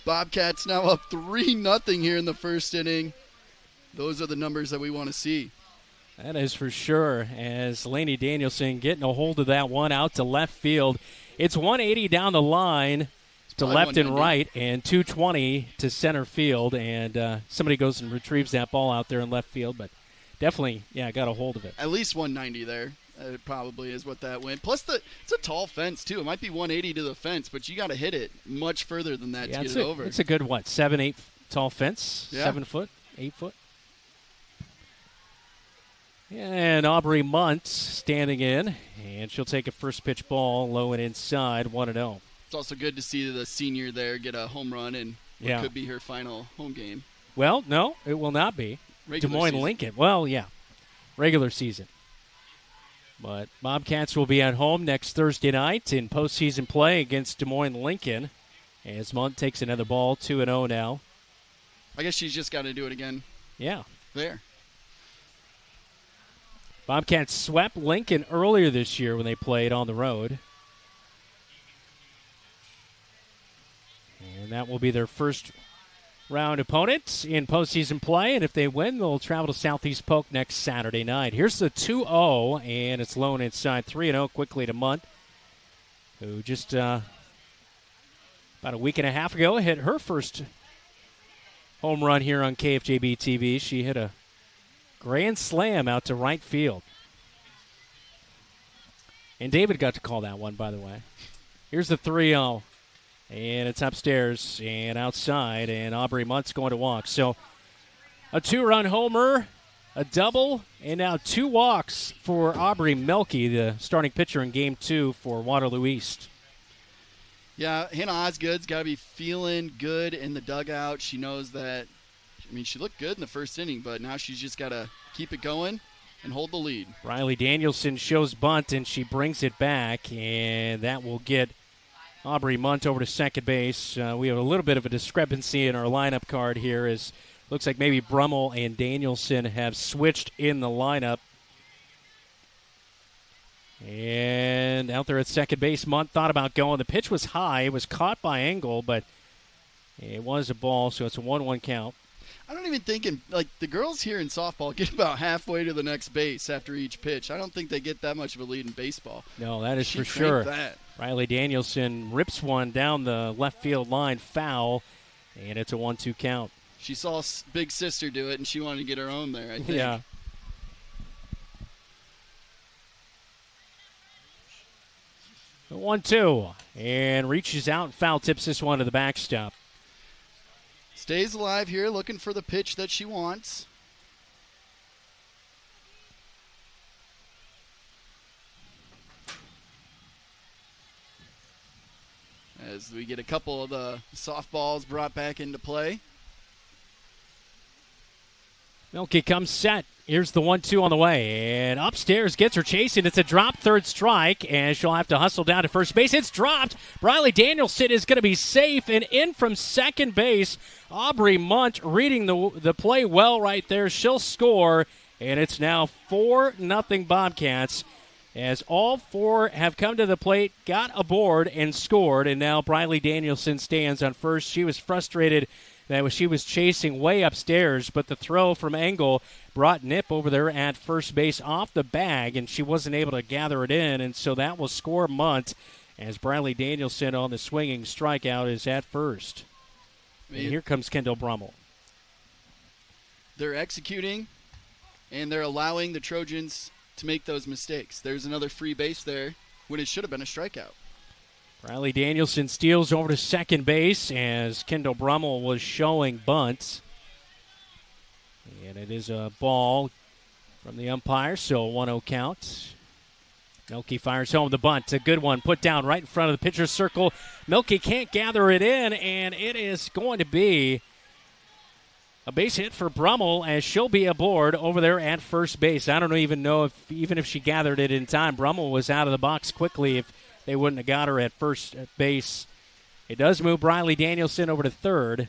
Bobcats now up 3-0 here in the first inning. Those are the numbers that we want to see. That is for sure, as Lainey Danielson getting a hold of that one out to left field. It's 180 down the line to left and right, and 220 to center field, and somebody goes and retrieves that ball out there in left field, but definitely, got a hold of it. At least 190 there. It probably is what that went. Plus, it's a tall fence, too. It might be 180 to the fence, but you got to hit it much further than that to get it over. It's a good, 7-8 tall fence? Yeah. 7 foot, 8 foot? And Aubrey Muntz standing in, and she'll take a first pitch ball low and inside, 1-0. It's also good to see the senior there get a home run in what could be her final home game. Well, no, it will not be. Des Moines Lincoln. Well, regular season. But Bobcats will be at home next Thursday night in postseason play against Des Moines Lincoln as Munt takes another ball, 2-0 now. I guess she's just got to do it again. Yeah. There. Bobcats swept Lincoln earlier this year when they played on the road. And that will be their first round opponent in postseason play, and if they win, they'll travel to Southeast Polk next Saturday night. Here's the 2-0, and it's low and inside, 3-0 quickly to Munt, who just about a week and a half ago hit her first home run here on KFJB-TV. She hit a grand slam out to right field. And David got to call that one, by the way. Here's the 3-0. And it's upstairs and outside, and Aubrey Muntz going to walk. So a 2-run homer, a double, and now 2 walks for Aubrey Melky, the starting pitcher in Game 2 for Waterloo East. Yeah, Hannah Osgood's got to be feeling good in the dugout. She knows that, she looked good in the first inning, but now she's just got to keep it going and hold the lead. Riley Danielson shows bunt, and she brings it back, and that will get Aubrey Munt over to second base. We have a little bit of a discrepancy in our lineup card here, as looks like maybe Brummel and Danielson have switched in the lineup. And out there at second base, Munt thought about going. The pitch was high. It was caught by Engel, but it was a ball, so it's a 1-1 count. I don't even think the girls here in softball get about halfway to the next base after each pitch. I don't think they get that much of a lead in baseball. No, that is for sure. That. Riley Danielson rips one down the left field line, foul, and it's a 1-2 count. She saw Big Sister do it, and she wanted to get her own there, I think. Yeah. The 1-2. And reaches out and foul tips this one to the backstop. Stays alive here, looking for the pitch that she wants. As we get a couple of the softballs brought back into play. Milky comes set. Here's the 1-2 on the way. And upstairs gets her chasing. It's a drop third strike, and she'll have to hustle down to first base. It's dropped. Briley Danielson is going to be safe, and in from second base. Aubrey Munt reading the play well right there. She'll score, and it's now 4-0 Bobcats. As all four have come to the plate, got aboard, and scored. And now Briley Danielson stands on first. She was frustrated that she was chasing way upstairs, but the throw from Engel brought Nip over there at first base off the bag, and she wasn't able to gather it in, and so that will score Munt as Briley Danielson on the swinging strikeout is at first. And here comes Kendall Brummel. They're executing, and they're allowing the Trojans to make those mistakes. There's another free base there when it should have been a strikeout. Briley Danielson steals over to second base as Kendall Brummel was showing bunts. And it is a ball from the umpire, so a 1-0 count. Milky fires home the bunt. A good one put down right in front of the pitcher's circle. Milky can't gather it in, and it is going to be a base hit for Brummel as she'll be aboard over there at first base. I don't even know if even if she gathered it in time, Brummel was out of the box quickly if they wouldn't have got her at first base. It does move Briley Danielson over to third.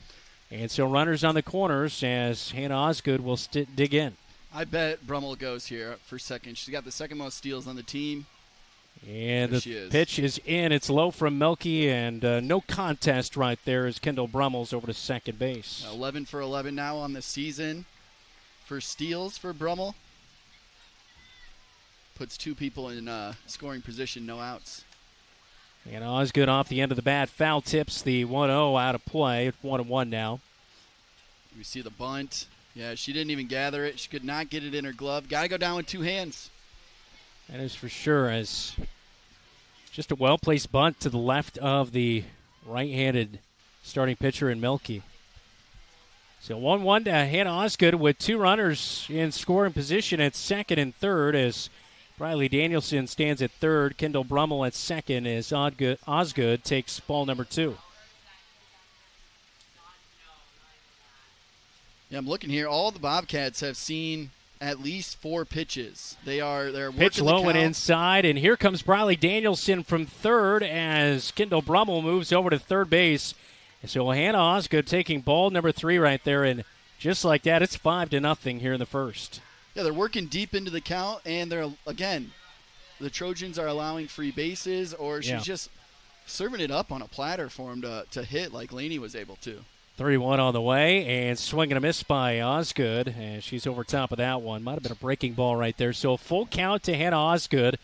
And so runners on the corners as Hannah Osgood will dig in. I bet Brummel goes here for second. She's got the second most steals on the team. And the pitch is in. It's low from Milky, and no contest right there as Kendall Brummel's over to second base. 11 for 11 now on the season for steals for Brummel. Puts two people in scoring position, no outs. And Osgood off the end of the bat. Foul tips the 1-0 out of play. 1-1 now. We see the bunt. Yeah, she didn't even gather it. She could not get it in her glove. Got to go down with two hands. That is for sure. As just a well-placed bunt to the left of the right-handed starting pitcher in Milky. So 1-1 to Hannah Osgood with two runners in scoring position at second and third as Briley Danielson stands at third. Kendall Brummel at second as Osgood takes ball number 2. Yeah, I'm looking here. All the Bobcats have seen at least 4 pitches. They're working pitch low the count. and inside, and here comes Briley Danielson from third as Kendall Brummel moves over to third base. So Hannah Osgood taking ball number 3 right there, and just like that, it's 5-0 here in the first. Yeah, they're working deep into the count, and the Trojans are allowing free bases, or she's just serving it up on a platter for him to hit like Laney was able to. 3-1 on the way, and swing and a miss by Osgood, and she's over top of that one. Might have been a breaking ball right there. So full count to Hannah Osgood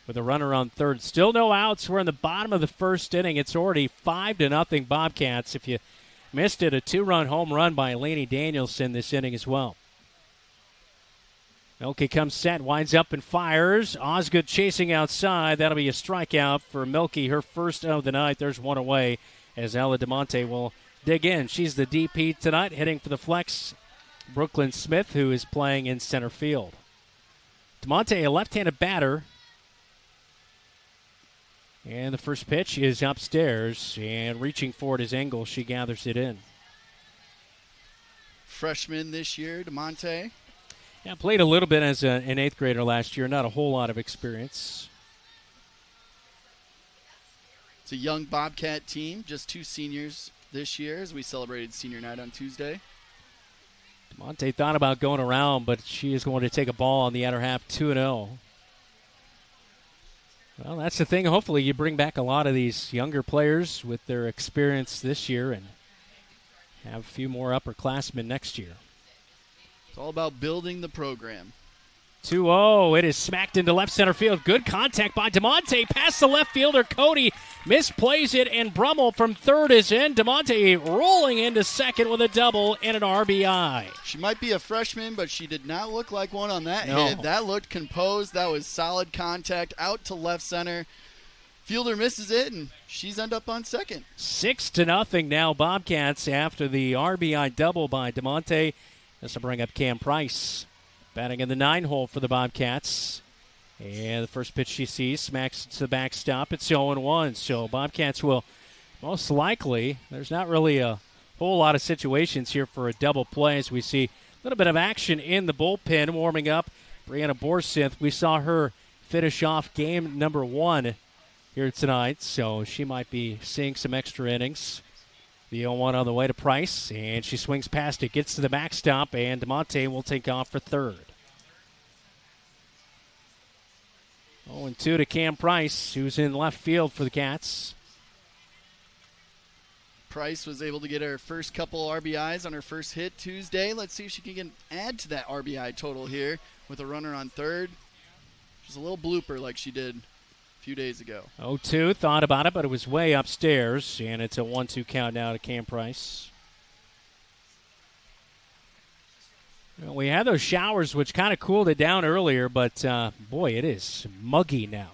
with a runner on third. Still no outs. We're in the bottom of the first inning. It's already 5-0 Bobcats. If you missed it, a 2-run home run by Laney Danielson this inning as well. Milky comes set, winds up and fires. Osgood chasing outside. That'll be a strikeout for Milky, her first of the night. There's one away as Ella DeMonte will dig in. She's the DP tonight, hitting for the flex. Brooklyn Smith, who is playing in center field. DeMonte, a left-handed batter. And the first pitch is upstairs, and reaching for it is Engel. She gathers it in. Freshman this year, DeMonte. Yeah, played a little bit as an 8th grader last year. Not a whole lot of experience. It's a young Bobcat team, just 2 seniors this year as we celebrated senior night on Tuesday. DeMonte thought about going around, but she is going to take a ball on the outer half, 2-0. Well, that's the thing. Hopefully you bring back a lot of these younger players with their experience this year and have a few more upperclassmen next year. It's all about building the program. 2-0. It is smacked into left center field. Good contact by DeMonte. Past the left fielder, Cody misplays it, and Brummel from third is in. DeMonte rolling into second with a double and an RBI. She might be a freshman, but she did not look like one on that No. hit. That looked composed. That was solid contact out to left center. fielder misses it, and she's end up on second. 6-0 now, Bobcats after the RBI double by DeMonte. This will bring up Cam Price. Batting in the 9-hole for the Bobcats. And the first pitch she sees smacks to the backstop. It's 0-1. So Bobcats will most likely, there's not really a whole lot of situations here for a double play as we see a little bit of action in the bullpen warming up. Brianna Borsyth, we saw her finish off game number 1 here tonight, so she might be seeing some extra innings. The 0-1 on the way to Price, and she swings past it, gets to the backstop, and DeMonte will take off for third. 0-2 to Cam Price, who's in left field for the Cats. Price was able to get her first couple RBIs on her first hit Tuesday. Let's see if she can add to that RBI total here with a runner on third. Just a little blooper like she did a few days ago. 0-2, thought about it, but it was way upstairs, and it's a 1-2 count now to Cam Price. Well, we had those showers, which kind of cooled it down earlier, but, boy, it is muggy now.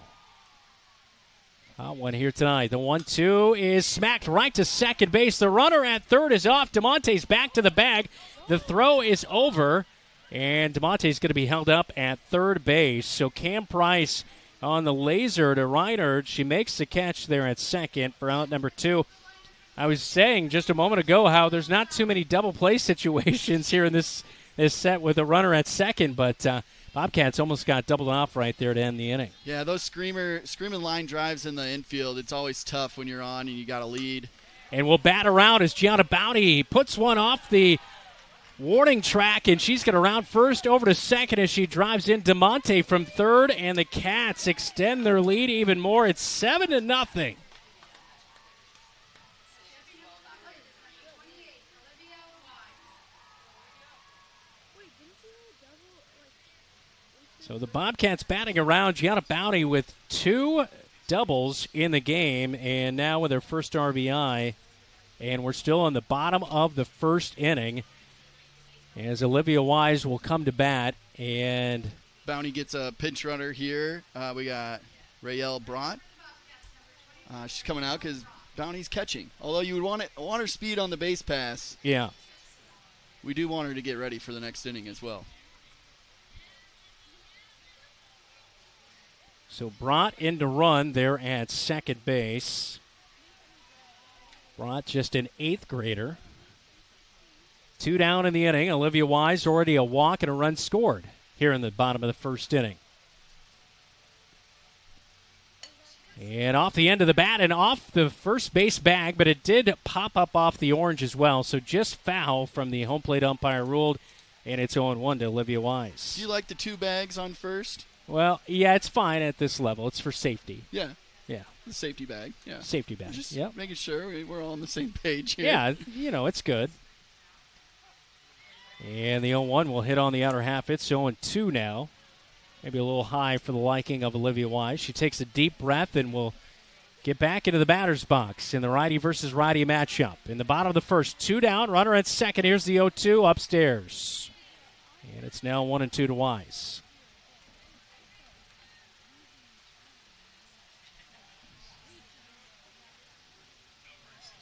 Hot one here tonight. The 1-2 is smacked right to second base. The runner at third is off. DeMonte's back to the bag. The throw is over, and DeMonte's going to be held up at third base. So Cam Price on the laser to Reinert. She makes the catch there at second for out number 2. I was saying just a moment ago how there's not too many double play situations here in this set with a runner at second, but Bobcats almost got doubled off right there to end the inning. Yeah, those screaming line drives in the infield, it's always tough when you're on and you got a lead. And we'll bat around as Gianna Bounty puts one off the warning track, and she's going to round first over to second as she drives in DeMonte from third, and the Cats extend their lead even more. It's 7-0. So the Bobcats batting around. Gianna Bounty with 2 doubles in the game, and now with her first RBI. And we're still on the bottom of the first inning as Olivia Wise will come to bat. And Bounty gets a pinch runner here. We got Raelle Brott. She's coming out because Bounty's catching. Although you would want her speed on the base pass. Yeah. We do want her to get ready for the next inning as well. So Brott in to run there at second base. Brott just an 8th grader. 2 down in the inning. Olivia Wise already a walk and a run scored here in the bottom of the first inning. And off the end of the bat and off the first base bag, but it did pop up off the orange as well. So just foul from the home plate umpire ruled, and it's 0-1 to Olivia Wise. Do you like the 2 bags on first? Well, yeah, it's fine at this level. It's for safety. Yeah. Yeah. The safety bag. Yeah. Safety bag. Just yep. making sure we're all on the same page here. Yeah, it's good. And the 0-1 will hit on the outer half. It's 0-2 now. Maybe a little high for the liking of Olivia Wise. She takes a deep breath and will get back into the batter's box in the righty versus righty matchup. In the bottom of the first, 2 down, runner at second. Here's the 0-2 upstairs. And it's now 1-2 to Wise.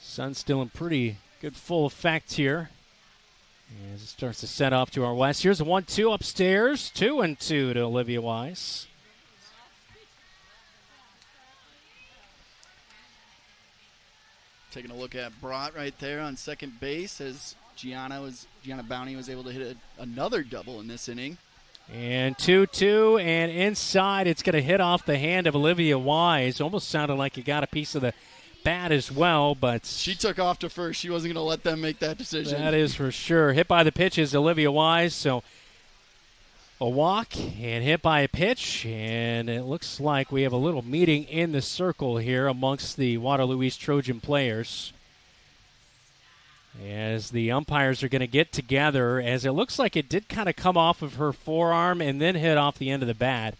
Sun's still in pretty good full effect here as it starts to set off to our west. Here's a 1-2 upstairs. 2-2 to Olivia Wise. Taking a look at Brott right there on second base as Gianna Bounty was able to hit another double in this inning. And 2-2, and inside it's going to hit off the hand of Olivia Wise. Almost sounded like it got a piece of the bat as well, but she took off to first. She wasn't going to let them make that decision. That is for sure. Hit by the pitch is Olivia Wise, so a walk and hit by a pitch, and it looks like we have a little meeting in the circle here amongst the Waterloo East Trojan players as the umpires are going to get together, as it looks like it did kind of come off of her forearm and then hit off the end of the bat,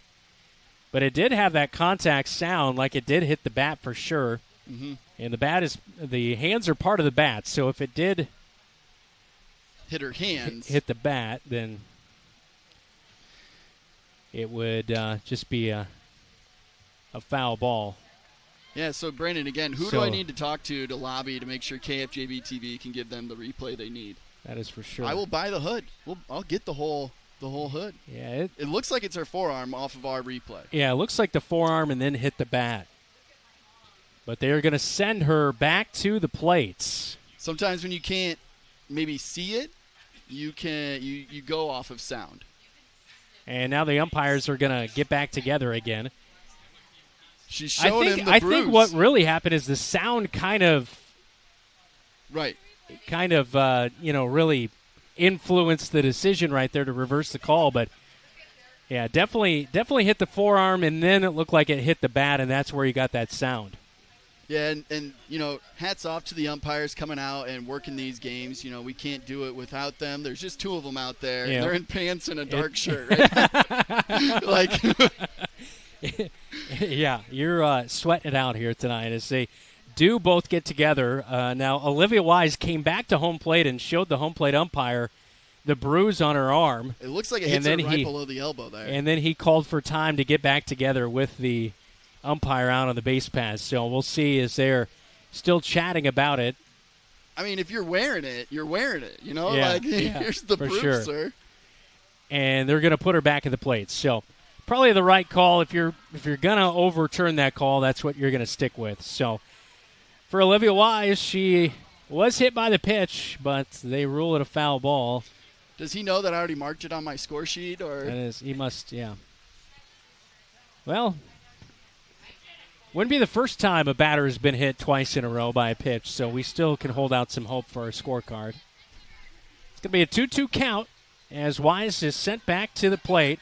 but it did have that contact sound like it did hit the bat for sure. Mm-hmm. And the hands are part of the bat, so if it did hit her hands, hit the bat, then it would just be a foul ball. Yeah, so Brandon, again, who do I need to talk to lobby to make sure KFJB-TV can give them the replay they need? That is for sure. I will buy the hood. I'll get the whole hood. Yeah, it looks like it's her forearm off of our replay. Yeah, it looks like the forearm and then hit the bat. But they're going to send her back to the plates. Sometimes when you can't maybe see it, you go off of sound. And now the umpires are going to get back together again. She's showing him the bruise. I think what really happened is the sound kind of really influenced the decision right there to reverse the call. But, yeah, definitely hit the forearm, and then it looked like it hit the bat, and that's where you got that sound. Yeah, and hats off to the umpires coming out and working these games. We can't do it without them. There's just two of them out there. Yeah. And they're in pants and a dark shirt. Right? Yeah, you're sweating it out here tonight as they do both get together. Now, Olivia Wise came back to home plate and showed the home plate umpire the bruise on her arm. It looks like it hits her right below the elbow there. And then he called for time to get back together with the umpire out on the base pass. So we'll see as they're still chatting about it. I mean, if you're wearing it, you're wearing it. Yeah, here's the proof, sure. sir. And they're going to put her back at the plate. So probably the right call. If you're going to overturn that call, that's what you're going to stick with. So for Olivia Wise, she was hit by the pitch, but they rule it a foul ball. Does he know that I already marked it on my score sheet? Or he must, yeah. Well, wouldn't be the first time a batter has been hit twice in a row by a pitch, so we still can hold out some hope for our scorecard. It's going to be a 2-2 count as Wise is sent back to the plate.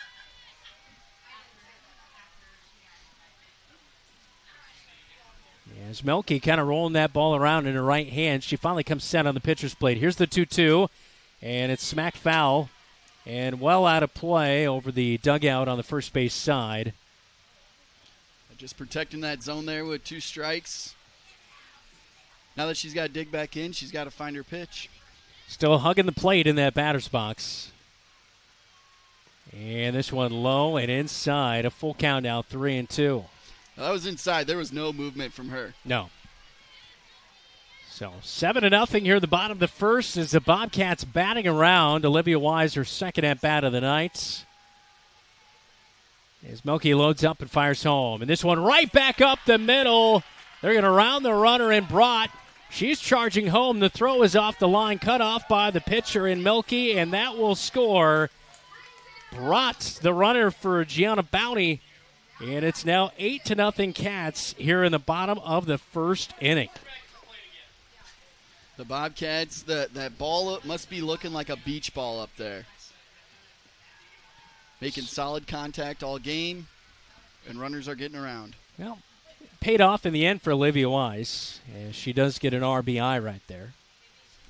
As Melky kind of rolling that ball around in her right hand, she finally comes set on the pitcher's plate. Here's the 2-2, and it's smacked foul and well out of play over the dugout on the first base side. Just protecting that zone there with 2 strikes. Now that she's got to dig back in, she's got to find her pitch. Still hugging the plate in that batter's box. And this one low and inside. A full count now, 3-2. Now that was inside. There was no movement from her. No. So 7-0 here at the bottom of the first as the Bobcats batting around. Olivia Wise, her second at bat of the night. As Melky loads up and fires home. And this one right back up the middle. They're going to round the runner in Brott. She's charging home. The throw is off the line, cut off by the pitcher in Melky, and that will score. Brott, the runner for Gianna Bounty. And it's now 8-0 Cats here in the bottom of the first inning. The Bobcats, that ball must be looking like a beach ball up there. Making solid contact all game, and runners are getting around. Well, paid off in the end for Olivia Wise. And she does get an RBI right there.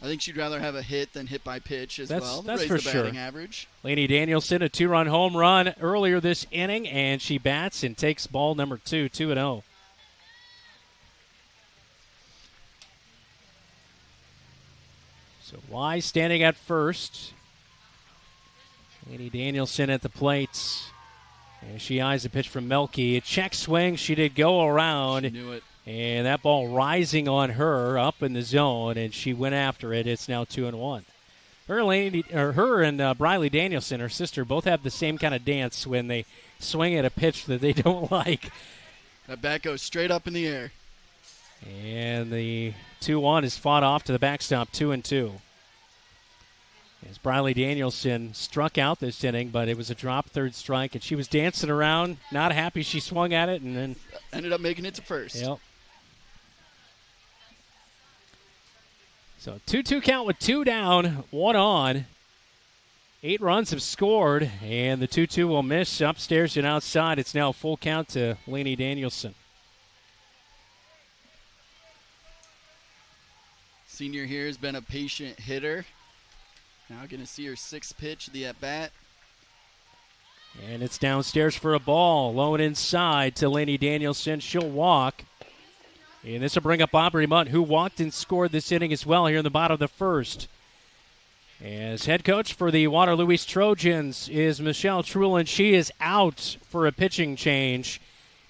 I think she'd rather have a hit than hit by pitch as well. That's raise for the batting average. Lainey Danielson, a 2-run home run earlier this inning, and she bats and takes ball number 2, 2-0. So Wise standing at first. Lainey Danielson at the plate. And she eyes the pitch from Melky. A check swing. She did go around. She knew it. And that ball rising on her up in the zone, and she went after it. It's now 2-1. Her and Briley Danielson, her sister, both have the same kind of dance when they swing at a pitch that they don't like. That bat goes straight up in the air. And the 2-1 is fought off to the backstop, 2-2. As Briley Danielson struck out this inning, but it was a drop third strike, and she was dancing around, not happy. She swung at it and then ended up making it to first. Yep. So 2-2 count with 2 down, 1 on. 8 runs have scored, and the 2-2 will miss upstairs and outside. It's now a full count to Lainey Danielson. Senior here has been a patient hitter. Now going to see her 6th pitch, the at-bat. And it's downstairs for a ball. Low and inside to Lainey Danielson. She'll walk. And this will bring up Aubrey Munt, who walked and scored this inning as well here in the bottom of the first. As head coach for the Waterloo East Trojans is Michelle Trulin. She is out for a pitching change.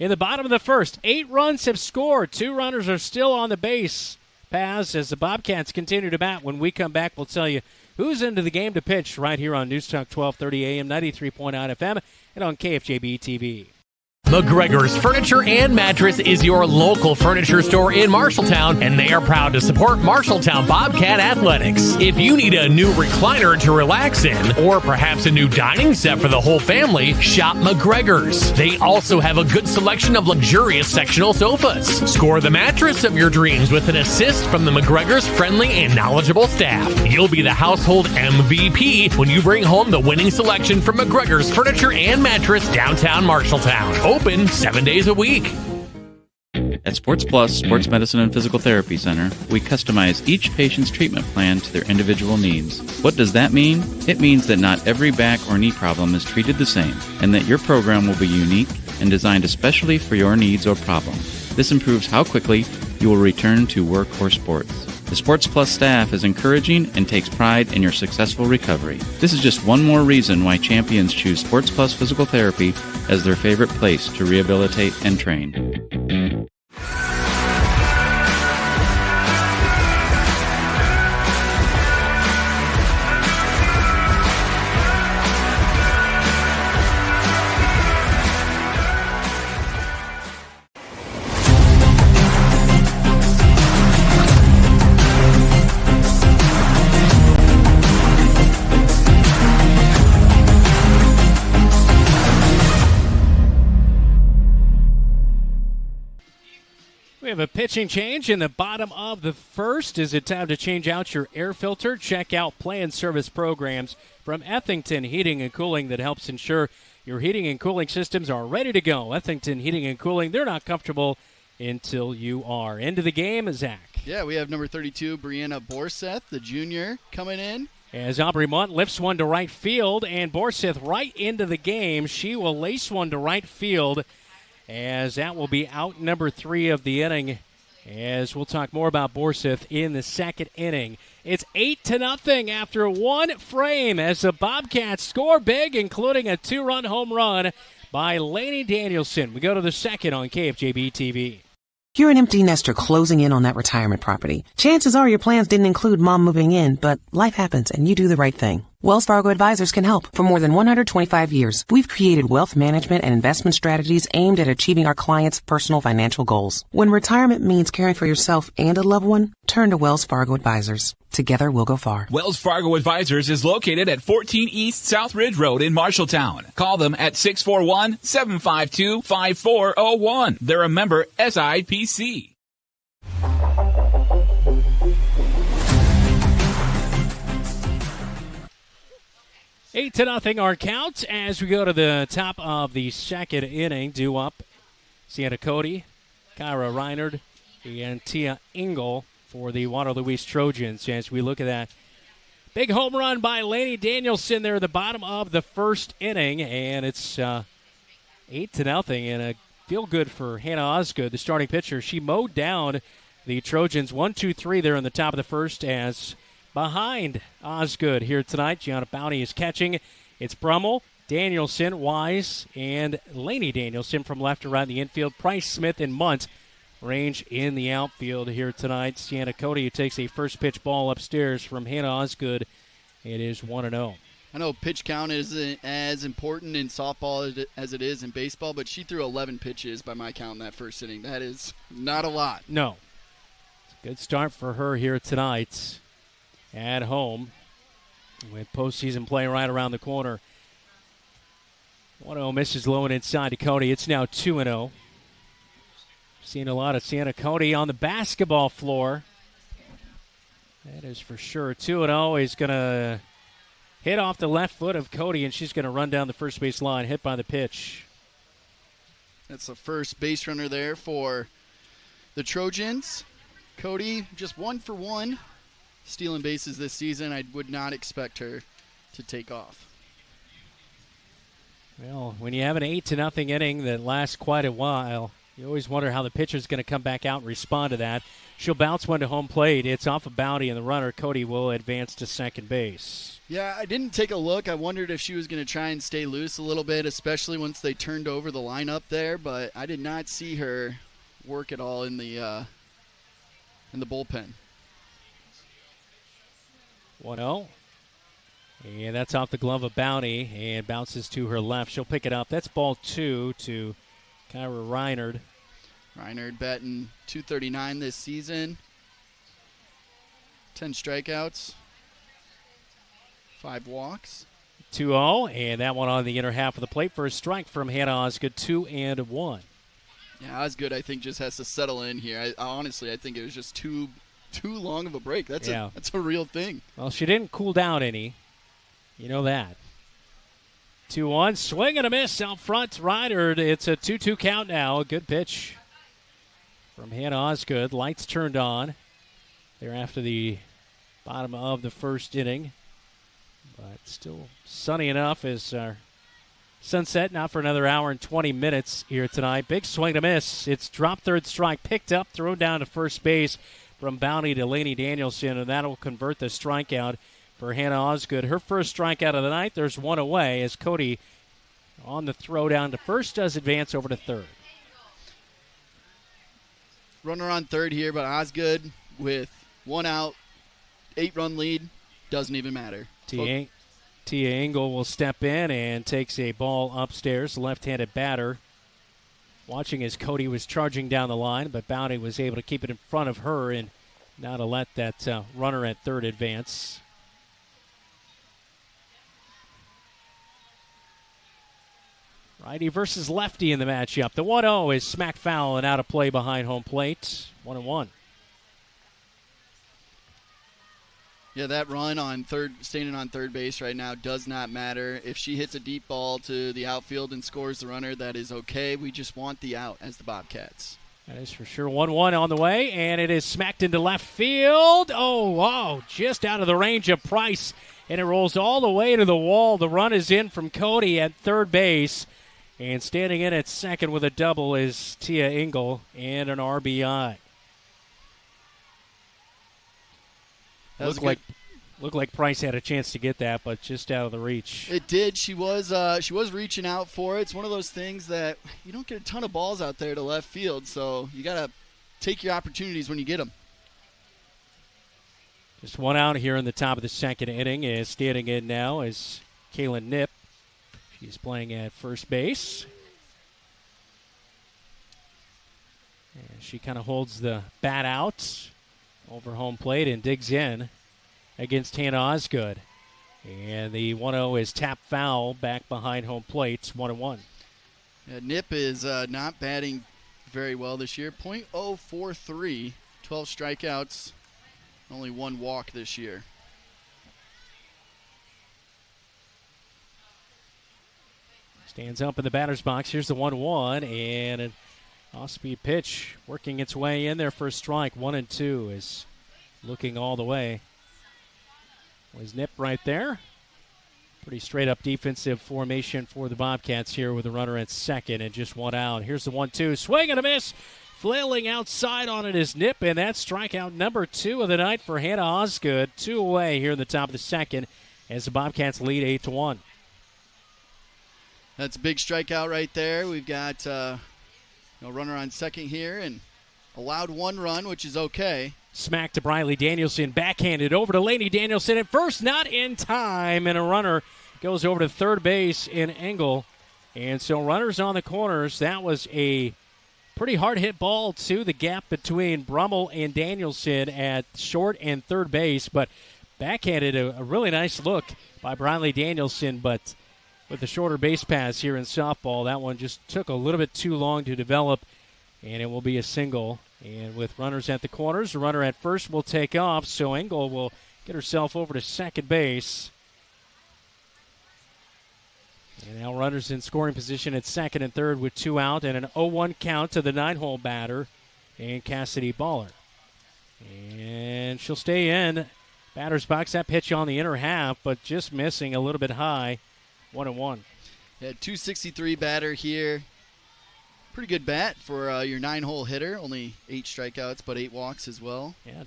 in the bottom of the first. 8 runs have scored. 2 runners are still on the base paths as the Bobcats continue to bat. When we come back, we'll tell you who's into the game to pitch right here on News Talk 1230 AM, 93.9 FM, and on KFJB-TV. McGregor's Furniture and Mattress is your local furniture store in Marshalltown, and they are proud to support Marshalltown Bobcat Athletics. If you need a new recliner to relax in, or perhaps a new dining set for the whole family, shop McGregor's. They also have a good selection of luxurious sectional sofas. Score the mattress of your dreams with an assist from the McGregor's friendly and knowledgeable staff. You'll be the household MVP when you bring home the winning selection from McGregor's Furniture and Mattress, downtown Marshalltown. Open 7 days a week. At Sports Plus Sports Medicine and Physical Therapy Center, we customize each patient's treatment plan to their individual needs. What does that mean? It means that not every back or knee problem is treated the same, and that your program will be unique and designed especially for your needs or problem. This improves how quickly you will return to work or sports. The Sports Plus staff is encouraging and takes pride in your successful recovery. This is just one more reason why champions choose Sports Plus Physical Therapy as their favorite place to rehabilitate and train. We have a pitching change in the bottom of the first. Is it time to change out your air filter? Check out planned service programs from Ethington Heating and Cooling that helps ensure your heating and cooling systems are ready to go. Ethington Heating and Cooling, they're not comfortable until you are. Into the game, Zach. Yeah, we have number 32, Brianna Borseth, the junior, coming in. As Aubrey Munt lifts one to right field, and Borseth right into the game. She will lace one to right field, as that will be out number 3 of the inning. As we'll talk more about Borseth in the second inning. It's 8-0 after one frame as the Bobcats score big, including a 2-run home run by Lainey Danielson. We go to the second on KFJB-TV. You're an empty nester closing in on that retirement property. Chances are your plans didn't include mom moving in, but life happens and you do the right thing. Wells Fargo Advisors can help. For more than 125 years, we've created wealth management and investment strategies aimed at achieving our clients' personal financial goals. When retirement means caring for yourself and a loved one, turn to Wells Fargo Advisors. Together, we'll go far. Wells Fargo Advisors is located at 14 East South Ridge Road in Marshalltown. Call them at 641-752-5401. They're a member SIPC. Eight to nothing our count as we go to the top of the second inning. Due up, Sienna Cody, Kyra Reinard, and Tia Engel for the Waterloo East Trojans as we look at that big home run by Lainey Danielson there at the bottom of the first inning, and it's 8-0 and a feel good for Hannah Osgood, the starting pitcher. She mowed down the Trojans 1-2-3 there in the top of the first as behind Osgood here tonight. Gianna Bounty is catching. It's Brummel, Danielson, Wise, and Lainey Danielson from left to right in the infield. Price, Smith, and Munt range in the outfield here tonight. Sienna Cody, who takes a first pitch ball upstairs from Hannah Osgood. It is 1-0. I know pitch count isn't as important in softball as it is in baseball, but she threw 11 pitches by my count in that first inning. That is not a lot. No. It's a good start for her here tonight at home with postseason play right around the corner. 1-0 misses low and inside to Cody. It's now 2-0. Seen a lot of Sienna Cody on the basketball floor. That is for sure. 2-0. He's going to hit off the left foot of Cody, and she's going to run down the first base line, hit by the pitch. That's the first base runner there for the Trojans. Cody just 1 for 1 stealing bases this season. I would not expect her to take off. Well, when you have an 8-0 inning that lasts quite a while, You always wonder how the pitcher's going to come back out and respond to that. She'll bounce one to home plate. It's off of Bounty, and the runner, Cody, will advance to second base. Yeah, I didn't take a look. I wondered if she was going to try and stay loose a little bit, especially once they turned over the lineup there, but I did not see her work at all in the bullpen. 1-0. And that's off the glove of Bounty and bounces to her left. She'll pick it up. That's ball 2 to Kyra Reinard. Reinard batting .239 this season. 10 strikeouts. 5 walks. 2-0, and that one on the inner half of the plate for a strike from Hannah Osgood, 2-1. Yeah, Osgood, I think, just has to settle in here. Honestly, I think it was just too long of a break. That's a real thing. Well, she didn't cool down any. You know that. 2-1, swing and a miss out front. Ryder, it's a 2-2 count now. A good pitch from Hannah Osgood. Lights turned on. They're after the bottom of the first inning. But still sunny enough as our sunset, not for another hour and 20 minutes here tonight. Big swing to miss. It's dropped third strike, picked up, thrown down to first base from Bounty to Lainey Danielson, and that'll convert the strikeout for Hannah Osgood. Her first strikeout of the night. There's one away as Cody on the throw down to first does advance over to third. Runner on third here, but Osgood with 1 out, 8-run lead, doesn't even matter. Tia Engel will step in and takes a ball upstairs, left-handed batter. Watching as Cody was charging down the line, but Bounty was able to keep it in front of her and not to let that runner at third advance. Righty versus lefty in the matchup. The 1-0 is smack foul and out of play behind home plate. 1-1. Yeah, that run on third, standing on third base right now does not matter. If she hits a deep ball to the outfield and scores the runner, that is okay. We just want the out as the Bobcats. That is for sure. 1-1 on the way, and it is smacked into left field. Oh, wow, just out of the range of Price, and it rolls all the way to the wall. The run is in from Cody at third base, and standing in at second with a double is Tia Engel and an RBI. Looked like Price had a chance to get that, but just out of the reach. It did. She was reaching out for it. It's one of those things that you don't get a ton of balls out there to left field, so you got to take your opportunities when you get them. Just one out here in the top of the second inning. Is standing in now is Kaylin Knipp. She's playing at first base. And she kind of holds the bat out over home plate and digs in against Hannah Osgood. And the 1-0 is tapped foul back behind home plate. 1-1. Yeah, Knipp is not batting very well this year. .043, 12 strikeouts, only 1 walk this year. Stands up in the batter's box. Here's the 1-1, and an off-speed pitch working its way in there for a strike. 1-2 is looking all the way. Was Knipp right there. Pretty straight-up defensive formation for the Bobcats here with a runner at second and just 1 out. Here's the 1-2. Swing and a miss. Flailing outside on it is Knipp, and that's strikeout number 2 of the night for Hannah Osgood. 2 away here in the top of the second as the Bobcats lead 8-1. That's a big strikeout right there. We've got a runner on second here and allowed 1 run, which is okay. Smack to Briley Danielson, backhanded over to Lainey Danielson at first, not in time, and a runner goes over to third base in Engel. And so runners on the corners. That was a pretty hard hit ball to the gap between Brummel and Danielson at short and third base, but backhanded a really nice look by Briley Danielson, but with the shorter base pass here in softball, that one just took a little bit too long to develop, and it will be a single. And with runners at the corners, the runner at first will take off, so Engel will get herself over to second base. And now runners in scoring position at second and third with 2 out and an 0-1 count to the 9-hole batter and Cassidy Baller. And she'll stay in. Batter's box, that pitch on the inner half, but just missing a little bit high. 1-1. Yeah, 263 batter here. pretty good bat for your 9-hole hitter. Only 8 strikeouts, but 8 walks as well. Yeah.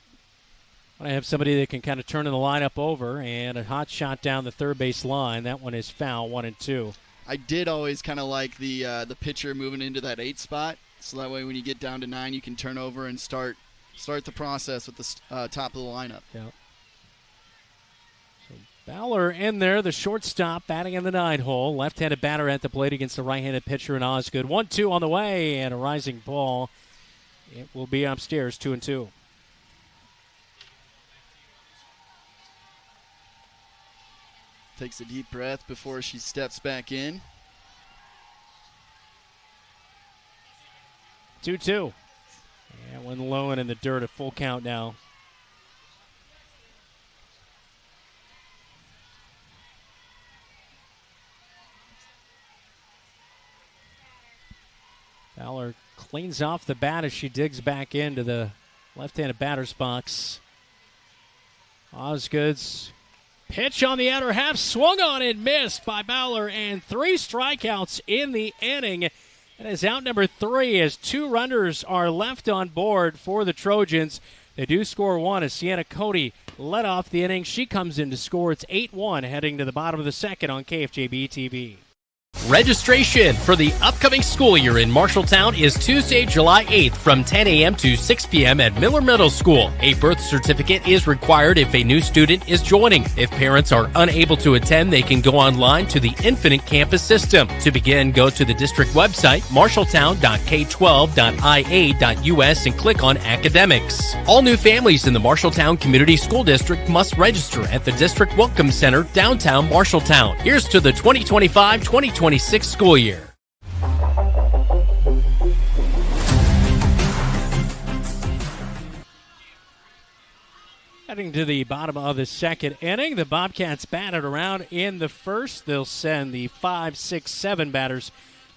I have somebody that can kind of turn the lineup over, and a hot shot down the third base line. That one is foul, 1-2. I did always kind of like the pitcher moving into that 8 spot, so that way when you get down to 9, you can turn over and start the process with the top of the lineup. Yeah. So Bowler in there, the shortstop, batting in the 9-hole. Left-handed batter at the plate against the right-handed pitcher in Osgood. 1-2 on the way, and a rising ball. It will be upstairs, 2-2. Takes a deep breath before she steps back in. 2-2. And one low and in the dirt, a full count now. Fowler cleans off the bat as she digs back into the left-handed batter's box. Osgood's pitch on the outer half, swung on and missed by Bowler, and 3 strikeouts in the inning. And is out number 3 as 2 runners are left on board for the Trojans. They do score 1 as Sienna Cody led off the inning. She comes in to score. It's 8-1 heading to the bottom of the second on KFJB-TV. Registration for the upcoming school year in Marshalltown is Tuesday, July 8th from 10 a.m. to 6 p.m. at Miller Middle School. A birth certificate is required if a new student is joining. If parents are unable to attend, they can go online to the Infinite Campus System. To begin, go to the district website, marshalltown.k12.ia.us, and click on Academics. All new families in the Marshalltown Community School District must register at the District Welcome Center, downtown Marshalltown. Here's to the 2025-2026 school year. Heading to the bottom of the second inning, the Bobcats batted around in the first. They'll send the 5, 6, 7 batters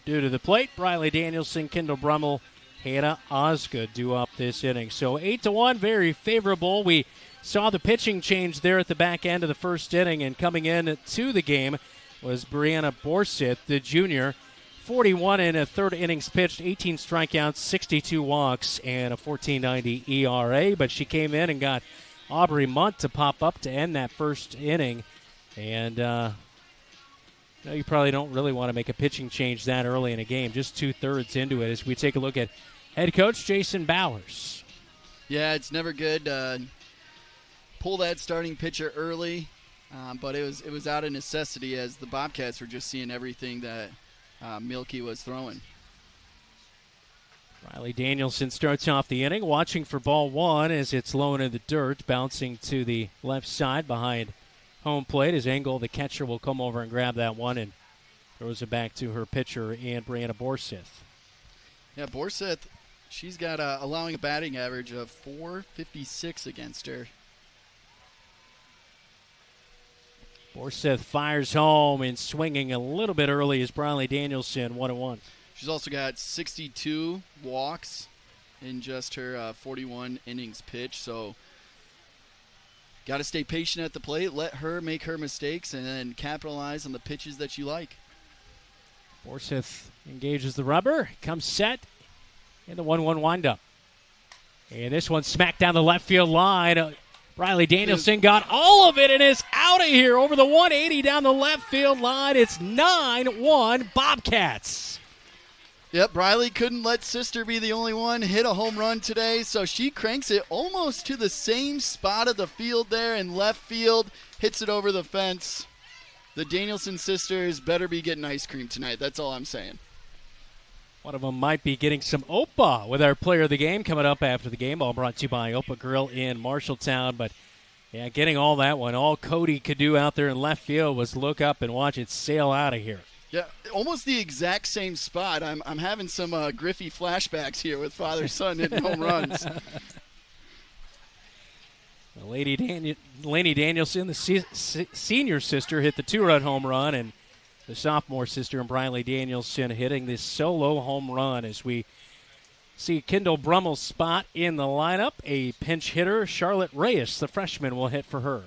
due to the plate. Briley Danielson, Kendall Brummel, Hannah Osgood due up this inning. So 8-1, very favorable. We saw the pitching change there at the back end of the first inning, and coming in to the game was Brianna Borseth, the junior. 41 in a third innings pitched, 18 strikeouts, 62 walks, and a 14.90 ERA. But she came in and got Aubrey Munt to pop up to end that first inning. And you probably don't really want to make a pitching change that early in a game, just 2/3 into it, as we take a look at head coach Jason Bowers. Yeah, it's never good to pull that starting pitcher early. But it was out of necessity, as the Bobcats were just seeing everything that Milky was throwing. Riley Danielson starts off the inning, watching for ball 1 as it's low in the dirt, bouncing to the left side behind home plate. As Engel, the catcher, will come over and grab that one and throws it back to her pitcher, and Brianna Borseth. Yeah, Borseth, she's got allowing a batting average of .456 against her. Borseth fires home and swinging a little bit early as Briley Danielson, 1-1. She's also got 62 walks in just her 41 innings pitched. So got to stay patient at the plate, let her make her mistakes, and then capitalize on the pitches that you like. Borseth engages the rubber, comes set in the 1-1 windup. And this one smacked down the left field line. Riley Danielson got all of it and is out of here over the 180 down the left field line. It's 9-1 Bobcats. Yep, Riley couldn't let sister be the only one hit a home run today, so she cranks it almost to the same spot of the field there in left field, hits it over the fence. The Danielson sisters better be getting ice cream tonight. That's all I'm saying. One of them might be getting some Opa with our player of the game coming up after the game. All brought to you by Opa Grill in Marshalltown. But, yeah, getting all that one. All Cody could do out there in left field was look up and watch it sail out of here. Yeah, almost the exact same spot. I'm having some Griffey flashbacks here with father-son hitting home runs. Laney Danielson, the senior sister, hit the 2-run home run, and the sophomore sister and Briley Danielson hitting this solo home run as we see Kendall Brummel's spot in the lineup. A pinch hitter, Charlotte Reyes, the freshman, will hit for her.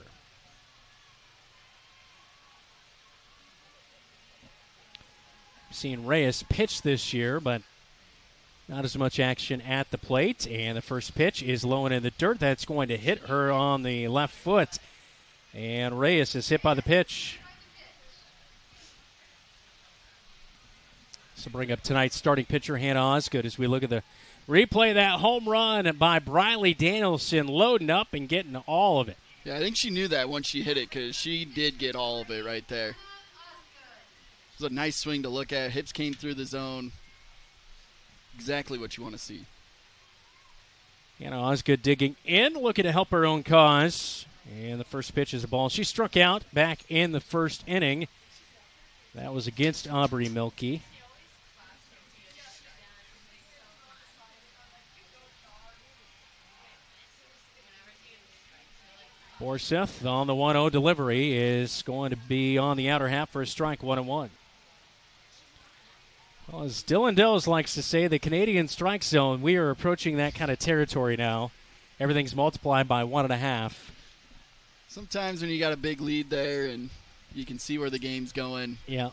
Seen Reyes pitch this year, but Not as much action at the plate, and the first pitch is low and in the dirt. That's going to hit her on the left foot, and Reyes is hit by the pitch. So bring up tonight's starting pitcher, Hannah Osgood, as we look at the replay of that home run by Briley Danielson, loading up and getting all of it. Yeah, I think she knew that once she hit it because she did get all of it right there. It was a nice swing to look at. Hips came through the zone. Exactly what you want to see. Hannah Osgood digging in, looking to help her own cause. And the first pitch is a ball. She struck out back in the first inning. That was against Aubrey Milkey. Borseth on the 1-0 delivery is going to be on the outer half for a strike, 1-1. Well, as Dylan Does likes to say, the Canadian strike zone, we are approaching that kind of territory now. Everything's multiplied by 1.5. Sometimes when you got a big lead there and you can see where the game's going. Yeah,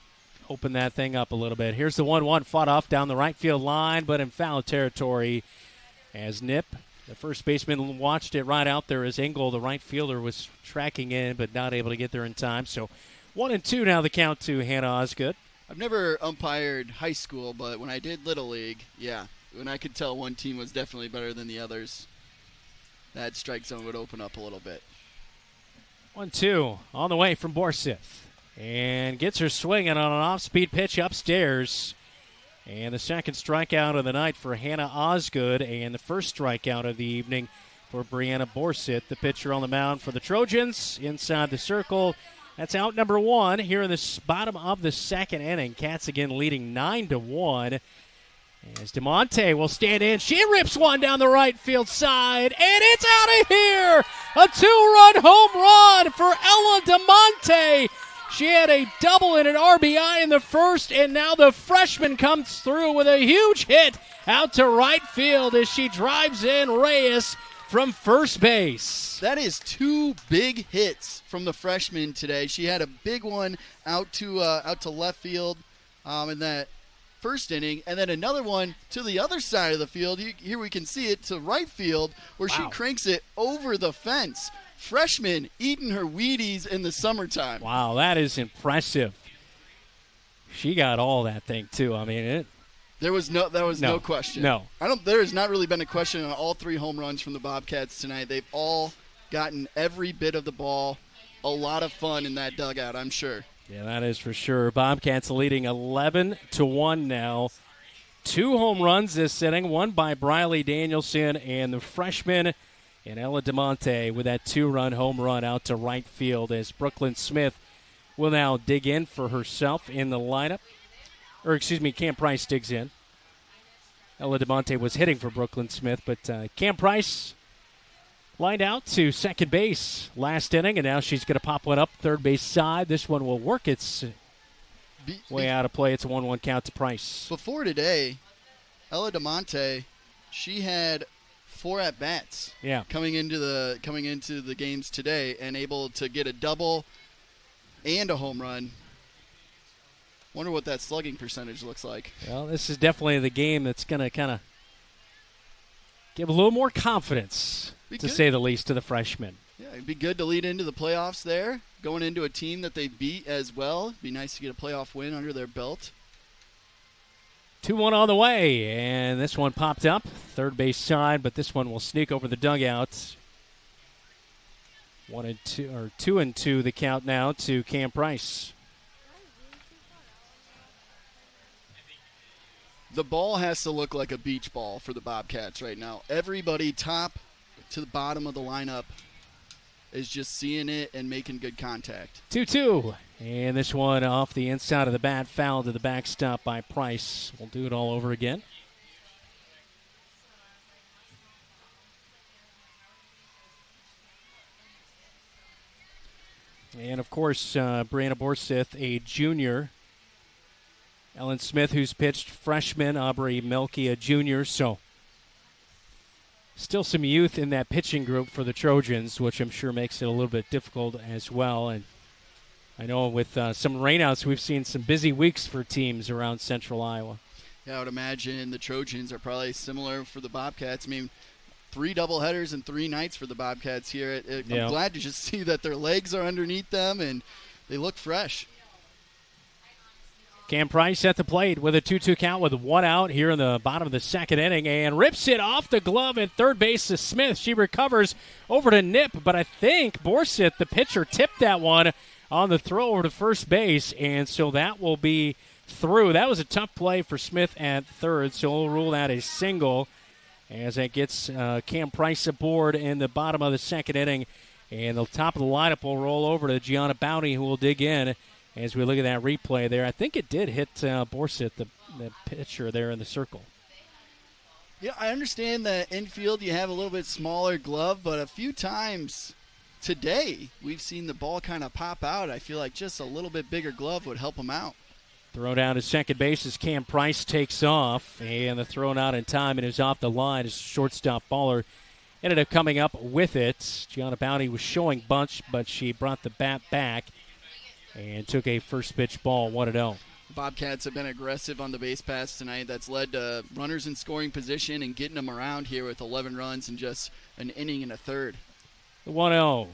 open that thing up a little bit. Here's the 1-1 fought off down the right field line, but in foul territory as Nip, the first baseman, watched it right out there as Engel, the right fielder, was tracking in but not able to get there in time. So 1-2 now the count to Hannah Osgood. I've never umpired high school, but when I did Little League, yeah, when I could tell one team was definitely better than the others, that strike zone would open up a little bit. 1-2 on the way from Borseth. And gets her swinging on an off-speed pitch upstairs. And the second strikeout of the night for Hannah Osgood, and the first strikeout of the evening for Brianna Borseth, the pitcher on the mound for the Trojans inside the circle. That's out number 1 here in the bottom of the second inning. Cats again leading 9-1. As DeMonte will stand in. She rips one down the right field side, and it's out of here! A 2-run home run for Ella DeMonte. She had a double and an RBI in the first, and now the freshman comes through with a huge hit out to right field as she drives in Reyes from first base. That is 2 big hits from the freshman today. She had a big one out to left field in that first inning, and then another one to the other side of the field. Here we can see it to right field where she cranks it over the fence. Freshman eating her Wheaties in the summertime. Wow, that is impressive. She got all that thing too. I mean, there was no question. No. There has not really been a question on all 3 home runs from the Bobcats tonight. They've all gotten every bit of the ball. A lot of fun in that dugout, I'm sure. Yeah, that is for sure. Bobcats leading 11-1 now. 2 home runs this inning, one by Briley Danielson and the freshman and Ella DeMonte with that 2-run home run out to right field as Brooklyn Smith will now dig in for herself in the lineup. Cam Price digs in. Ella DeMonte was hitting for Brooklyn Smith, but Cam Price lined out to second base last inning, and now she's going to pop one up third base side. This one will work its way out of play. It's a 1-1 count to Price. Before today, Ella DeMonte, she had 4 at-bats coming into the games today and able to get a double and a home run. Wonder what that slugging percentage looks like. Well, this is definitely the game that's going to kind of give a little more confidence, to say the least, to the freshmen. Yeah, it'd be good to lead into the playoffs there, going into a team that they beat as well. It'd be nice to get a playoff win under their belt. 2-1 on the way, and this one popped up, third base side, but this one will sneak over the dugout. 2-2 the count now to Cam Price. The ball has to look like a beach ball for the Bobcats right now. Everybody top to the bottom of the lineup is just seeing it and making good contact. 2-2. And this one off the inside of the bat, foul to the backstop by Price. We'll do it all over again. And, of course, Brianna Borseth, a junior. Ellen Smith, who's pitched freshman. Aubrey Milkey, a junior. So still some youth in that pitching group for the Trojans, which I'm sure makes it a little bit difficult as well. And I know with some rainouts, we've seen some busy weeks for teams around central Iowa. Yeah, I would imagine the Trojans are probably similar for the Bobcats. I mean, 3 doubleheaders and 3 nights for the Bobcats here. I'm glad to just see that their legs are underneath them and they look fresh. Cam Price at the plate with a 2-2 count with 1 out here in the bottom of the second inning and rips it off the glove at third base to Smith. She recovers over to Nip, but I think Borseth, the pitcher, tipped that one on the throw over to first base, and so that will be through. That was a tough play for Smith at third, so we'll rule that a single as that gets Cam Price aboard in the bottom of the second inning. And the top of the lineup will roll over to Gianna Bounty, who will dig in as we look at that replay there. I think it did hit Borseth, the pitcher there in the circle. Yeah, I understand that infield you have a little bit smaller glove, but a few times today we've seen the ball kind of pop out. I feel like just a little bit bigger glove would help him out. Throw down to second base as Cam Price takes off, and the throw not in time, and it was off the line as shortstop Baller ended up coming up with it. Gianna Bounty was showing bunch, but she brought the bat back and took a first pitch ball, 1-0. Bobcats have been aggressive on the base pass tonight. That's led to runners in scoring position and getting them around here with 11 runs in just an inning and a third. 1-0.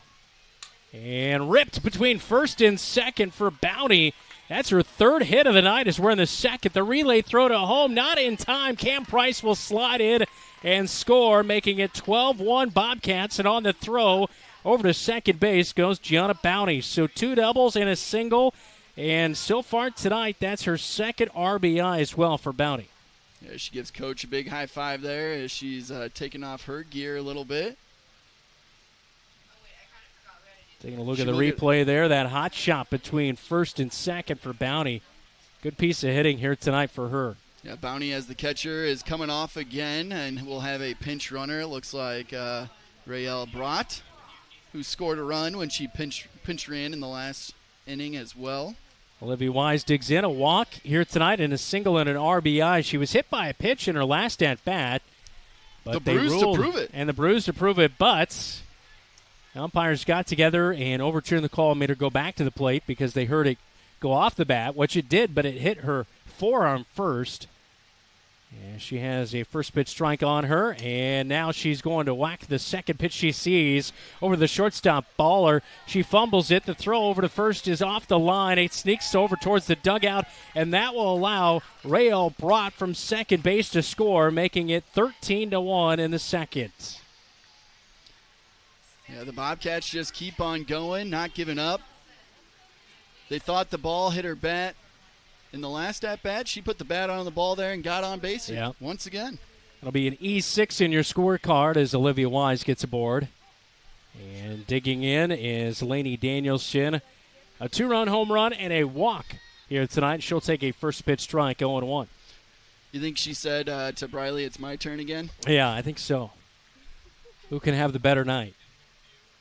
And ripped between first and second for Bounty. That's her third hit of the night as we're in the second. The relay throw to home, not in time. Cam Price will slide in and score, making it 12-1 Bobcats. And on the throw over to second base goes Gianna Bounty. So 2 doubles and a single. And so far tonight, that's her second RBI as well for Bounty. Yeah, she gives Coach a big high five there as she's taking off her gear a little bit. Taking a look at the replay there, that hot shot between first and second for Bounty. Good piece of hitting here tonight for her. Yeah, Bounty as the catcher is coming off again, and we'll have a pinch runner. It looks like Rael Brott, who scored a run when she pinch ran in the last inning as well. Olivia Wise digs in, a walk here tonight and a single and an RBI. She was hit by a pitch in her last at-bat. The bruise to prove it. And the bruise to prove it, but umpires got together and overturned the call and made her go back to the plate because they heard it go off the bat, which it did, but it hit her forearm first. And she has a first pitch strike on her, and now she's going to whack the second pitch she sees over the shortstop Baller. She fumbles it. The throw over to first is off the line. It sneaks over towards the dugout, and that will allow Rael Brott from second base to score, making it 13-1 in the second. Yeah, the Bobcats just keep on going, not giving up. They thought the ball hit her bat in the last at-bat. She put the bat on the ball there and got on base once again. It'll be an E6 in your scorecard as Olivia Wise gets aboard. And digging in is Lainey Danielson. A 2-run home run and a walk here tonight. She'll take a first pitch strike, 0-1. You think she said to Briley, it's my turn again? Yeah, I think so. Who can have the better night?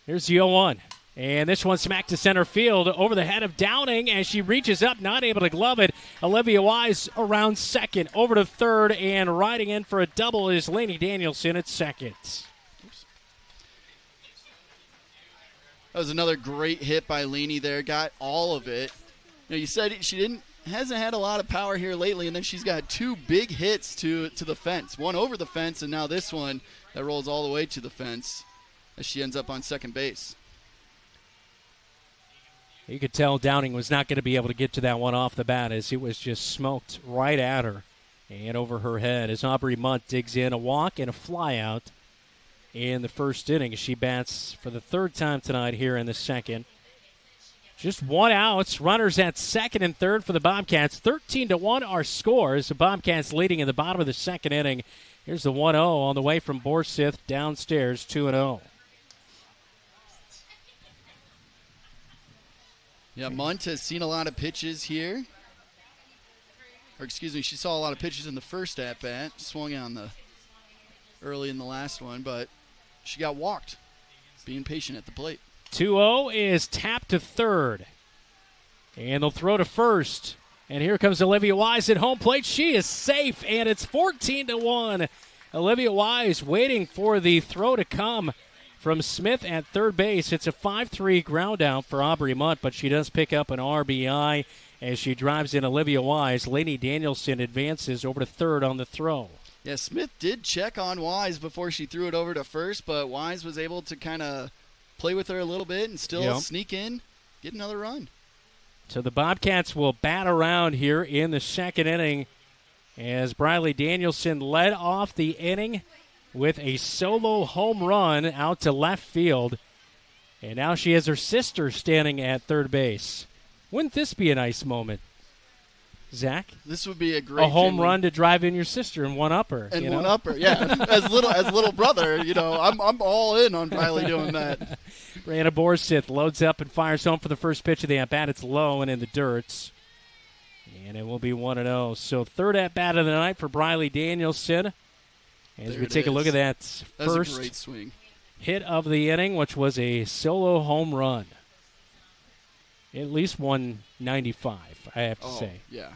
Here's the 0-1. And this one smacked to center field over the head of Downing as she reaches up, not able to glove it. Olivia Wise around second, over to third, and riding in for a double is Lainey Danielson at second. That was another great hit by Lainey there. Got all of it. You know, you said she hasn't had a lot of power here lately, and then she's got 2 big hits to the fence. One over the fence, and now this one that rolls all the way to the fence as she ends up on second base. You could tell Downing was not going to be able to get to that one off the bat as it was just smoked right at her and over her head as Aubrey Munt digs in, a walk and a fly out in the first inning as she bats for the third time tonight here in the second. Just 1 out, runners at second and third for the Bobcats. 13-1 our scores. The Bobcats leading in the bottom of the second inning. Here's the 1-0 on the way from Borseth downstairs, 2-0. Yeah, Munt has seen a lot of pitches here. Or excuse me, she saw a lot of pitches in the first at-bat. Swung on the early in the last one, but she got walked, being patient at the plate. 2-0 is tapped to third. And they'll throw to first. And here comes Olivia Wise at home plate. She is safe, and it's 14-1. Olivia Wise waiting for the throw to come from Smith at third base. It's a 5-3 ground out for Aubrey Munt, but she does pick up an RBI as she drives in Olivia Wise. Lainey Danielson advances over to third on the throw. Yeah, Smith did check on Wise before she threw it over to first, but Wise was able to kind of play with her a little bit and still sneak in, get another run. So the Bobcats will bat around here in the second inning as Briley Danielson led off the inning with a solo home run out to left field. And now she has her sister standing at third base. Wouldn't this be a nice moment, Zach? This would be a great home run to drive in your sister and one-upper. And one-upper, yeah. as little brother, I'm all in on Briley doing that. Brianna Borseth loads up and fires home for the first pitch of the at-bat. It's low and in the dirt. And it will be 1-0. So third at-bat of the night for Briley Danielson. As we take a look at that first a great swing. Hit of the inning, which was a solo home run. At least 195, I have to say. Yeah.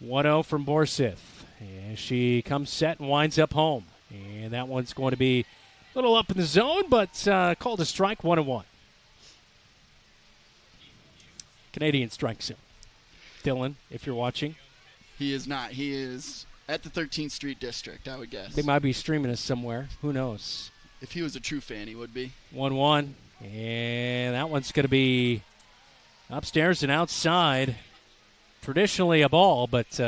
1-0 from Borseth. And she comes set and winds up home. And that one's going to be a little up in the zone, but called a strike, 1-1. Canadian strike zone. Dylan, if you're watching. He is not. He is at the 13th Street District, I would guess. They might be streaming us somewhere. Who knows? If he was a true fan, he would be. 1-1. And that one's going to be upstairs and outside. Traditionally a ball, but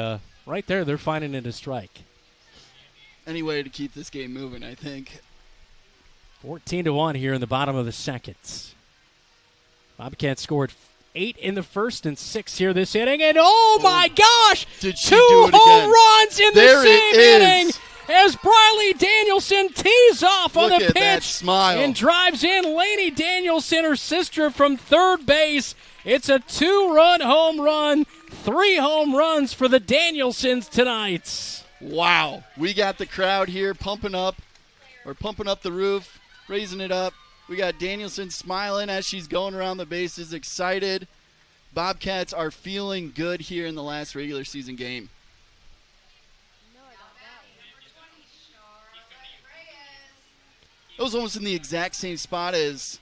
right there they're finding it a strike. Any way to keep this game moving, I think. 14-1 here in the bottom of the second. Bobcats scored 8 in the first and 6 here this inning. And my gosh! Did she 2 do it home again? runs in There the same it inning is. as Briley Danielson tees off on Look the at that pitch smile. and drives in Lainey Danielson, her sister, from third base. It's a 2-run home run. 3 home runs for the Danielsons tonight. Wow. We got the crowd here pumping up the roof, raising it up. We got Danielson smiling as she's going around the bases, excited. Bobcats are feeling good here in the last regular season game. It was almost in the exact same spot as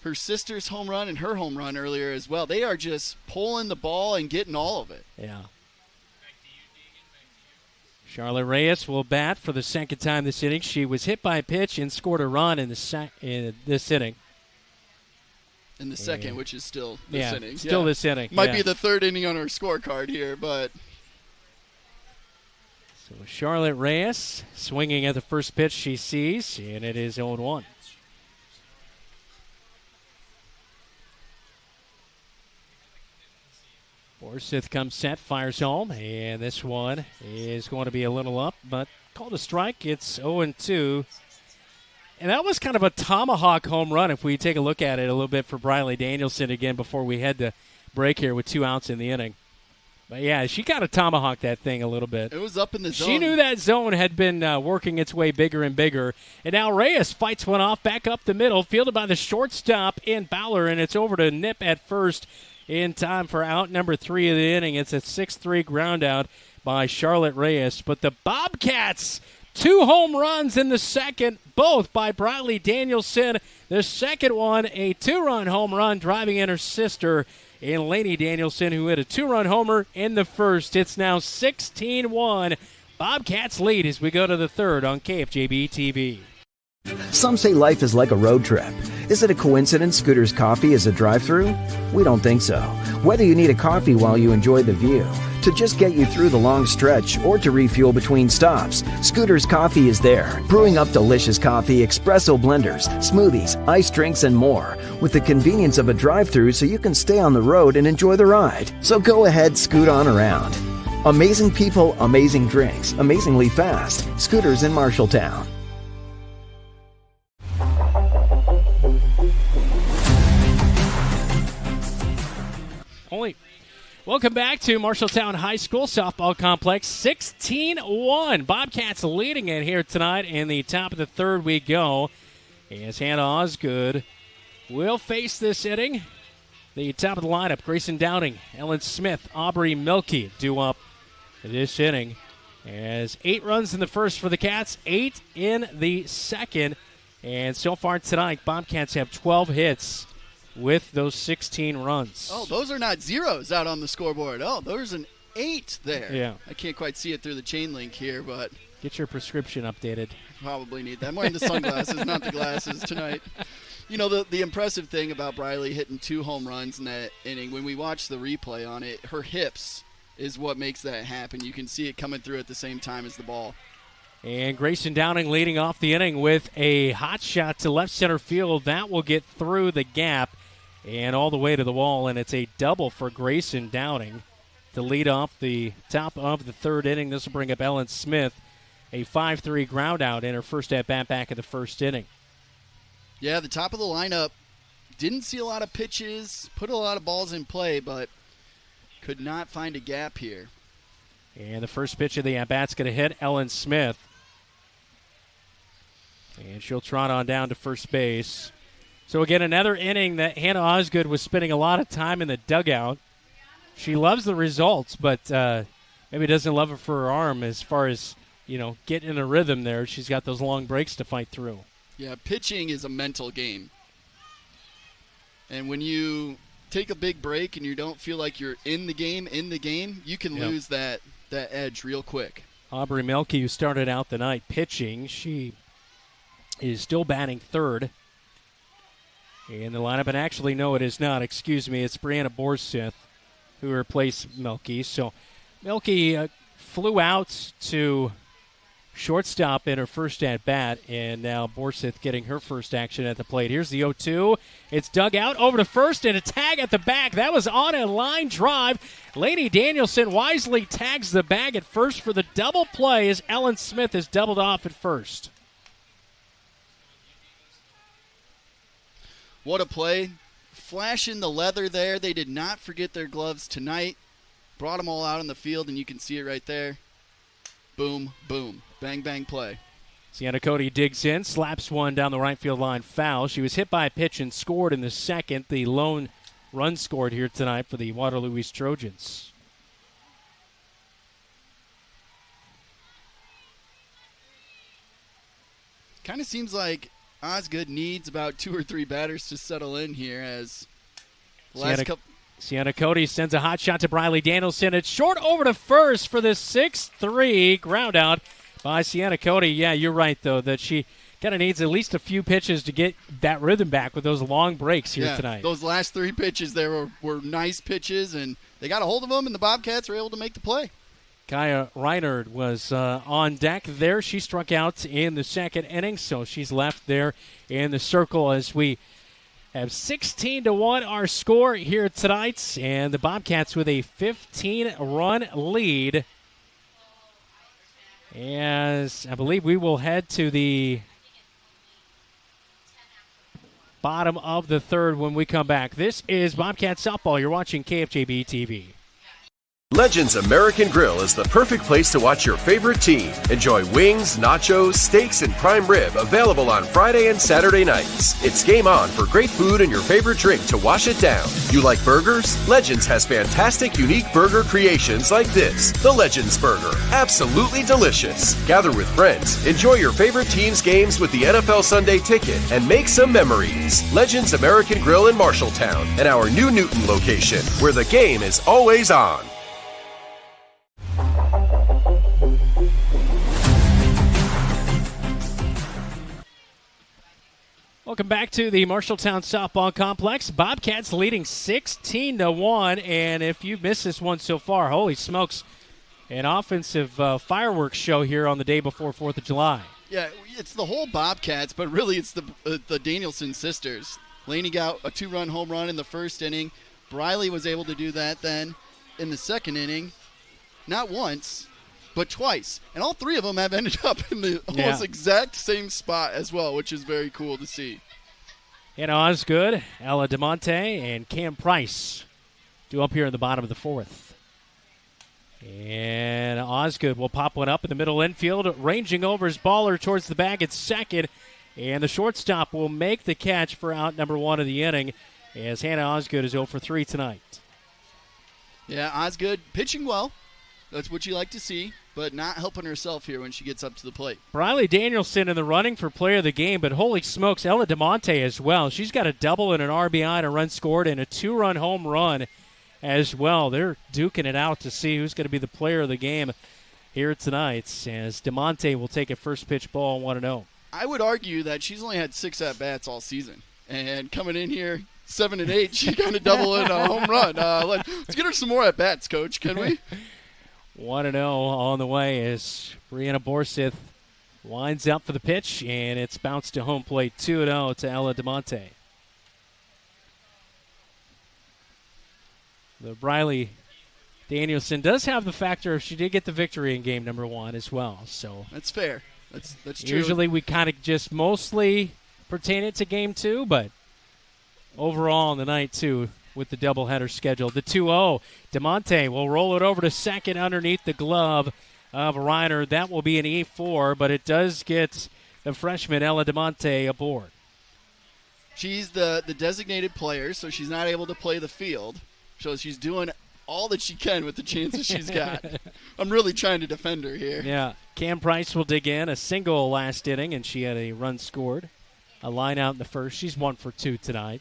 her sister's home run and her home run earlier as well. They are just pulling the ball and getting all of it. Yeah. Charlotte Reyes will bat for the second time this inning. She was hit by a pitch and scored a run in this inning. In the second, which is still this inning. Still this inning. Might be the third inning on our scorecard here, but. So Charlotte Reyes swinging at the first pitch she sees, and it is 0-1. Borseth comes set, fires home, and this one is going to be a little up, but called a strike. It's 0-2. And that was kind of a tomahawk home run if we take a look at it a little bit for Briley Danielson again before we head to break here with 2 outs in the inning. But, yeah, she got to tomahawk that thing a little bit. It was up in the zone. She knew that zone had been working its way bigger and bigger. And now Reyes fights one off back up the middle, fielded by the shortstop in Bowler, and it's over to Nip at first in time for out number 3 of the inning. It's a 6-3 ground out by Charlotte Reyes. But the Bobcats, 2 home runs in the second, both by Briley Danielson. The second one, a 2-run home run, driving in her sister in Lainey Danielson, who hit a 2-run homer in the first. It's now 16-1. Bobcats lead as we go to the third on KFJB-TV. Some say life is like a road trip. Is it a coincidence Scooter's Coffee is a drive-thru? We don't think so. Whether you need a coffee while you enjoy the view, to just get you through the long stretch, or to refuel between stops, Scooter's Coffee is there, brewing up delicious coffee, espresso blenders, smoothies, iced drinks, and more, with the convenience of a drive-thru so you can stay on the road and enjoy the ride. So go ahead, scoot on around. Amazing people, amazing drinks, amazingly fast. Scooters in Marshalltown. Welcome back to Marshalltown High School Softball Complex. 16-1. Bobcats leading it here tonight. In the top of the third we go. As Hannah Osgood will face this inning. The top of the lineup, Grayson Downing, Ellen Smith, Aubrey Milkey due up this inning. As 8 runs in the first for the Cats, 8 in the second. And so far tonight, Bobcats have 12 hits with those 16 runs. Oh, those are not zeros out on the scoreboard. Oh, there's an 8 there. Yeah. I can't quite see it through the chain link here, but Get your prescription updated. Probably need that. I'm wearing the sunglasses, not the glasses tonight. You know, the impressive thing about Briley hitting 2 home runs in that inning, when we watch the replay on it, her hips is what makes that happen. You can see it coming through at the same time as the ball. And Grayson Downing leading off the inning with a hot shot to left center field. That will get through the gap and all the way to the wall, and it's a double for Grayson Downing to lead off the top of the 3rd inning. This will bring up Ellen Smith, a 5-3 ground out in her first at-bat back in the 1st inning. Yeah, the top of the lineup didn't see a lot of pitches, put a lot of balls in play, but could not find a gap here. And the first pitch of the at-bat's going to hit Ellen Smith. And she'll trot on down to first base. So again, another inning that Hannah Osgood was spending a lot of time in the dugout. She loves the results, but maybe doesn't love it for her arm as far as, you know, getting in a rhythm there. She's got those long breaks to fight through. Yeah, pitching is a mental game. And when you take a big break and you don't feel like you're in the game, you can lose that edge real quick. Aubrey Mielke, who started out the night pitching, she is still batting 3rd. In the lineup, and actually, no, it is not. Excuse me, it's Brianna Borseth who replaced Mielke. So Mielke flew out to shortstop in her first at-bat, and now Borseth getting her first action at the plate. Here's the 0-2. It's dug out over to first, and a tag at the back. That was on a line drive. Lainey Danielson wisely tags the bag at first for the double play as Ellen Smith is doubled off at first. What a play. Flashing the leather there. They did not forget their gloves tonight. Brought them all out on the field, and you can see it right there. Boom, boom. Bang, bang play. Sienna Cody digs in, slaps one down the right field line foul. She was hit by a pitch and scored in the 2nd. The lone run scored here tonight for the Waterloo East Trojans. Kind of seems like Osgood needs about 2 or 3 batters to settle in here as the last couple. Sienna Cody sends a hot shot to Briley Danielson. It's short over to first for the 6-3 ground out by Sienna Cody. Yeah, you're right, though, that she kind of needs at least a few pitches to get that rhythm back with those long breaks here tonight. Those last 3 pitches there were nice pitches, and they got a hold of them, and the Bobcats were able to make the play. Kaya Reinert was on deck there. She struck out in the 2nd inning, so she's left there in the circle as we have 16-1 our score here tonight, and the Bobcats with a 15-run lead. As I believe we will head to the bottom of the 3rd when we come back. This is Bobcat Softball. You're watching KFJB-TV. Legends American Grill is the perfect place to watch your favorite team. Enjoy wings, nachos, steaks, and prime rib available on Friday and Saturday nights. It's game on for great food and your favorite drink to wash it down. You like burgers? Legends has fantastic, unique burger creations like this. The Legends Burger. Absolutely delicious. Gather with friends, enjoy your favorite team's games with the NFL Sunday Ticket, and make some memories. Legends American Grill in Marshalltown and our new Newton location, where the game is always on. Welcome back to the Marshalltown Softball Complex. Bobcats leading 16-1, and if you've missed this one so far, holy smokes, an offensive fireworks show here on the day before 4th of July. Yeah, it's the whole Bobcats, but really it's the Danielson sisters. Laney got a 2-run home run in the 1st inning. Briley was able to do that then in the 2nd inning, not once, but twice. And all 3 of them have ended up in the almost exact same spot as well, which is very cool to see. Hannah Osgood, Ella DeMonte, and Cam Price due up here in the bottom of the 4th. And Osgood will pop one up in the middle infield, ranging over his baller towards the bag at 2nd. And the shortstop will make the catch for out number 1 of the inning as Hannah Osgood is 0 for 3 tonight. Yeah, Osgood pitching well. That's what you like to see. but not helping herself here when she gets up to the plate. Briley Danielson in the running for player of the game, but holy smokes, Ella DeMonte as well. She's got a double and an RBI and a run scored and a 2-run home run as well. They're duking it out to see who's going to be the player of the game here tonight, as DeMonte will take a first pitch ball 1-0. I would argue that she's only had 6 at-bats all season. And coming in here, 7 and 8, she got a double and a home run. Let's get her some more at-bats, Coach, can we? 1-0 on the way as Brianna Borseth winds up for the pitch, and it's bounced to home plate. 2-0 to Ella DeMonte. The Briley Danielson does have the factor of she did get the victory in game number 1 as well. So that's fair. That's true. Usually we kind of just mostly pertain it to game 2, but overall on the night 2 with the doubleheader scheduled. The 2-0, DeMonte will roll it over to second underneath the glove of Reiner. That will be an E4, but it does get the freshman Ella DeMonte aboard. She's the designated player, so she's not able to play the field. So she's doing all that she can with the chances she's got. I'm really trying to defend her here. Yeah. Cam Price will dig in. A single last inning, and she had a run scored. A line out in the first. She's 1 for 2 tonight.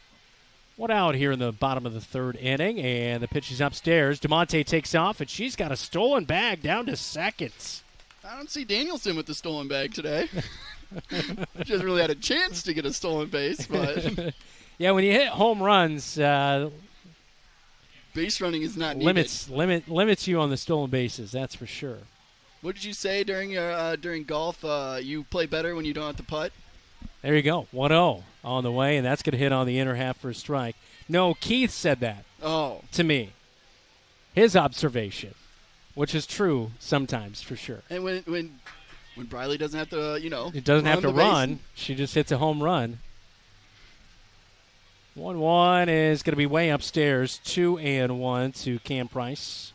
1 out here in the bottom of the 3rd inning, and the pitch is upstairs. DeMonte takes off, and she's got a stolen bag down to second. I don't see Danielson with the stolen bag today. She hasn't really had a chance to get a stolen base, but yeah, when you hit home runs, base running is not needed. Limits you on the stolen bases, that's for sure. What did you say during golf? You play better when you don't have to putt? There you go. 1-0 on the way, and that's going to hit on the inner half for a strike. No, Keith said that to me. His observation, which is true sometimes for sure. And when Briley doesn't have to, it doesn't have to run. She just hits a home run. 1-1 is going to be way upstairs. 2-1 to Cam Price.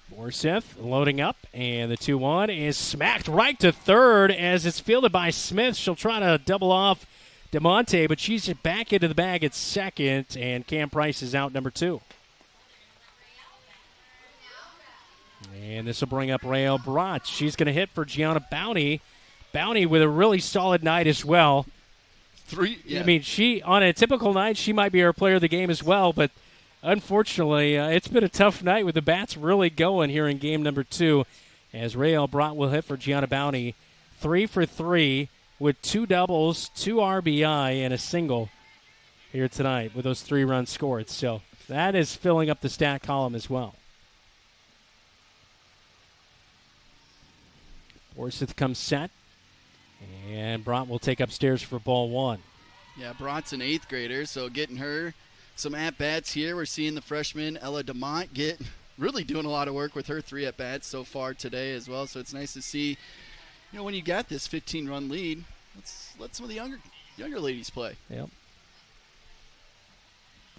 Borseth loading up, and the 2-1 is smacked right to third as it's fielded by Smith. She'll try to double off DeMonte, but she's back into the bag at second, and Cam Price is out number 2. And this will bring up Rael Bratz. She's going to hit for Gianna Bounty. Bounty with a really solid night as well. 3, yeah. I mean, she on a typical night, she might be our player of the game as well, but unfortunately, it's been a tough night with the bats really going here in game number 2 as Rael Bratz will hit for Gianna Bounty. 3 for 3 with 2 doubles, 2 RBI, and a single here tonight with those 3 runs scored. So that is filling up the stat column as well. Borseth comes set, and Bratz will take upstairs for ball 1. Yeah, Bratt's an 8th grader, so getting her some at-bats here. We're seeing the freshman Ella DeMont really doing a lot of work with her 3 at-bats so far today as well. So it's nice to see, when you got this 15-run lead, let's let some of the younger ladies play. Yep.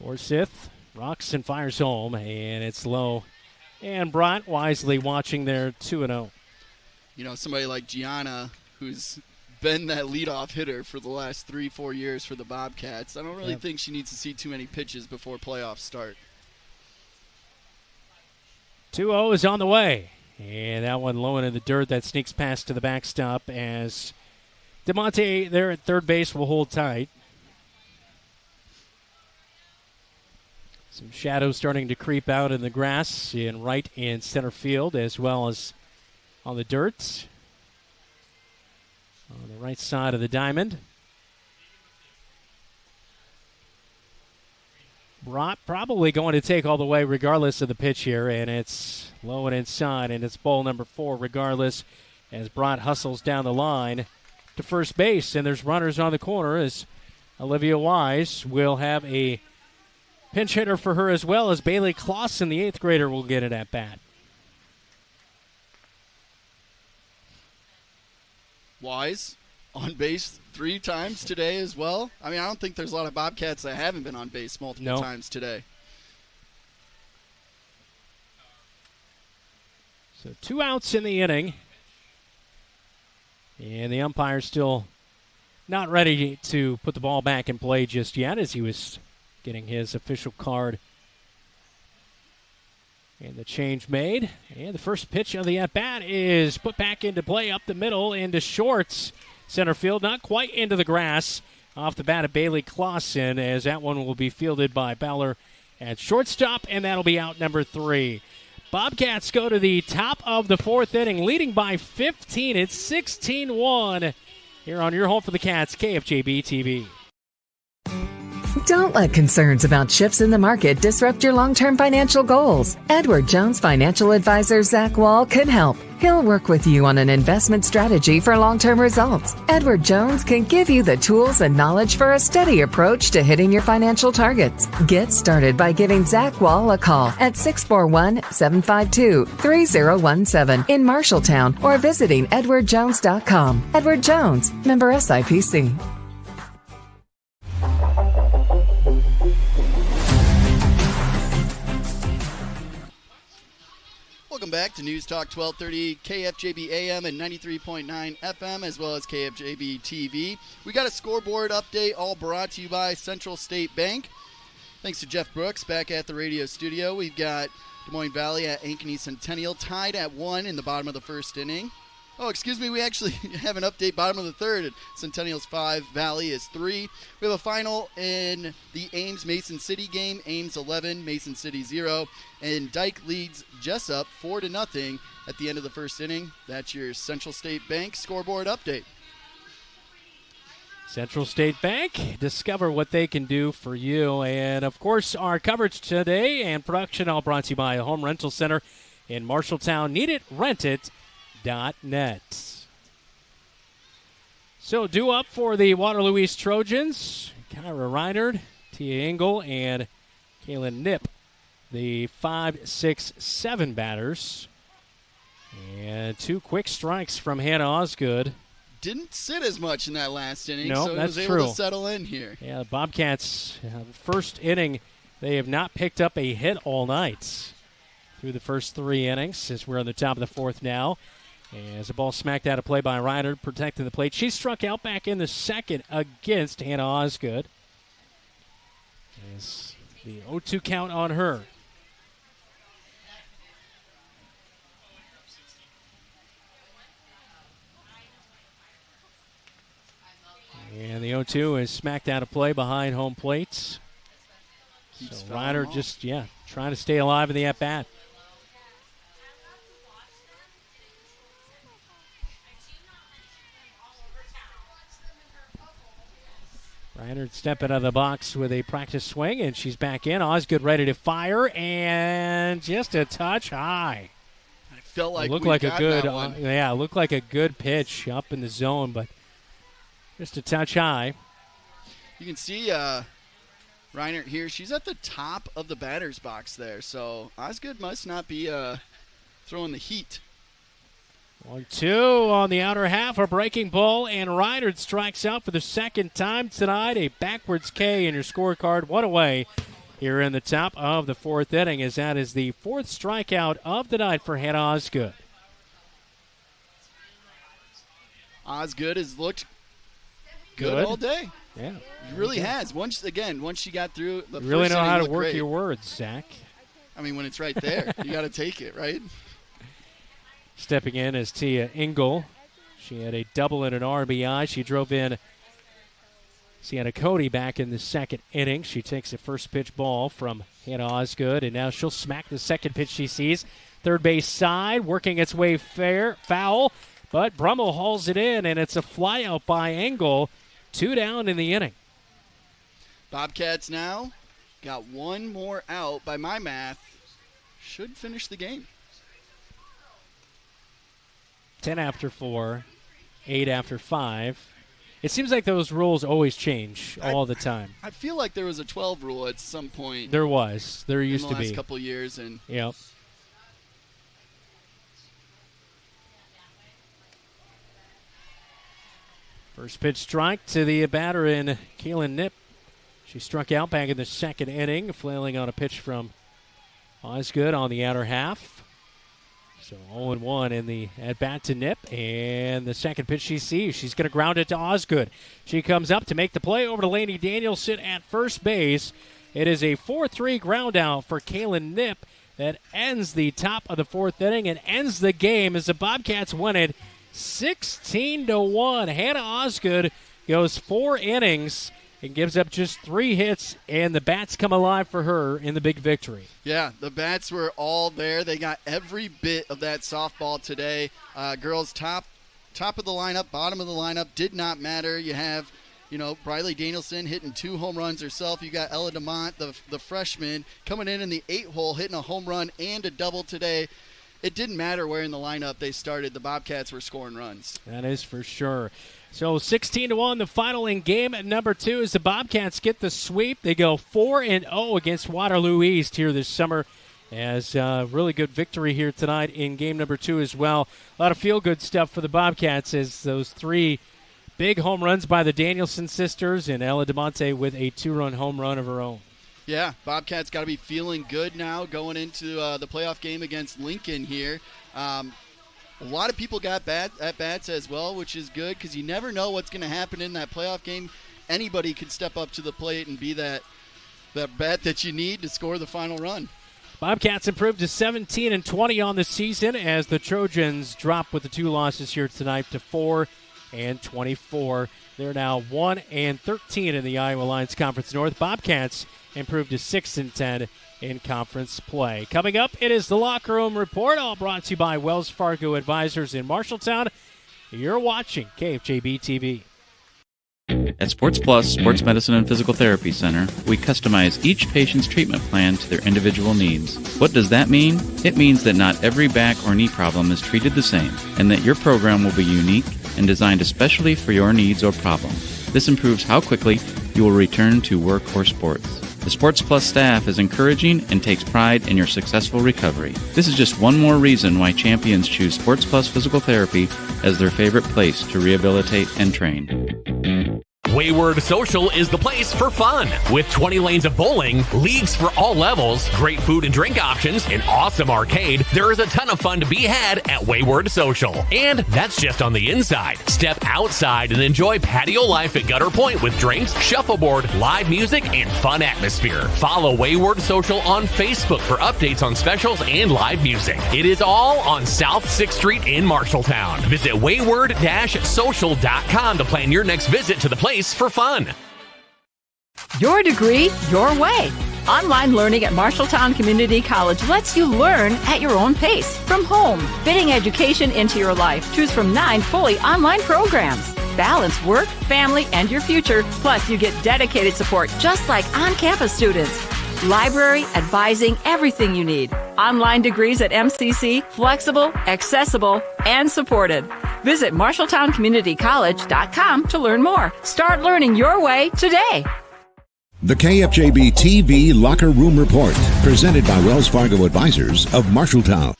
Borseth rocks and fires home, and it's low. And Bratz wisely watching there 2-0. Somebody like Gianna, who's been that leadoff hitter for the last 3-4 years for the Bobcats. I don't really think she needs to see too many pitches before playoffs start. 2-0 is on the way. And that one low into the dirt. That sneaks past to the backstop as DeMonte there at third base will hold tight. Some shadows starting to creep out in the grass in right and center field as well as on the dirt. On the right side of the diamond. Bratz probably going to take all the way regardless of the pitch here, and it's low and inside, and it's ball number 4 regardless as Bratz hustles down the line to first base, and there's runners on the corner as Olivia Wise will have a pinch hitter for her as well as Bailey Clausen, the 8th grader, will get it at bat. Wise on base 3 times today as well. I mean, I don't think there's a lot of Bobcats that haven't been on base multiple times today. So 2 outs in the inning. And the umpire's still not ready to put the ball back in play just yet as he was getting his official card. And the change made. And the first pitch of the at-bat is put back into play up the middle into shorts. Center field, not quite into the grass. Off the bat of Bailey Clausen, as that one will be fielded by Bowler at shortstop, and that'll be out number 3. Bobcats go to the top of the 4th inning, leading by 15. It's 16-1 here on your home for the Cats, KFJB-TV. Don't let concerns about shifts in the market disrupt your long-term financial goals. Edward Jones financial advisor Zach Wall can help. He'll work with you on an investment strategy for long-term results. Edward Jones can give you the tools and knowledge for a steady approach to hitting your financial targets. Get started by giving Zach Wall a call at 641-752-3017 in Marshalltown or visiting edwardjones.com. Edward Jones, member SIPC. Welcome back to News Talk 1230 KFJB AM and 93.9 FM, as well as KFJB-TV. We got a scoreboard update, all brought to you by Central State Bank. Thanks to Jeff Brooks back at the radio studio. We've got Des Moines Valley at Ankeny Centennial tied at 1 in the bottom of the 1st inning. Oh, excuse me, we actually have an update, bottom of the 3rd. Centennial's 5, Valley is 3. We have a final in the Ames-Mason City game. Ames 11, Mason City 0. And Dyke leads Jessup 4-0 at the end of the 1st inning. That's your Central State Bank scoreboard update. Central State Bank, discover what they can do for you. And, of course, our coverage today and production all brought to you by a home rental center in Marshalltown. Need it, rent it. .net. So due up for the Waterloo East Trojans, Kyra Reinard, Tia Engel, and Kaylin Knipp, the 5, 6, 7 batters. And 2 quick strikes from Hannah Osgood. Didn't sit as much in that last inning, no, so he that's was able true. to settle in here. Yeah, the Bobcats, first inning, they have not picked up a hit all night through the first 3 innings, as we're on the top of the 4th now. As the ball smacked out of play by Reinard, protecting the plate. She struck out back in the 2nd against Hannah Osgood. As the 0-2 count on her. And the 0-2 is smacked out of play behind home plates. So Reinard just, trying to stay alive in the at-bat. Reinard stepping out of the box with a practice swing, and she's back in. Osgood ready to fire, and just a touch high. I felt like looked we like got a good, that one. looked like a good pitch up in the zone, but just a touch high. You can see Reinhardt here. She's at the top of the batter's box there, so Osgood must not be throwing the heat. 1-2 on the outer half, a breaking ball, and Reinhardt strikes out for the 2nd time tonight. A backwards K in your scorecard, 1 away here in the top of the 4th inning, as that is the 4th strikeout of the night for Hannah Osgood. Osgood has looked good all day. Yeah, he really has. Once she got through the you really first know inning, how to looked work great. your words, Zach. I mean, when it's right there, you got to take it, right? Stepping in is Tia Engel. She had a double and an RBI. She drove in Sienna Cody back in the 2nd inning. She takes the first pitch ball from Hannah Osgood, and now she'll smack the 2nd pitch she sees. Third base side, working its way foul, but Brummel hauls it in, and it's a fly out by Engel. 2 down in the inning. Bobcats now got 1 more out. By my math, should finish the game. 10 after 4, 8 after 5. It seems like those rules always change all the time. I feel like there was a 12 rule at some point. There was. There used to be. In the last couple years. And yep. First pitch strike to the batter in Kaylin Knipp. She struck out back in the 2nd inning, flailing on a pitch from Osgood on the outer half. So 0-1 in the at-bat to Nip, and the second pitch she sees. She's going to ground it to Osgood. She comes up to make the play over to Lainey Danielson at first base. It is a 4-3 ground out for Kaylin Nip that ends the top of the fourth inning and ends the game as the Bobcats win it 16-1. Hannah Osgood goes 4 innings and gives up just 3 hits, and the bats come alive for her in the big victory. Yeah, the bats were all there. They got every bit of that softball today. Girls top of the lineup, bottom of the lineup, did not matter. You have, Briley Danielson hitting 2 home runs herself. You got Ella DeMont, the freshman, coming in the 8-hole, hitting a home run and a double today. It didn't matter where in the lineup they started. The Bobcats were scoring runs. That is for sure. So 16-1, the final in game number 2 as the Bobcats get the sweep. They go 4-0 against Waterloo East here this summer. As a really good victory here tonight in game number 2 as well. A lot of feel-good stuff for the Bobcats as those 3 big home runs by the Danielson sisters and Ella DeMonte with a 2-run home run of her own. Yeah, Bobcats got to be feeling good now going into the playoff game against Lincoln here. A lot of people got at-bats as well, which is good because you never know what's going to happen in that playoff game. Anybody could step up to the plate and be that bat that you need to score the final run. Bobcats improved to 17-20 on the season as the Trojans drop with the 2 losses here tonight to 4-24. They're now 1-13 in the Iowa Lions Conference North. Bobcats improved to 6-10 in conference play. Coming up, it is the Locker Room Report, all brought to you by Wells Fargo Advisors in Marshalltown. You're watching KFJB-TV. At Sports Plus Sports Medicine and Physical Therapy Center, we customize each patient's treatment plan to their individual needs. What does that mean? It means that not every back or knee problem is treated the same, and that your program will be unique and designed especially for your needs or problem. This improves how quickly you will return to work or sports. The Sports Plus staff is encouraging and takes pride in your successful recovery. This is just one more reason why champions choose Sports Plus Physical Therapy as their favorite place to rehabilitate and train. Wayward Social is the place for fun. With 20 lanes of bowling, leagues for all levels, great food and drink options, an awesome arcade, there is a ton of fun to be had at Wayward Social. And that's just on the inside. Step outside and enjoy patio life at Gutter Point with drinks, shuffleboard, live music, and fun atmosphere. Follow Wayward Social on Facebook for updates on specials and live music. It is all on South 6th Street in Marshalltown. Visit wayward-social.com to plan your next visit to the place for fun. Your degree, your way. Online learning at Marshalltown Community College lets you learn at your own pace, from home, fitting education into your life. Choose from 9 fully online programs. Balance work, family, and your future. Plus, you get dedicated support just like on-campus students. Library, advising, everything you need. Online degrees at MCC, flexible, accessible, and supported. Visit MarshalltownCommunityCollege.com to learn more. Start learning your way today. The KFJB-TV Locker Room Report, presented by Wells Fargo Advisors of Marshalltown.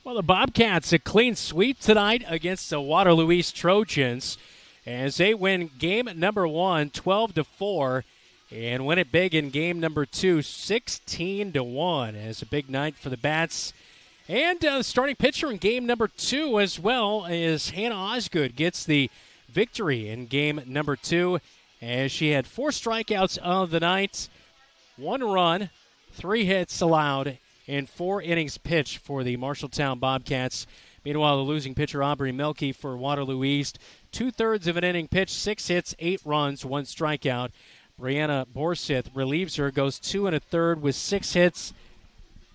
Well, the Bobcats a clean sweep tonight against the Waterloo East Trojans as they win game number 1, 12-4. And win it big in game number 2, 16-1. As a big night for the Bats. And the starting pitcher in game number 2 as well is Hannah Osgood gets the victory in game number 2 as she had 4 strikeouts of the night, 1 run, 3 hits allowed, and 4 innings pitched for the Marshalltown Bobcats. Meanwhile, the losing pitcher Aubrey Melke for Waterloo East, 2/3 of an inning pitched, 6 hits, 8 runs, 1 strikeout. Brianna Borseth relieves her, goes 2 1/3 with 6 hits,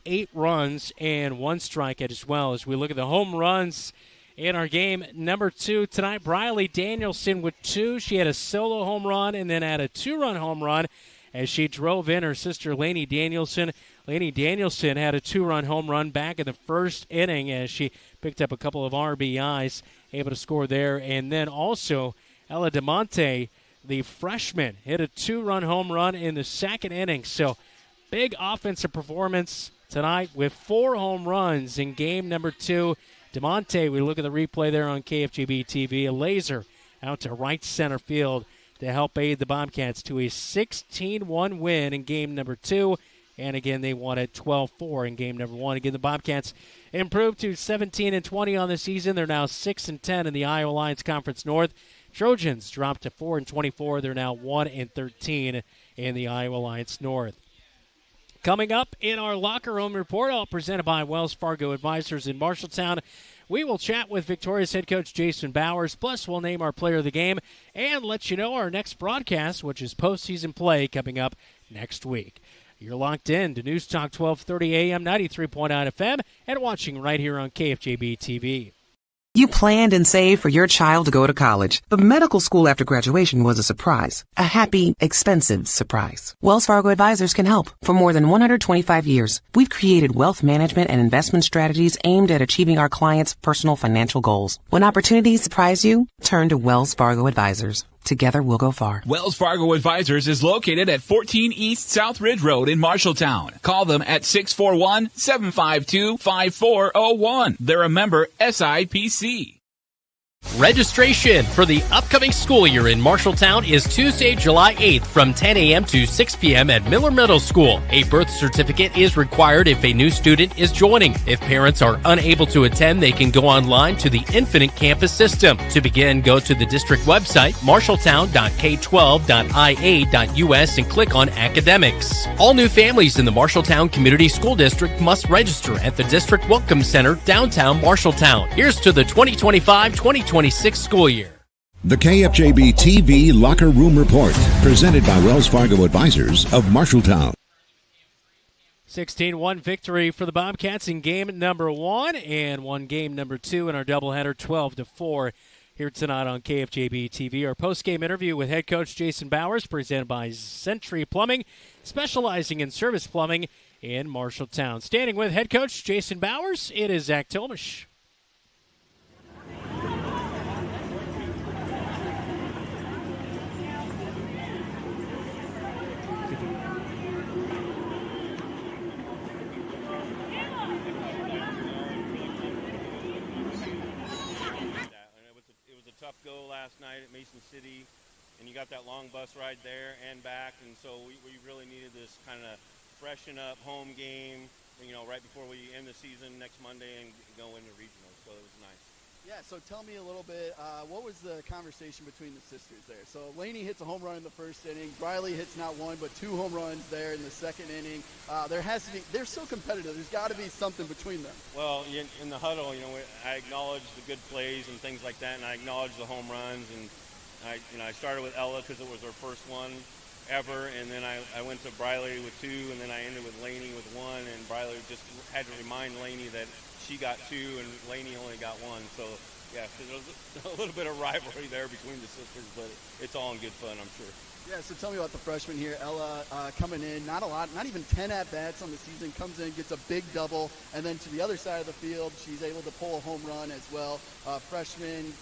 8 runs, and 1 strikeout as well. As we look at the home runs in our game number 2 tonight, Briley Danielson with 2. She had a solo home run and then had a 2-run home run as she drove in her sister Lainey Danielson. Lainey Danielson had a 2-run home run back in the first inning as she picked up a couple of RBIs, able to score there. And then also Ella DeMonte, the freshman, hit a 2-run home run in the second inning. So big offensive performance tonight with 4 home runs in game number 2. DeMonte, we look at the replay there on KFJB-TV, a laser out to right center field to help aid the Bobcats to a 16-1 win in game number 2. And again, they won at 12-4 in game number 1. Again, the Bobcats improved to 17-20 on the season. They're now 6-10 in the Iowa Alliance Conference North. Trojans dropped to 4-24. They're now 1-13 in the Iowa Alliance North. Coming up in our locker room report, all presented by Wells Fargo Advisors in Marshalltown, we will chat with Victoria's head coach Jason Bowers, plus we'll name our player of the game and let you know our next broadcast, which is postseason play, coming up next week. You're locked in to News Talk 1230 AM, 93.9 FM, and watching right here on KFJB-TV. You planned and saved for your child to go to college, but medical school after graduation was a surprise. A happy, expensive surprise. Wells Fargo Advisors can help. For more than 125 years, we've created wealth management and investment strategies aimed at achieving our clients' personal financial goals. When opportunities surprise you, turn to Wells Fargo Advisors. Together we'll go far. Wells Fargo Advisors is located at 14 East South Ridge Road in Marshalltown. Call them at 641-752-5401. They're a member SIPC. Registration for the upcoming school year in Marshalltown is Tuesday, July 8th from 10 a.m. to 6 p.m. at Miller Middle School. A birth certificate is required if a new student is joining. If parents are unable to attend, they can go online to the Infinite Campus System. To begin, go to the district website, marshalltown.k12.ia.us, and click on Academics. All new families in the Marshalltown Community School District must register at the District Welcome Center, downtown Marshalltown. Here's to the 2025-2026 school year. The KFJB-TV Locker Room Report, presented by Wells Fargo Advisors of Marshalltown. 16-1 victory for the Bobcats in game number 1 and won game number 2 in our doubleheader 12-4 here tonight on KFJB-TV. Our post-game interview with head coach Jason Bowers, presented by Century Plumbing, specializing in service plumbing in Marshalltown. Standing with head coach Jason Bowers, it is Zach Tomesch. Tough go last night at Mason City, and you got that long bus ride there and back, and so we really needed this kind of freshen up home game, right before we end the season next Monday and go into regionals, so it was nice. Yeah, so tell me a little bit, what was the conversation between the sisters there? So Lainey hits a home run in the first inning. Briley hits not one, but 2 home runs there in the second inning. They're so competitive. There's got to be something between them. Well, in the huddle, I acknowledge the good plays and things like that, and I acknowledge the home runs. And I started with Ella because it was her first one ever, and then I went to Briley with 2, and then I ended with Lainey with 1, and Briley just had to remind Lainey that she got 2 and Lainey only got 1. So, yeah, so there was a little bit of rivalry there between the sisters, but it's all in good fun, I'm sure. Yeah, so tell me about the freshman here. Ella coming in, not a lot, not even 10 at-bats on the season, comes in, gets a big double, and then to the other side of the field, she's able to pull a home run as well. Freshman,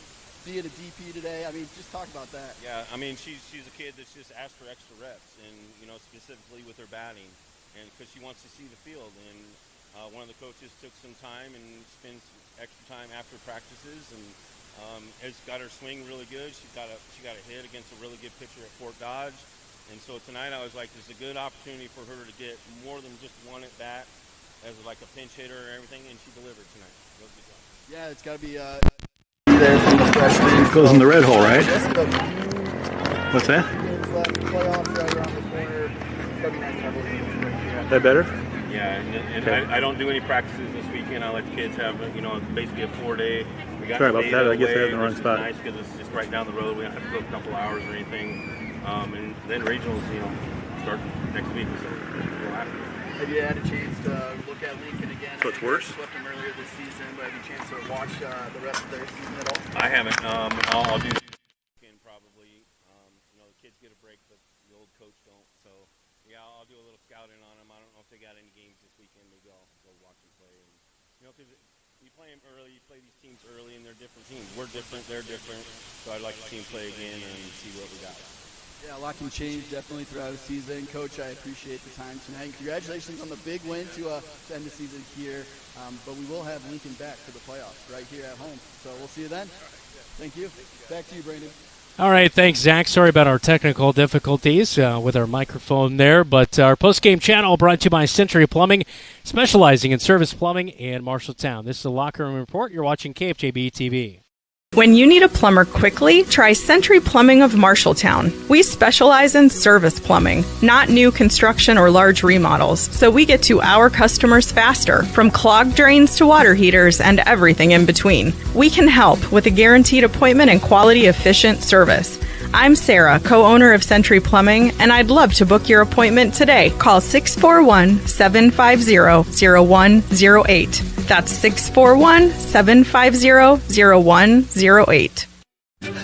being a DP today, I mean, just talk about that. Yeah, I mean, she's a kid that's just asked for extra reps, and, specifically with her batting, and because she wants to see the field, and one of the coaches took some time and spends extra time after practices, and has got her swing really good. She got a hit against a really good pitcher at Fort Dodge, and so tonight I was like, this is a good opportunity for her to get more than just one at bat as like a pinch hitter and everything, and she delivered tonight. It was a good job. Yeah, it's got to be there from the freshman. It goes in the red hole, right? What's that? Playoffs right around the corner. It's got to be nice to have those. That better? Yeah, and okay. I don't do any practices this weekend. I let the kids have, basically a 4-day. We got sorry about that. I guess they're in the wrong spot. Nice because it's just right down the road. We don't have to go a couple hours or anything. And then regionals, start next week. So we'll have to. Have you had a chance to look at Lincoln again? So it's worse? Swept them earlier this season, but have you had a chance to watch the rest of their season at all? I haven't. I'll do weekend probably. The kids get a break, but the old coach don't. So, yeah, I'll do a little scouting on them. I don't know if they got any games this weekend. Maybe I'll go watch them play. And, because you play them early, you play these teams early, and they're different teams. We're different, they're different. So I'd like to see them play again and see what we got. Yeah, a lot can change definitely throughout the season. Coach, I appreciate the time tonight. Congratulations on the big win to end the season here. But we will have Lincoln back for the playoffs right here at home. So we'll see you then. Thank you. Back to you, Brandon. All right, thanks, Zach. Sorry about our technical difficulties with our microphone there, but our post-game channel brought to you by Century Plumbing, specializing in service plumbing in Marshalltown. This is the Locker Room Report. You're watching KFJB-TV. When you need a plumber quickly, try Century Plumbing of Marshalltown. We specialize in service plumbing, not new construction or large remodels, so we get to our customers faster, from clogged drains to water heaters and everything in between. We can help with a guaranteed appointment and quality, efficient service. I'm Sarah, co-owner of Century Plumbing, and I'd love to book your appointment today. Call 641-750-0108. That's 641-750-0108.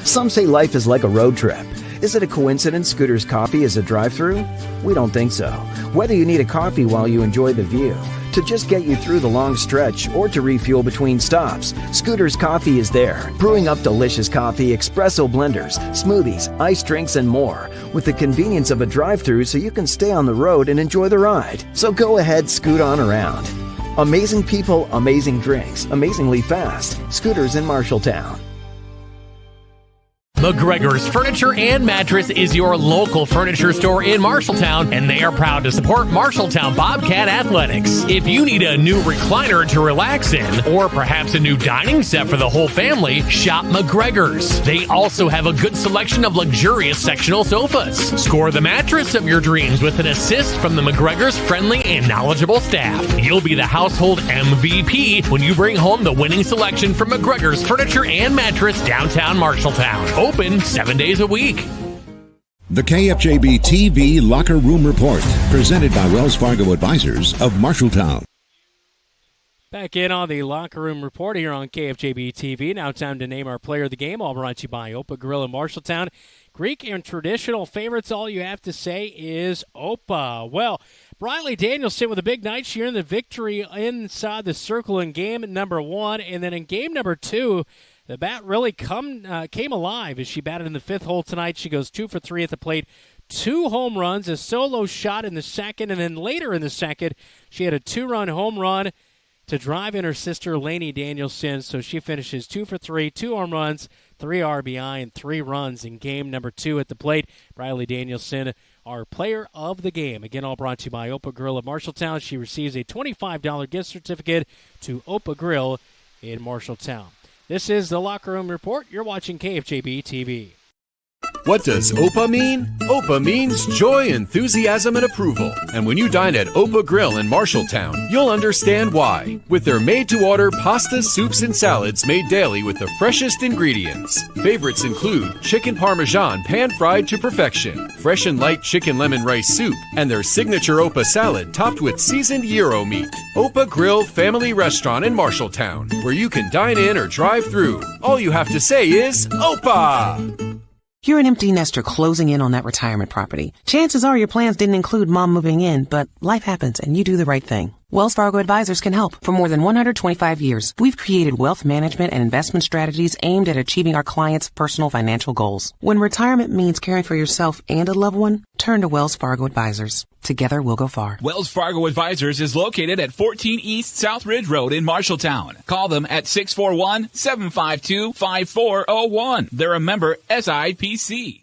Some say life is like a road trip. Is it a coincidence Scooter's Coffee is a drive-thru? We don't think so. Whether you need a coffee while you enjoy the view, to just get you through the long stretch, or to refuel between stops, Scooter's Coffee is there, brewing up delicious coffee, espresso blenders, smoothies, iced drinks, and more, with the convenience of a drive-thru so you can stay on the road and enjoy the ride. So go ahead, scoot on around. Amazing people, amazing drinks, amazingly fast. Scooters in Marshalltown. McGregor's Furniture and Mattress is your local furniture store in Marshalltown, and they are proud to support Marshalltown Bobcat Athletics. If you need a new recliner to relax in, or perhaps a new dining set for the whole family, shop McGregor's. They also have a good selection of luxurious sectional sofas. Score the mattress of your dreams with an assist from the McGregor's friendly and knowledgeable staff. You'll be the household MVP when you bring home the winning selection from McGregor's Furniture and Mattress, downtown Marshalltown. Open 7 days a week. The KFJB-TV Locker Room Report, presented by Wells Fargo Advisors of Marshalltown. Back in on the Locker Room Report here on KFJB-TV. Now time to name our player of the game, all brought to you by Opa Grill in Marshalltown. Greek and traditional favorites, all you have to say is Opa. Well, Briley Danielson with a big night. She earned the victory inside the circle in game number 1, and then in game number 2, the bat really came alive as she batted in the 5th hole tonight. She goes 2 for 3 at the plate, 2 home runs, a solo shot in the 2nd, and then later in the 2nd, she had a 2-run home run to drive in her sister Lainey Danielson. So she finishes 2 for 3, 2 home runs, 3 RBI, and 3 runs in game number 2 at the plate. Briley Danielson, our player of the game. Again, all brought to you by Opa Grill of Marshalltown. She receives a $25 gift certificate to Opa Grill in Marshalltown. This is the Locker Room Report. You're watching KFJB-TV. What does OPA mean? OPA means joy, enthusiasm, and approval. And when you dine at OPA Grill in Marshalltown, you'll understand why. With their made-to-order pastas, soups, and salads made daily with the freshest ingredients. Favorites include chicken parmesan pan-fried to perfection, fresh and light chicken lemon rice soup, and their signature OPA salad topped with seasoned gyro meat. OPA Grill Family Restaurant in Marshalltown, where you can dine in or drive through. All you have to say is OPA! You're an empty nester closing in on that retirement property. Chances are your plans didn't include mom moving in, but life happens and you do the right thing. Wells Fargo Advisors can help. For more than 125 years, we've created wealth management and investment strategies aimed at achieving our clients' personal financial goals. When retirement means caring for yourself and a loved one, turn to Wells Fargo Advisors. Together, we'll go far. Wells Fargo Advisors is located at 14 East South Ridge Road in Marshalltown. Call them at 641-752-5401. They're a member SIPC.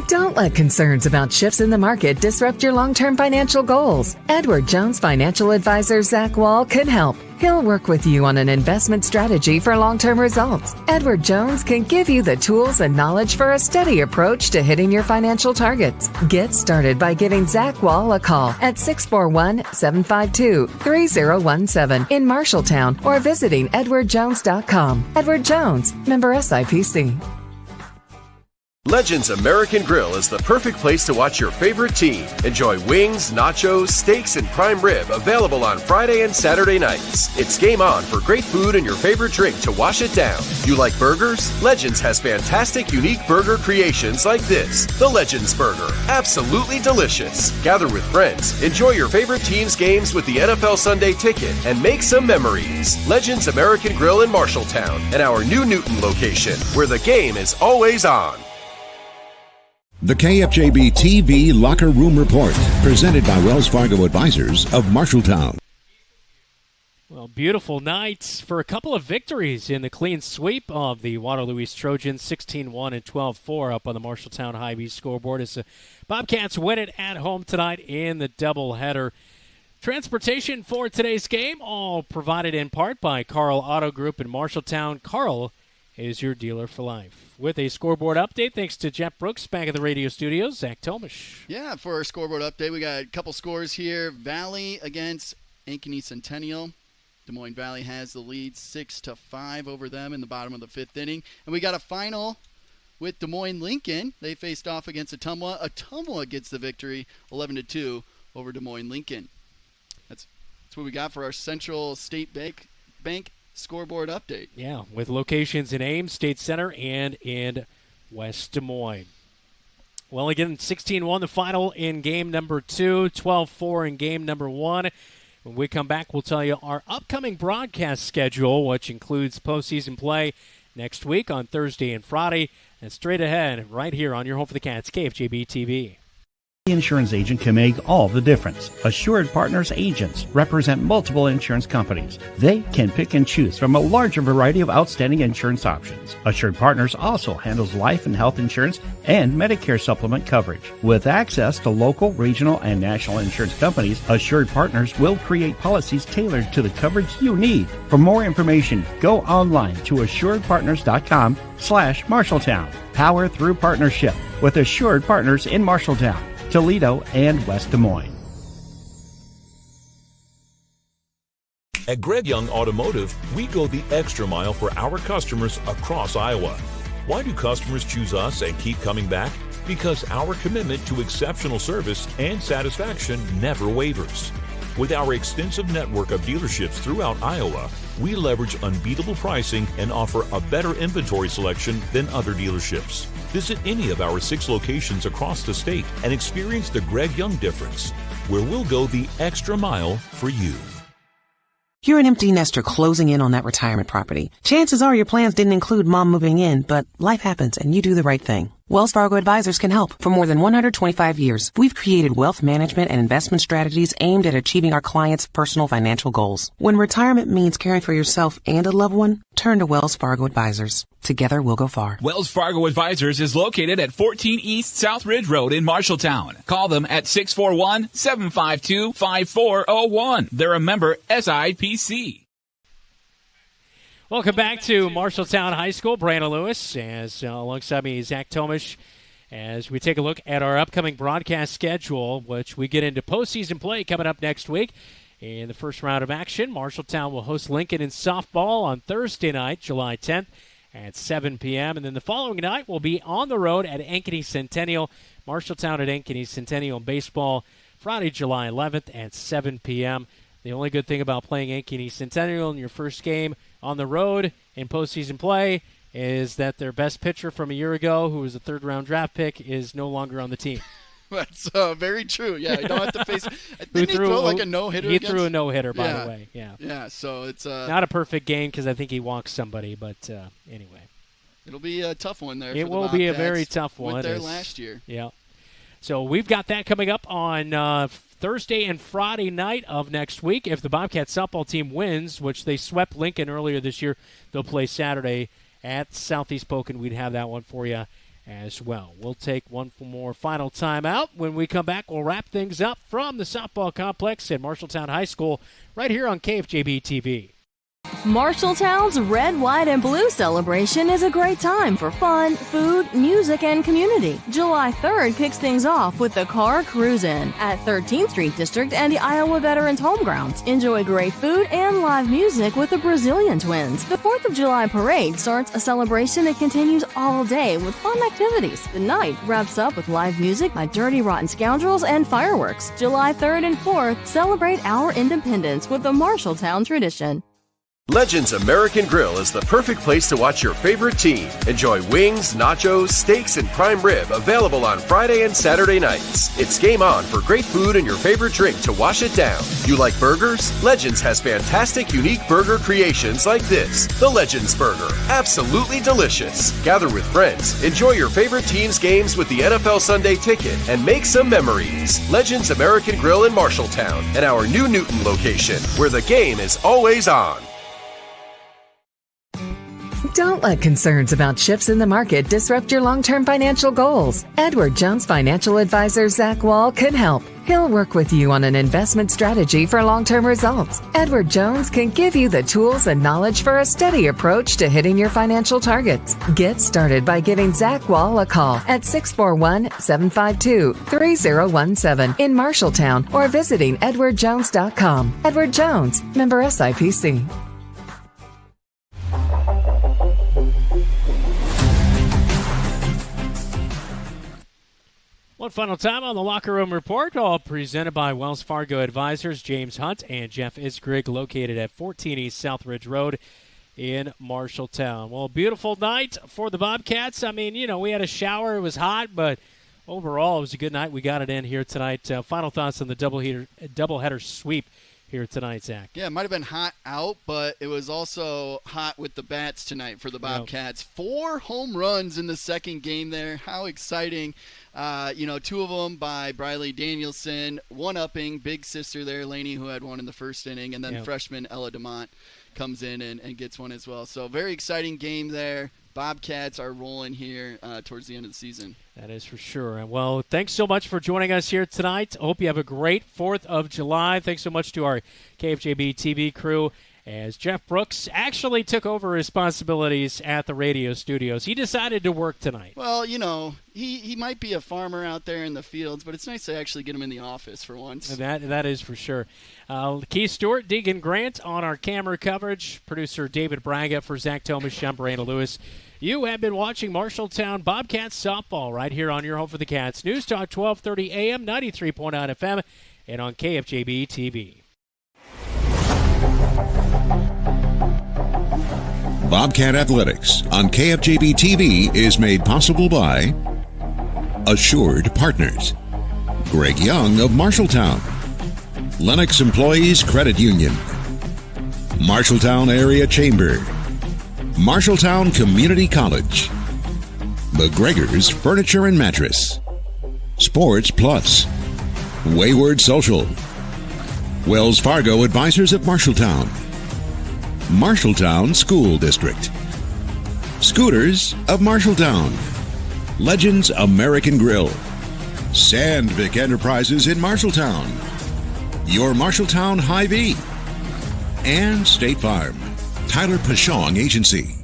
Don't let concerns about shifts in the market disrupt your long-term financial goals. Edward Jones financial advisor Zach Wall can help. He'll work with you on an investment strategy for long-term results. Edward Jones can give you the tools and knowledge for a steady approach to hitting your financial targets. Get started by giving Zach Wall a call at 641-752-3017 in Marshalltown or visiting edwardjones.com. Edward Jones, member SIPC. Legends American Grill is the perfect place to watch your favorite team. Enjoy wings, nachos, steaks, and prime rib available on Friday and Saturday nights. It's game on for great food and your favorite drink to wash it down. You like burgers? Legends has fantastic, unique burger creations like this. The Legends Burger. Absolutely delicious. Gather with friends, enjoy your favorite team's games with the NFL Sunday Ticket, and make some memories. Legends American Grill in Marshalltown and our new Newton location, where the game is always on. The KFJB-TV Locker Room Report, presented by Wells Fargo Advisors of Marshalltown. Well, beautiful nights for a couple of victories in the clean sweep of the Waterloo East Trojans, 16-1 and 12-4 up on the Marshalltown Hy-Vee scoreboard as the Bobcats win it at home tonight in the doubleheader. Transportation for today's game, all provided in part by Carl Auto Group in Marshalltown. Carl is your dealer for life. With a scoreboard update, thanks to Jeff Brooks back at the radio studios, Zach Tomesch. Yeah, for our scoreboard update, we got a couple scores here. Valley against Ankeny Centennial. Des Moines Valley has the lead 6-5 over them in the bottom of the fifth inning. And we got a final with Des Moines Lincoln. They faced off against Ottumwa. Ottumwa gets the victory 11-2 over Des Moines Lincoln. That's what we got for our Central State Bank scoreboard update. Yeah, with locations in Ames, State Center, and in West Des Moines. Well, again, 16-1 the final in game number 2, 12-4 in game number 1. When we come back, we'll tell you our upcoming broadcast schedule, which includes postseason play next week on Thursday and Friday. And straight ahead, right here on your home for the Cats, KFJB-TV. The insurance agent can make all the difference. Assured Partners agents represent multiple insurance companies. They can pick and choose from a larger variety of outstanding insurance options. Assured Partners also handles life and health insurance and Medicare supplement coverage. With access to local, regional, and national insurance companies, Assured Partners will create policies tailored to the coverage you need. For more information, go online to assuredpartners.com/Marshalltown. Power through partnership with Assured Partners in Marshalltown, Toledo, and West Des Moines. At Greg Young Automotive, we go the extra mile for our customers across Iowa. Why do customers choose us and keep coming back? Because our commitment to exceptional service and satisfaction never wavers. With our extensive network of dealerships throughout Iowa, we leverage unbeatable pricing and offer a better inventory selection than other dealerships. Visit any of our 6 locations across the state and experience the Greg Young difference, where we'll go the extra mile for you. You're an empty nester closing in on that retirement property. Chances are your plans didn't include mom moving in, but life happens and you do the right thing. Wells Fargo Advisors can help. For more than 125 years, we've created wealth management and investment strategies aimed at achieving our clients' personal financial goals. When retirement means caring for yourself and a loved one, turn to Wells Fargo Advisors. Together, we'll go far. Wells Fargo Advisors is located at 14 East South Ridge Road in Marshalltown. Call them at 641-752-5401. They're a member SIPC. Welcome back to Marshalltown High School. Brandon Lewis, as alongside me, Zach Tomesch, as we take a look at our upcoming broadcast schedule, which we get into postseason play coming up next week. In the first round of action, Marshalltown will host Lincoln in softball on Thursday night, July 10th at 7 p.m. And then the following night, we'll be on the road at Ankeny Centennial. Marshalltown at Ankeny Centennial baseball Friday, July 11th at 7 p.m. The only good thing about playing Ankeny Centennial in your first game on the road in postseason play is that their best pitcher from a year ago, who was a third-round draft pick, is no longer on the team. That's very true. Yeah, you don't have to face. Didn't he throw like a no-hitter? He threw a no-hitter, by the way. Yeah. Yeah. So it's not a perfect game because I think he walked somebody, but anyway, it'll be a tough one there. It will be a very tough one. Went there last year. Yeah. So we've got that coming up on Thursday and Friday night of next week. If the Bobcat softball team wins, which they swept Lincoln earlier this year, they'll play Saturday at Southeast Polk. We'd have that one for you as well. We'll take one more final timeout. When we come back, we'll wrap things up from the softball complex at Marshalltown High School right here on KFJB-TV. Marshalltown's Red, White, and Blue celebration is a great time for fun, food, music, and community. July 3rd kicks things off with the Car Cruise-In at 13th Street District and the Iowa Veterans Home Grounds. Enjoy great food and live music with the Brazilian Twins. The 4th of July Parade starts a celebration that continues all day with fun activities. The night wraps up with live music by Dirty Rotten Scoundrels and fireworks. July 3rd and 4th, celebrate our independence with the Marshalltown tradition. Legends American Grill is the perfect place to watch your favorite team. Enjoy wings, nachos, steaks, and prime rib available on Friday and Saturday nights. It's game on for great food and your favorite drink to wash it down. You like burgers? Legends has fantastic, unique burger creations like this. The Legends Burger. Absolutely delicious. Gather with friends, enjoy your favorite team's games with the NFL Sunday Ticket, and make some memories. Legends American Grill in Marshalltown and our new Newton location, where the game is always on. Don't let concerns about shifts in the market disrupt your long-term financial goals. Edward Jones financial advisor Zach Wall can help. He'll work with you on an investment strategy for long-term results. Edward Jones can give you the tools and knowledge for a steady approach to hitting your financial targets. Get started by giving Zach Wall a call at 641-752-3017 in Marshalltown or visiting edwardjones.com. Edward Jones, member SIPC. One final time on the Locker Room Report, all presented by Wells Fargo Advisors, James Hunt and Jeff Isgrigg, located at 14 East Southridge Road in Marshalltown. Well, beautiful night for the Bobcats. I mean, we had a shower. It was hot, but overall it was a good night. We got it in here tonight. Final thoughts on the doubleheader sweep here tonight, Zach? Yeah, it might have been hot out, but it was also hot with the bats tonight for the Bobcats. 4 home runs in the second game there. How exciting. 2 of them by Briley Danielson, one-upping big sister there, Lainey, who had one in the first inning, and then freshman Ella DeMont comes in and gets one as well. So very exciting game there. Bobcats are rolling here towards the end of the season. That is for sure. Well, thanks so much for joining us here tonight. I hope you have a great 4th of July. Thanks so much to our KFJB-TV crew, as Jeff Brooks actually took over responsibilities at the radio studios. He decided to work tonight. Well, he might be a farmer out there in the fields, but it's nice to actually get him in the office for once. That is for sure. Keith Stewart, Deegan Grant on our camera coverage. Producer David Braga for Zach Tomesch. I'm Brandon Lewis. You have been watching Marshalltown Bobcats softball right here on your home for the Cats. News Talk 1230 AM, 93.9 FM, and on KFJB-TV. Bobcat Athletics on KFJB-TV is made possible by Assured Partners, Greg Young of Marshalltown, Lennox Employees Credit Union, Marshalltown Area Chamber, Marshalltown Community College, McGregor's Furniture and Mattress, Sports Plus, Wayward Social, Wells Fargo Advisors of Marshalltown, Marshalltown School District, Scooters of Marshalltown, Legends American Grill, Sandvik Enterprises in Marshalltown, your Marshalltown Hy-Vee, and State Farm, Tyler Pashong Agency.